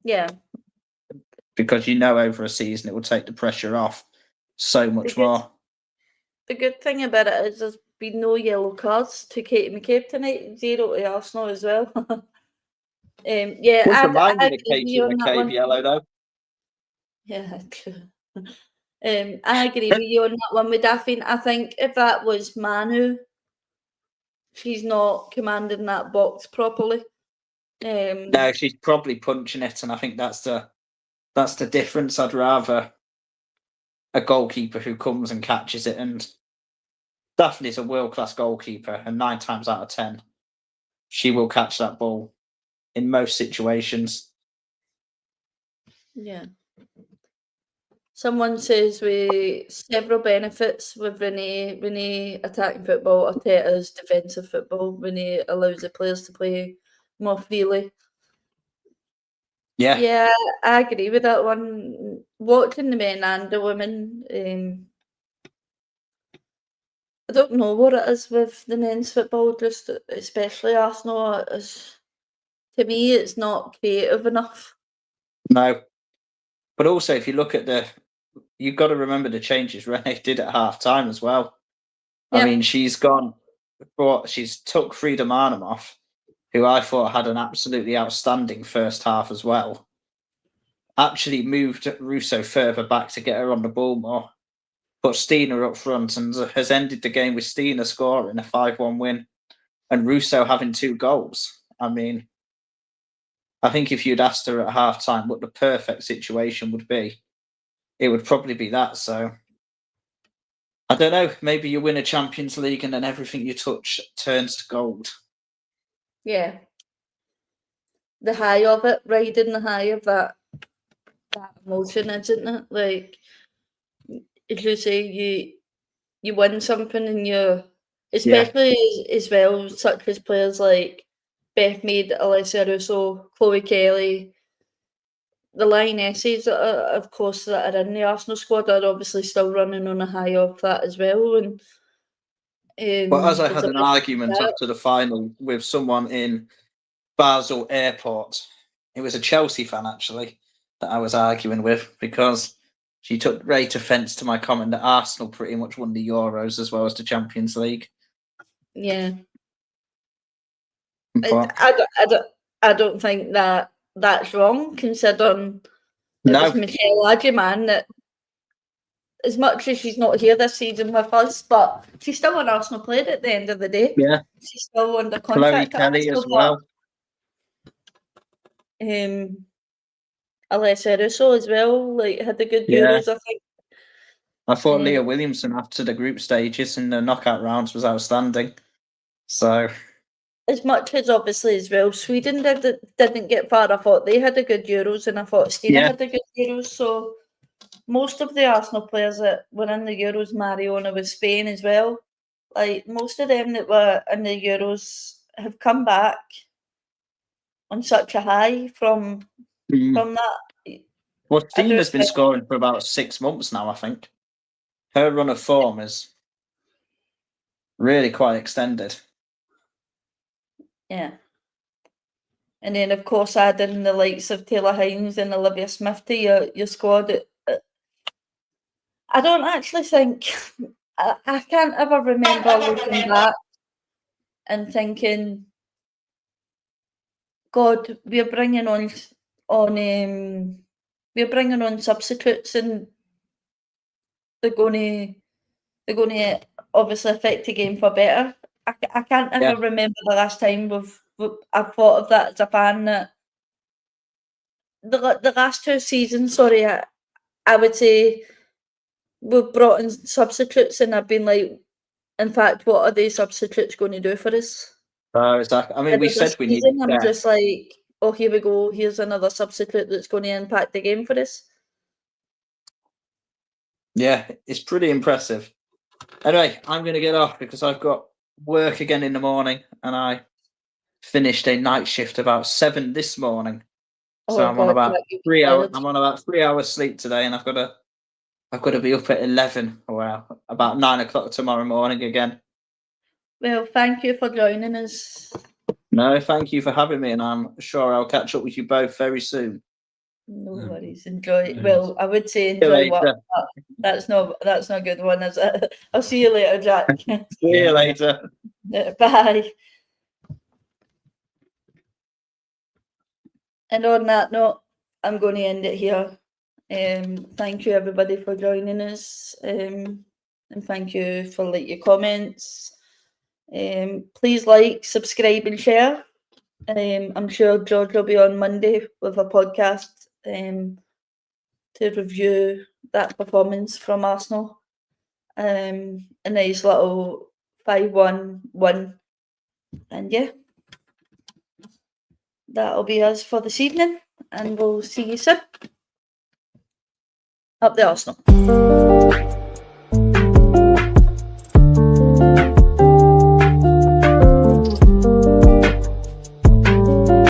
Yeah. Because over a season it will take the pressure off so much more. The good thing about it is there's been no yellow cards to Katie McCabe tonight, 0 to Arsenal as well. Yeah, I agree with you on that one. Yellow though. Yeah, true. I agree with you on that one with Daphne. I think if that was Manu, she's not commanding that box properly. No, she's probably punching it, and I think that's the difference. I'd rather a goalkeeper who comes and catches it, and Daphne's a world-class goalkeeper, and 9 times out of 10, she will catch that ball in most situations. Yeah. Someone says with several benefits with Renee attacking football, Arteta's defensive football. Renee allows the players to play more freely. Yeah, I agree with that one. Watching the men and the women, I don't know what it is with the men's football, just especially Arsenal. To me, it's not creative enough. No. But also, if you look at you've got to remember the changes Renee did at half time as well. I mean, she's took Frida Arnhem off, who I thought had an absolutely outstanding first half as well. Actually moved Russo further back to get her on the ball more. Put Stina up front and has ended the game with Stina scoring a 5-1 win and Russo having 2 goals. I mean, I think if you'd asked her at half time what the perfect situation would be, it would probably be that. So I don't know. Maybe you win a Champions League and then everything you touch turns to gold. Yeah. The high of it, riding the high of that emotion, isn't it? Like, as you say, you win something and especially as well, such as players like Beth Mead, Alessia Russo, Chloe Kelly, the Lionesses, of course, that are in the Arsenal squad are obviously still running on a high of that as well. And But as I had an argument after the final with someone in Basel Airport, it was a Chelsea fan actually that I was arguing with because she took great offence to my comment that Arsenal pretty much won the Euros as well as the Champions League. Yeah. But I don't think that's wrong, considering it was Michelle Adjeman that, as much as she's not here this season with us, but she's still an Arsenal player at the end of the day. Yeah. She's still under contract. Chloe Kelly as well. Alessia Russo as well, had the good Euros, I think. I thought Leah Williamson after the group stages and the knockout rounds was outstanding. So as much as obviously as well, Sweden didn't get far. I thought they had a good Euros, and I thought Stina had a good Euros. So most of the Arsenal players that were in the Euros, Mariona with Spain as well, most of them that were in the Euros have come back on such a high from that. Well, Stina's been scoring for about 6 months now, I think. her run of form is really quite extended. Yeah. And then, of course, adding the likes of Taylor Hines and Olivia Smith to your squad. I don't actually think... I can't ever remember looking back and thinking, God, we're bringing on substitutes and they're going to obviously affect the game for better. I can't ever remember the last time I've thought of that as a fan. That the last 2 seasons, sorry, I would say we've brought in substitutes and I've been like, in fact, what are these substitutes going to do for us? Exactly. I mean, we said we needed. I'm just like, oh, here we go. Here's another substitute that's going to impact the game for us. Yeah, it's pretty impressive. Anyway, I'm going to get off because I've got work again in the morning, and I finished a night shift about 7 this morning. So I'm on about 3 hours. I'm on about 3 hours sleep today, and I've got to be up at 11. Well, about 9 o'clock tomorrow morning again. Well, thank you for joining us. No, thank you for having me, and I'm sure I'll catch up with you both very soon. No worries. Enjoy. Well, I would say enjoy what. That's not a good one, is it? I'll see you later, Jack. See you later. Bye. And on that note, I'm going to end it here. Thank you everybody for joining us. And thank you for your comments. Please like, subscribe and share. I'm sure George will be on Monday with a podcast to review that performance from Arsenal. A nice little 5-1 win. And yeah, that'll be us for this evening. And we'll see you soon. Up the Arsenal.